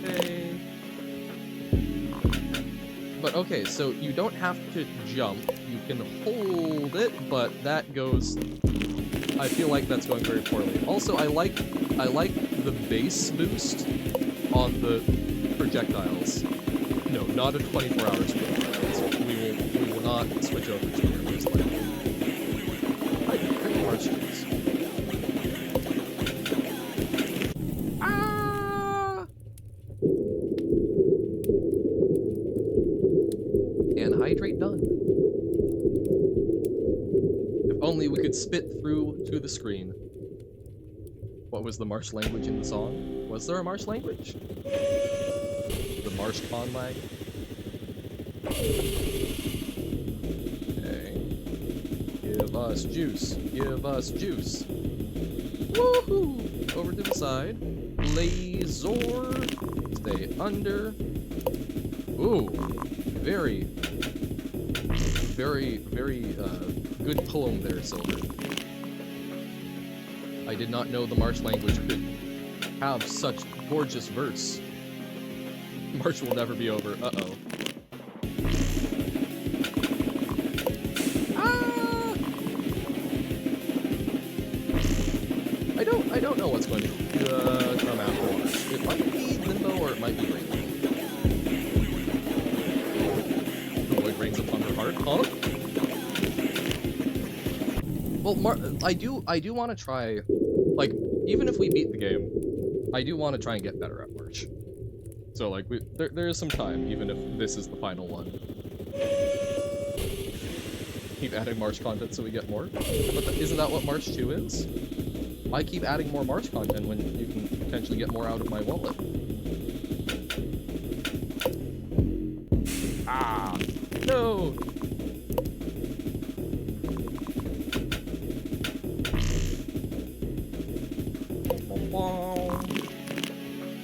Okay. But okay, so you don't have to jump. You can hold it, but that goes. I feel like that's going very poorly. Also, I like the base boost on the projectiles. No, not a 24-hour sprint. We will not switch over to your boost like Marsh juice. Ah! And hydrate done. If only we could spit through to the screen. What was the Marsh language in the song? Was there a Marsh language? The Marsh conlag? Okay. Give us juice. Give us juice. Woohoo! Over to the side. Laser. Stay under. Ooh. Very good poem there, Silver. I did not know the Marsh language could have such gorgeous verse. Marsh will never be over. Uh-oh. Ah! I don't know what's going to come afterwards. It might be Limbo or it might be Rainbow. The void rings upon her heart. Huh? Well, I do want to try, like, even if we beat the game, I do want to try and get better at Marsh. So, like, there is some time, even if this is the final one. Keep adding Marsh content so we get more. But isn't that what Marsh 2 is? I keep adding more Marsh content when you can potentially get more out of my wallet. Ah! No!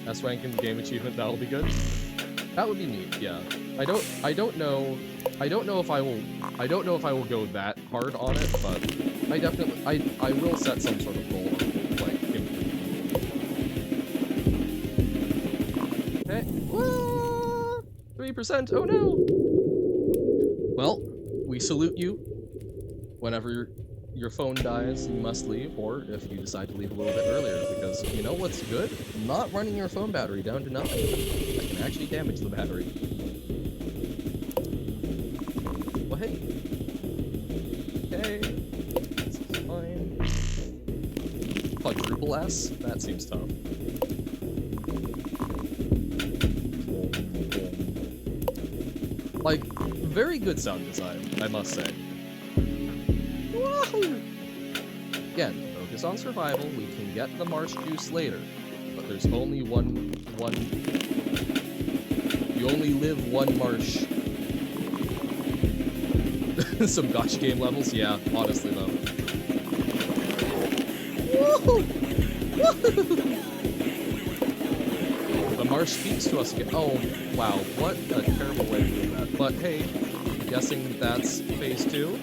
S rank in the game achievement, that'll be good. That would be neat, yeah. I don't know if I will go that hard on it, but I will set some sort of goal of, like, improvement. Okay. 3%, oh no! Well, we salute you. Whenever your phone dies, you must leave, or if you decide to leave a little bit earlier, because you know what's good? Not running your phone battery down to nothing. That can actually damage the battery. Well, hey. Okay. This is fine. Quadruple S? That seems tough. Like, very good sound design, I must say. Woohoo! Again, focus on survival. We can get the Marsh juice later, but there's only one. You only live one Marsh. Some gotcha game levels, yeah. Honestly, though. Woohoo! Woohoo! The Marsh speaks to us again. Oh, wow! What a terrible way to do that. But hey, I'm guessing that's phase 2.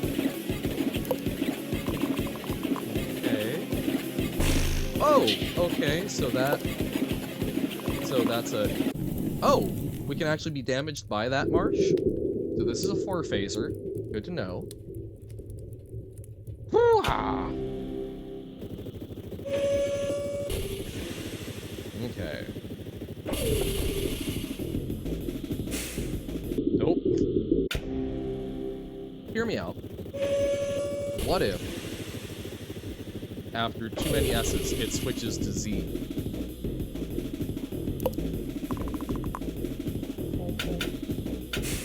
Oh, okay, so that's a... Oh, we can actually be damaged by that Marsh? So this is a 4-phaser. Good to know. Hoo-ha! Okay. Nope. Hear me out. What if, after too many S's, it switches to Z?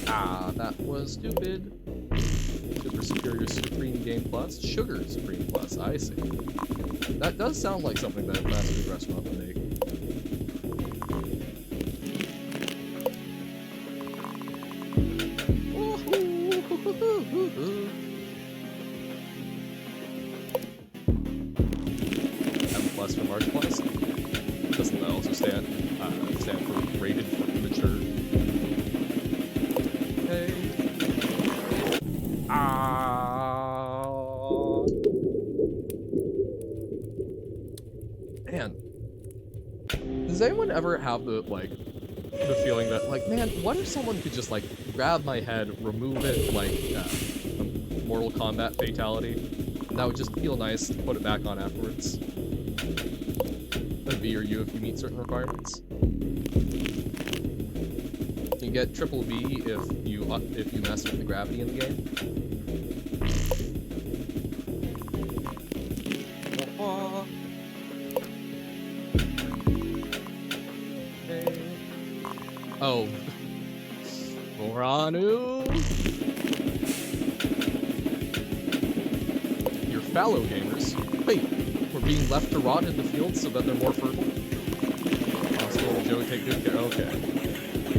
Ah, that was stupid. Super Superior Supreme Game Plus? Sugar Supreme Plus, I see. That does sound like something that a fast food restaurant would make. M plus for Marsh plus? Doesn't that also stand for rated for mature? Okay. Man. Does anyone ever have the feeling that, like, man, what if someone could just, like, grab my head, remove it, like, a Mortal Kombat fatality, and that would just feel nice to put it back on afterwards? That'd be your you if you meet certain requirements. You get triple V if you mess with the gravity in the game. Oh. Moranu! Your fallow gamers. Wait, we're being left to rot in the field so that they're more fertile? Hospital Joe, take good care. Okay.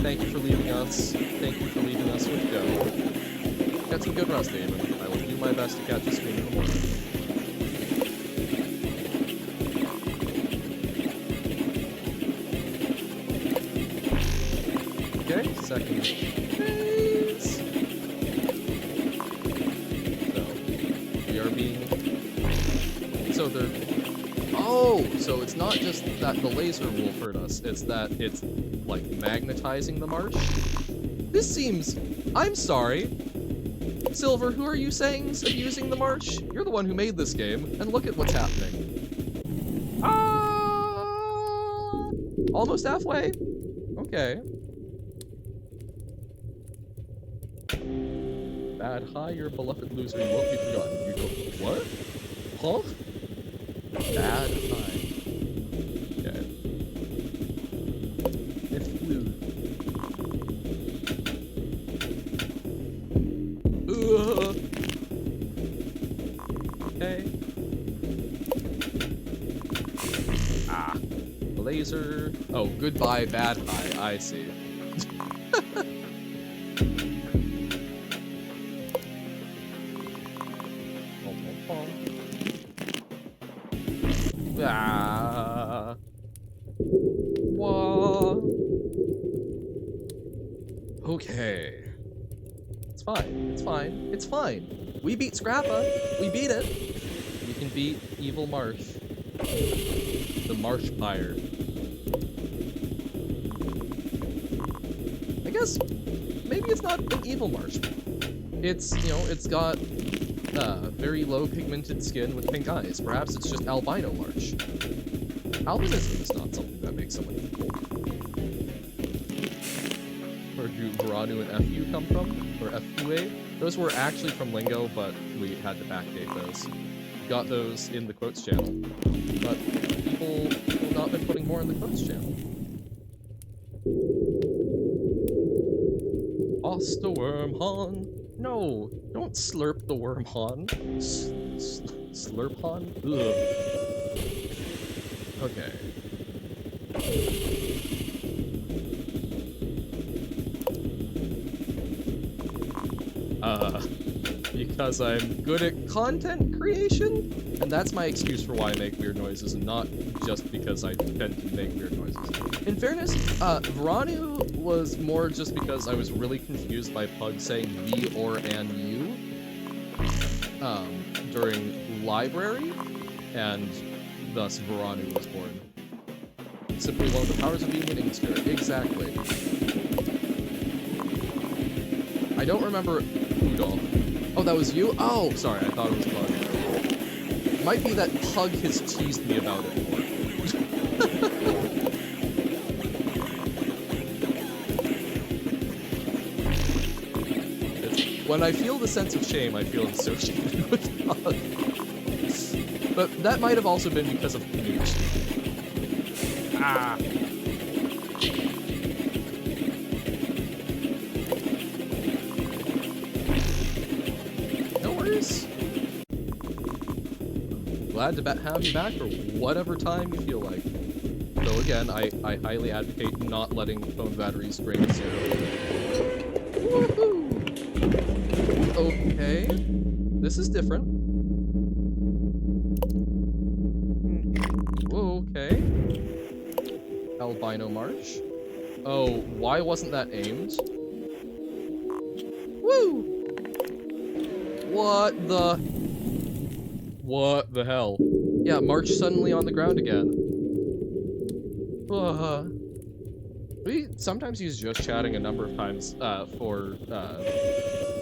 Thank you for leaving us. Thank you for leaving us with Joe. Get some good rest, Damon. I will do my best to catch you soon in the morning. Okay, second phase. So, we are being... So they're... Oh! So it's not just that the laser will hurt us, it's that it's, like, magnetizing the marsh? This seems... I'm sorry. Silver, who are you saying is abusing the marsh? You're the one who made this game, and look at what's happening. Ah! Almost halfway? Okay. Bad high, your beloved loser, you won't be forgotten. You go, what? Huh? Bad high. Okay. If blue. Okay. Ah. Laser. Oh, goodbye, bad high. I see. Ah. Whoa. Okay. It's fine. It's fine. It's fine. We beat Scrapa. We beat it. We can beat Evil Marsh. The Marsh Pyre. I guess maybe it's not an evil Marsh. It's, you know, it's got very low pigmented skin with pink eyes. Perhaps it's just albino Marsh. Albinism is not something that makes someone evil. Where do Veranu and FU come from? Or FUA? Those were actually from Lingo, but we had to backdate those. We got those in the quotes channel. But people have not been putting more in the quotes channel. Lost the Wormhorn. No, don't slurp the Wormhorn. Slurphon? Ugh. Okay. Because I'm good at content creation, and that's my excuse for why I make weird noises, and not just because I tend to make weird noises. In fairness, Veranu was more just because I was really confused by Pug saying we, or, and you during library, and thus Veranu was born. Simply one of the powers of being an Ing spirit. Exactly. I I don't remember Udall. Oh, that was you? Oh, sorry, I thought it was Pug. Might be that Pug has teased me about it more. When I feel the sense of shame, I feel associated with Pug. But that might have also been because of Knut. Ah. No worries. Glad to have you back for whatever time you feel like. Though again, I highly advocate not letting phone batteries drain to zero. Woohoo! Okay. This is different. Okay. Albino Marsh. Oh, why wasn't that aimed? Woo! What the hell? Yeah, March suddenly on the ground again. We sometimes use just chatting a number of times for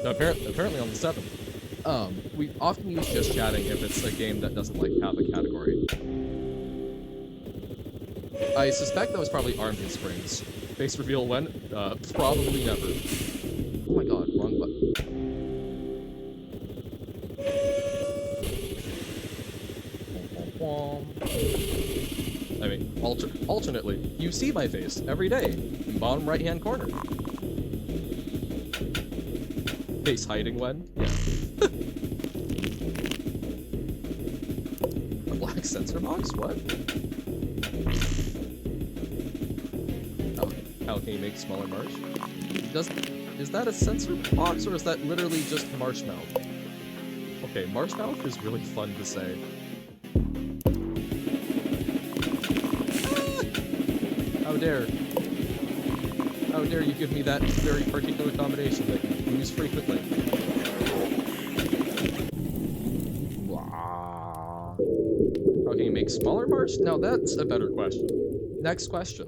apparently on the 7th. We often use just chatting if it's a game that doesn't like have a category. I suspect that was probably Armed and Springs. Face reveal when? Probably never. Oh my god, wrong button. I mean, alternately, you see my face every day in bottom right-hand corner. Face hiding when? Yeah. A black sensor box? What? How can you make smaller Marsh? Is that a sensor box or is that literally just Marshmouth? Okay, Marshmouth is really fun to say. How dare you give me that very particular combination that you use frequently. Wow. How can you make smaller Marsh? Now that's a better question. Next question.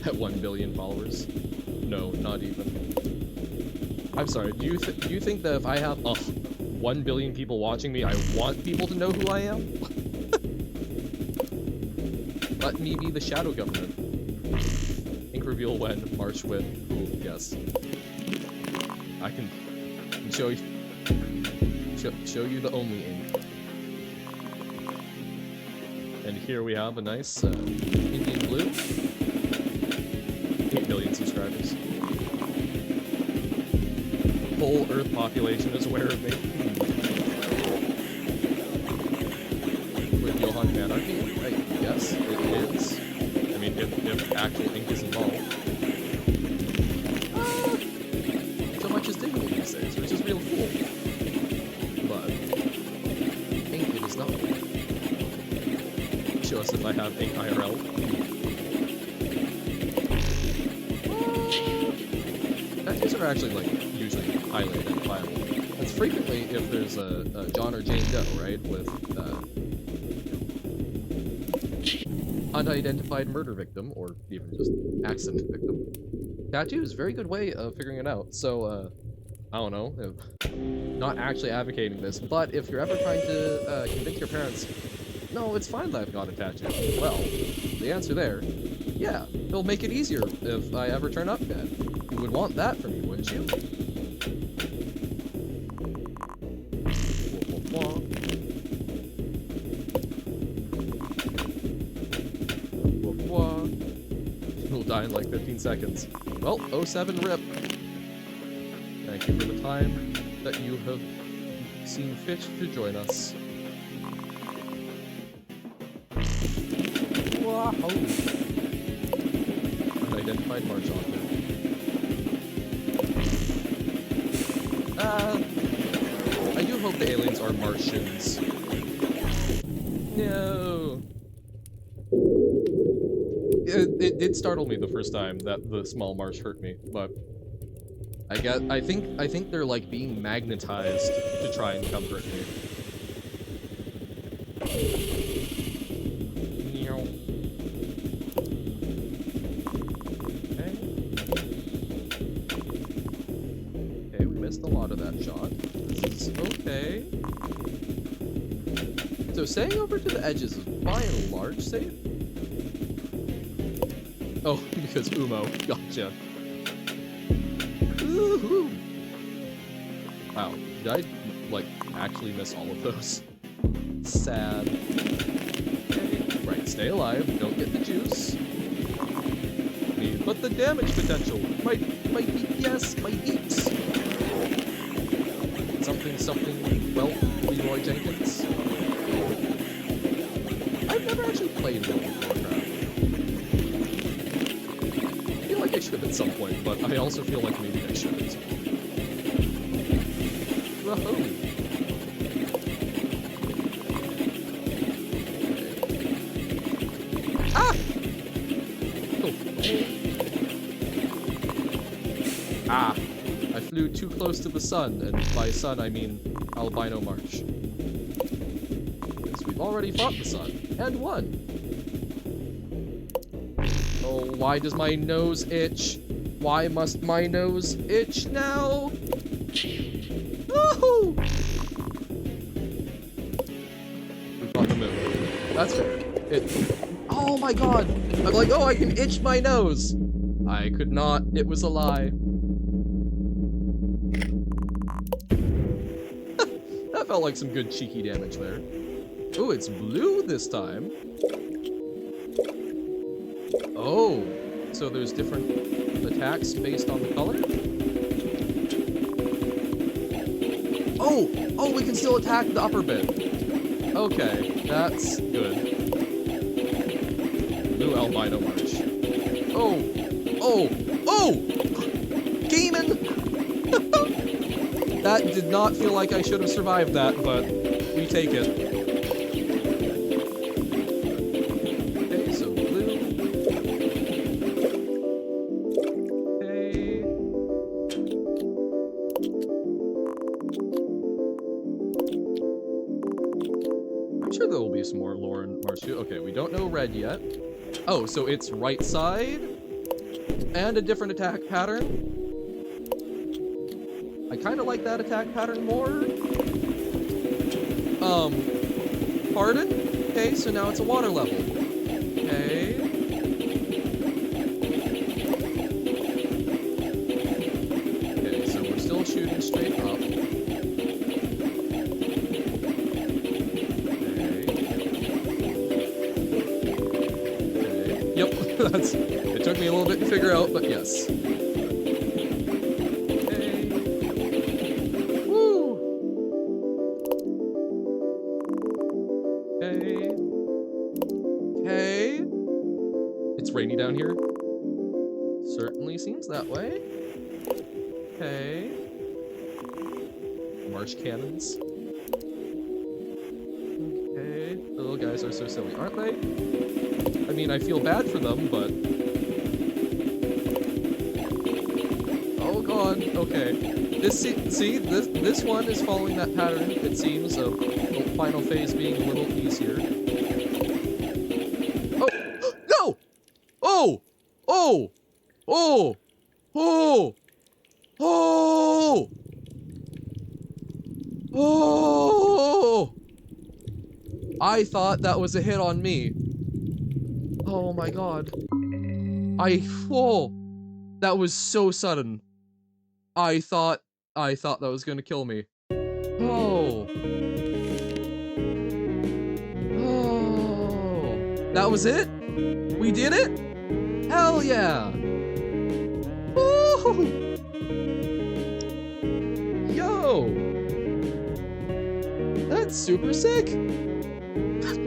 At 1 billion followers? No, not even. I'm sorry, do you think that if I have 1 billion people watching me, I want people to know who I am? Let me be the shadow government. Ink reveal when, March with. Ooh, yes. I can show you the only ink. And here we have a nice Indian blue. 8 billion subscribers. Whole Earth population is aware of me. With Johan Manarchy? Yes, it is. I mean, if actual ink is involved. So much is digital these days, which is real cool. But ink it is not. Show us if I have ink IRL. Tattoos are actually like usually highly identifiable. That's frequently if there's a John or Jane Doe, right? With unidentified murder victim, or even just accident victim. Tattoos, very good way of figuring it out. So, I don't know, not actually advocating this, but if you're ever trying to convince your parents, no, it's fine that I've got a tattoo. Well, the answer there, yeah, it'll make it easier if I ever turn up dead. You would want that from me, wouldn't you? You'll die in like 15 seconds. Well, 07 RIP. Thank you for the time that you have seen fit to join us. Wow. Unidentified March author. I do hope the aliens are Martians. No. It did startle me the first time that the small Marsh hurt me, but I think they're like being magnetized to try and come hurt me. Okay, we missed a lot of that shot. This is okay. So staying over to the edges is by and large safe. Oh, because Umo. Gotcha. Woohoo! Wow, did I, like, actually miss all of those? Sad. Okay, right, stay alive, don't get the juice. But the damage potential! My DPS, my heaps! Something, well, Leroy Jenkins. I've never actually played World of Warcraft. I feel like I should at some point, but I also feel like maybe I shouldn't. Whoa. Ah! Oh. Ah! I flew too close to the sun, and by sun I mean albino Marsh. Because we've already fought the sun, and won. Oh, why does my nose itch? Why must my nose itch now? Woohoo! We fought the moon. That's fair. Oh my god! I'm like, oh, I can itch my nose! I could not. It was a lie. That felt like some good cheeky damage there. Oh, it's blue this time. Oh, so there's different attacks based on the color? Oh, we can still attack the upper bit. Okay, that's good. Blue albino Marsh. Oh! Gaming! That did not feel like I should have survived that, but we take it. Okay, so blue. Okay. I'm sure there will be some more lore in Marsh 2. Okay, we don't know red yet. Oh, so it's right side and a different attack pattern. I kind of like that attack pattern more. Pardon? Okay, so now it's a water level. Okay. Okay, so we're still shooting straight up. Okay. Yep, it took me a little bit to figure out, but yes. Okay. It's rainy down here. Certainly seems that way. Okay. Marsh cannons. Okay. The little guys are so silly, aren't they? I mean, I feel bad for them, but... Oh god, okay. This one is following that pattern, it seems, of the final phase being a little easier. Oh! No! Oh! Oh! Oh! Oh! Oh! Oh! I thought that was a hit on me. Oh my god. Oh! That was so sudden. I thought that was gonna kill me. Oh. Oh. That was it? We did it? Hell yeah. Woo! Yo. That's super sick.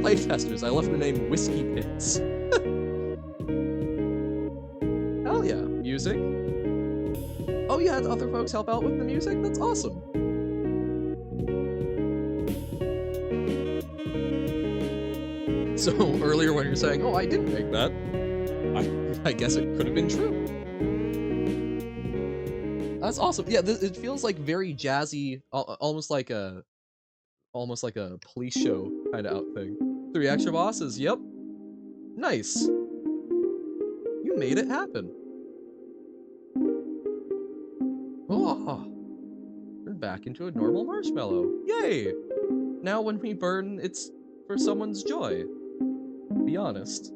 Playtesters, I left the name Whiskey Pits. Hell yeah. Music. Oh, you had other folks help out with the music? That's awesome. So earlier when you're saying, oh, I didn't make that, I guess it could have been true. That's awesome. Yeah, it feels like very jazzy, almost like a almost like a police show kind of out thing. 3 extra bosses, yep. Nice. You made it happen. Oh, turn back into a normal marshmallow. Yay! Now when we burn, it's for someone's joy. Be honest.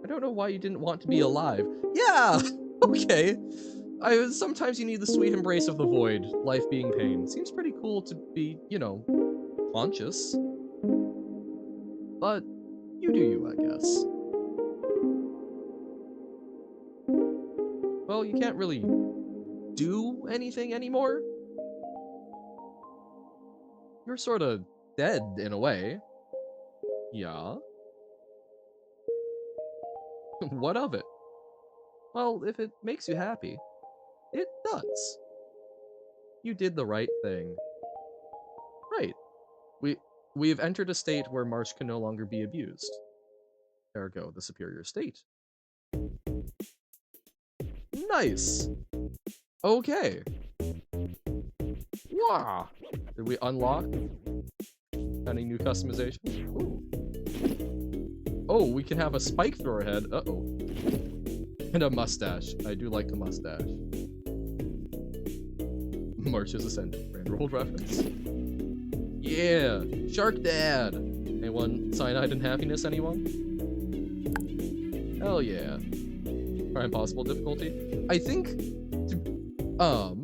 I don't know why you didn't want to be alive. Yeah! Okay. Sometimes you need the sweet embrace of the void, life being pain. Seems pretty cool to be, you know, conscious. But you do you, I guess. Well, you can't really do anything anymore. You're sort of dead in a way. Yeah. What of it? Well, if it makes you happy, it does. You did the right thing. Right. We've entered a state where Marsh can no longer be abused. Ergo, the superior state. Nice. Okay. Wow. Did we unlock any new customization? Ooh. Oh, we can have a spike through our head. Uh-oh. And a mustache. I do like the mustache. Marsh's Ascendant. Brand reference. Yeah. Shark Dad. Anyone? Cyanide and Happiness, anyone? Hell yeah. Try impossible difficulty. I think oh,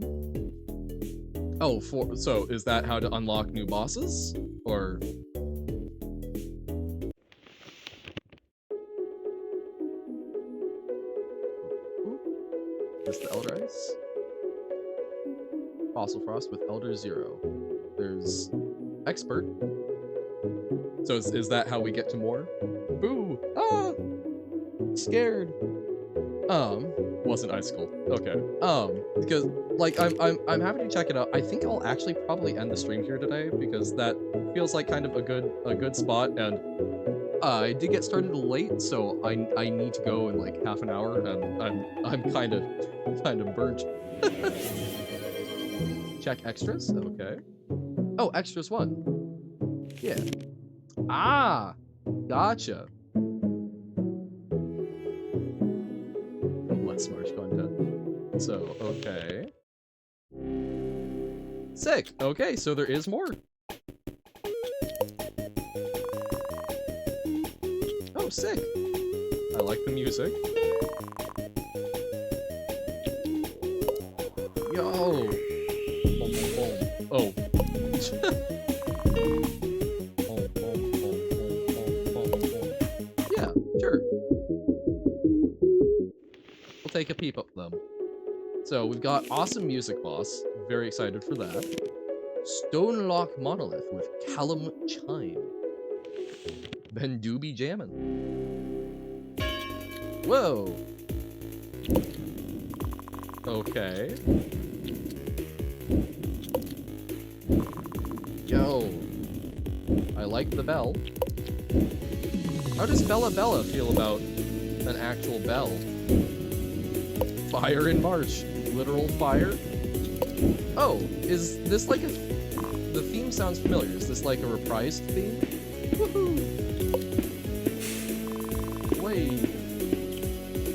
so is that how to unlock new bosses? Or is the Elder Ice? Fossil Frost with Elder Zero. There's Expert. So is that how we get to more? Boo! Ah! Scared. Wasn't Icicle. Okay. Because like I'm happy to check it out. I think I'll actually probably end the stream here today because that feels like kind of a good spot, and I did get started late, so I need to go in like half an hour, and I'm kind of burnt. Check extras. Okay. Oh, extras 1. Yeah. Ah, gotcha. Less Marsh content. So, okay. Sick. Okay, so there is more. Oh, sick. I like the music. Yo. Oh. Yeah, sure. We'll take a peep at them. So we've got awesome music boss. Very excited for that. Stonelock Monolith with Callum Chime. Then Doobie Jammin'. Whoa. Okay. Yo. I like the bell. How does Bella feel about an actual bell? Fire in Marsh. Literal fire? Oh, is this like a... The theme sounds familiar. Is this like a reprised theme? Woohoo! Wait.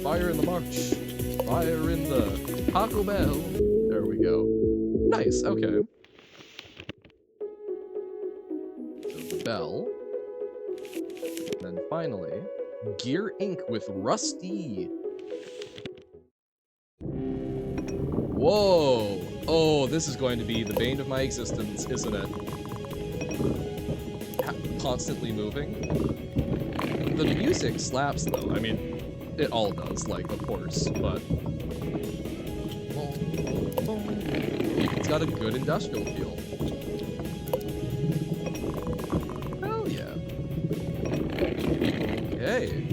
Fire in the Marsh. Fire in the Taco Bell. There we go. Nice, okay. So the bell. And then finally, Gear Inc. with Rusty. Whoa! Oh, this is going to be the bane of my existence, isn't it? Constantly moving. The music slaps, though. I mean, it all does, like, of course, but... It's got a good industrial feel. Hell yeah. Okay.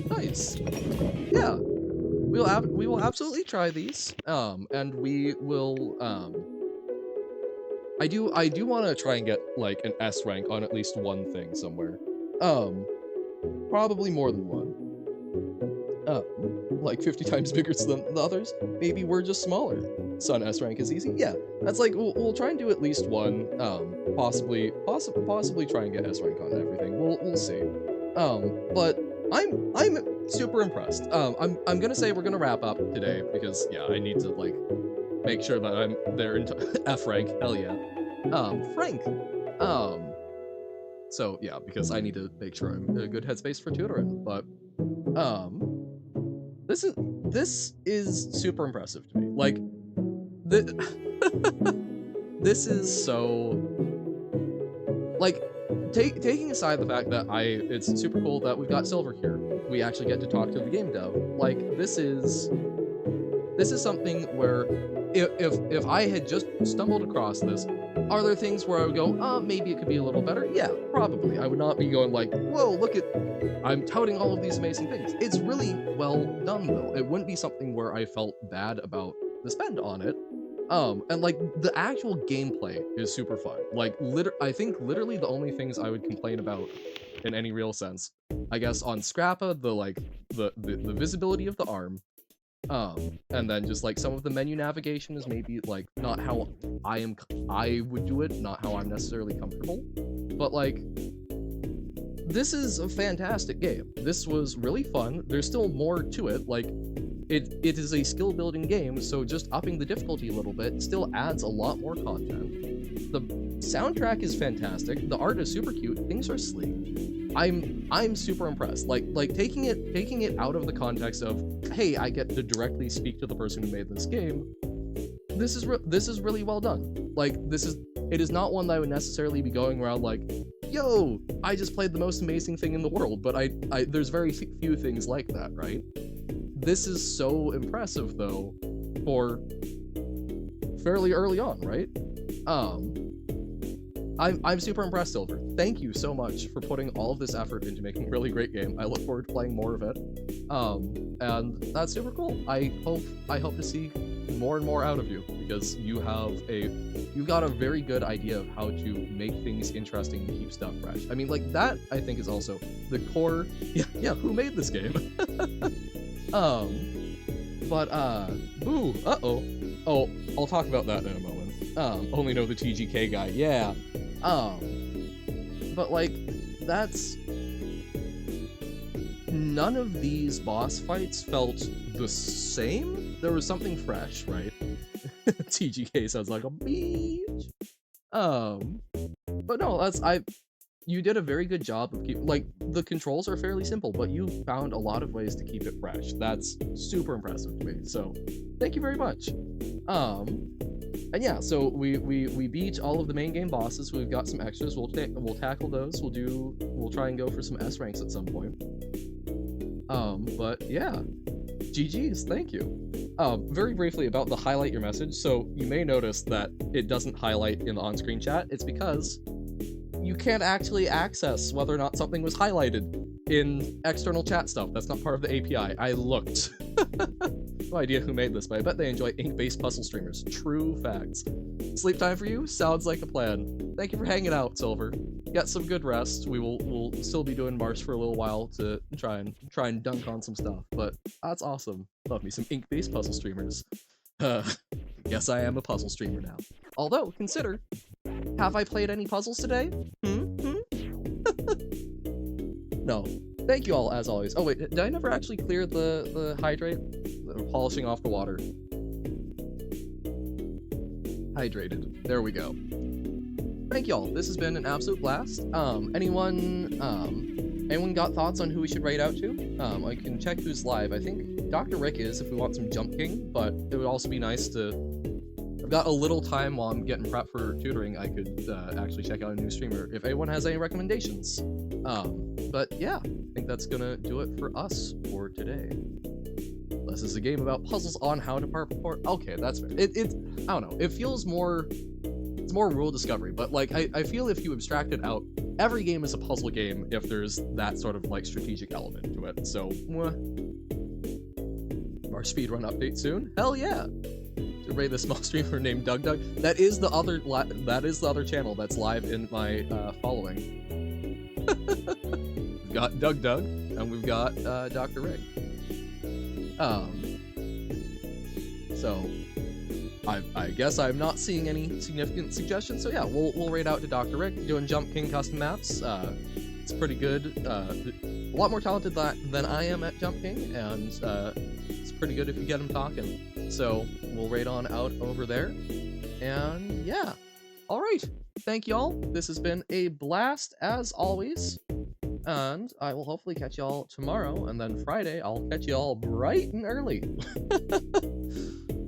Nice. Yeah. We will absolutely try these, and we will, I do want to try and get, like, an S rank on at least one thing somewhere. Probably more than one. uh, like 50 times bigger than the others. Maybe we're just smaller. Sun S rank is easy. Yeah, that's like we'll try and do at least one. Possibly try and get S rank on everything. We'll see. But I'm super impressed. I'm gonna say we're gonna wrap up today because yeah, I need to like make sure that I'm there in F rank. Hell yeah. Frank. Um. So yeah, because I need to make sure I'm in a good headspace for tutoring. But um, this is super impressive to me. Like the this is so like taking aside the fact that it's super cool that we've got Silver here. We actually get to talk to the game dev. Like this is something where if I had just stumbled across this, are there things where I would go, maybe it could be a little better? Yeah, probably. I would not be going like, whoa, look at, I'm touting all of these amazing things. It's really well done though. It wouldn't be something where I felt bad about the spend on it. And like the actual gameplay is super fun. Like I think literally the only things I would complain about in any real sense, I guess on Scrapa, the visibility of the arm, and then just like some of the menu navigation is maybe like not how I would do it, not how I'm necessarily comfortable. But like this is a fantastic game. This was really fun. There's still more to it. Like it is a skill building game, so just upping the difficulty a little bit still adds a lot more content. The soundtrack is fantastic. The art is super cute. Things are sleek. I'm super impressed. Like taking it out of the context of, hey, I get to directly speak to the person who made this game. This is really well done. Like it is not one that I would necessarily be going around like, yo, I just played the most amazing thing in the world. But I there's very few things like that, right? This is so impressive though, for fairly early on, right? I'm super impressed, Silver. Thank you so much for putting all of this effort into making a really great game. I look forward to playing more of it. And that's super cool. I hope to see more and more out of you because you've got a very good idea of how to make things interesting and keep stuff fresh. I mean, like that I think is also the core. Yeah. Who made this game? Boo. Oh, I'll talk about that in a moment. Only know the TGK guy. Yeah. But like, that's... None of these boss fights felt the same. There was something fresh, right? TGK sounds like a beach. But no, you did a very good job of like, the controls are fairly simple, but you found a lot of ways to keep it fresh. That's super impressive to me, so thank you very much. And yeah, so we beat all of the main game bosses. We've got some extras. We'll tackle those. We'll try and go for some S ranks at some point. But yeah, GG's, thank you. Very briefly about the highlight your message. So you may notice that it doesn't highlight in the on-screen chat. It's because you can't actually access whether or not something was highlighted in external chat stuff. That's not part of the API. I looked. No idea who made this, but I bet they enjoy ink-based puzzle streamers. True facts. Sleep time for you? Sounds like a plan. Thank you for hanging out, Silver. Get some good rest. We'll still be doing Marsh for a little while to try and dunk on some stuff, but that's awesome. Love me some ink-based puzzle streamers. Guess I am a puzzle streamer now. Although, consider, have I played any puzzles today? No. Thank you all, as always. Oh wait, did I never actually clear the hydrate? Polishing off the water. Hydrated. There we go. Thank y'all. This has been an absolute blast. Anyone got thoughts on who we should raid out to? I can check who's live. I think Dr. Rick is if we want some Jump King, but it would also be nice to... I've got a little time while I'm getting prepped for tutoring. I could actually check out a new streamer if anyone has any recommendations. But yeah, I think that's gonna do it for us for today. This is a game about puzzles on how to parkour. Okay, that's fair. I don't know. It feels more... It's more rule discovery, but like, I feel if you abstract it out, every game is a puzzle game if there's that sort of like strategic element to it, so... Our speedrun update soon? Hell yeah! To raid a small streamer named Doug. That is the other channel that's live in my following. We've got Doug, and we've got Dr. Rick. Um, so I guess I'm not seeing any significant suggestions. So yeah, we'll raid out to Dr. Rick doing Jump King custom maps. It's pretty good. A lot more talented than I am at Jump King, and it's pretty good if you get him talking. So we'll raid on out over there, and yeah. All right. Thank y'all. This has been a blast as always. And I will hopefully catch y'all tomorrow, and then Friday I'll catch y'all bright and early.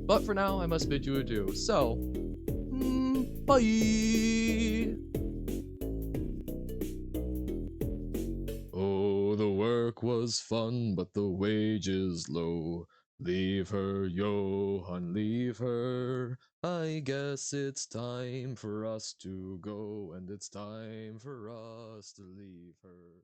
But for now, I must bid you adieu. So, bye! Oh, the work was fun, but the wages low. Leave her, Johann, leave her. I guess it's time for us to go, and it's time for us to leave her.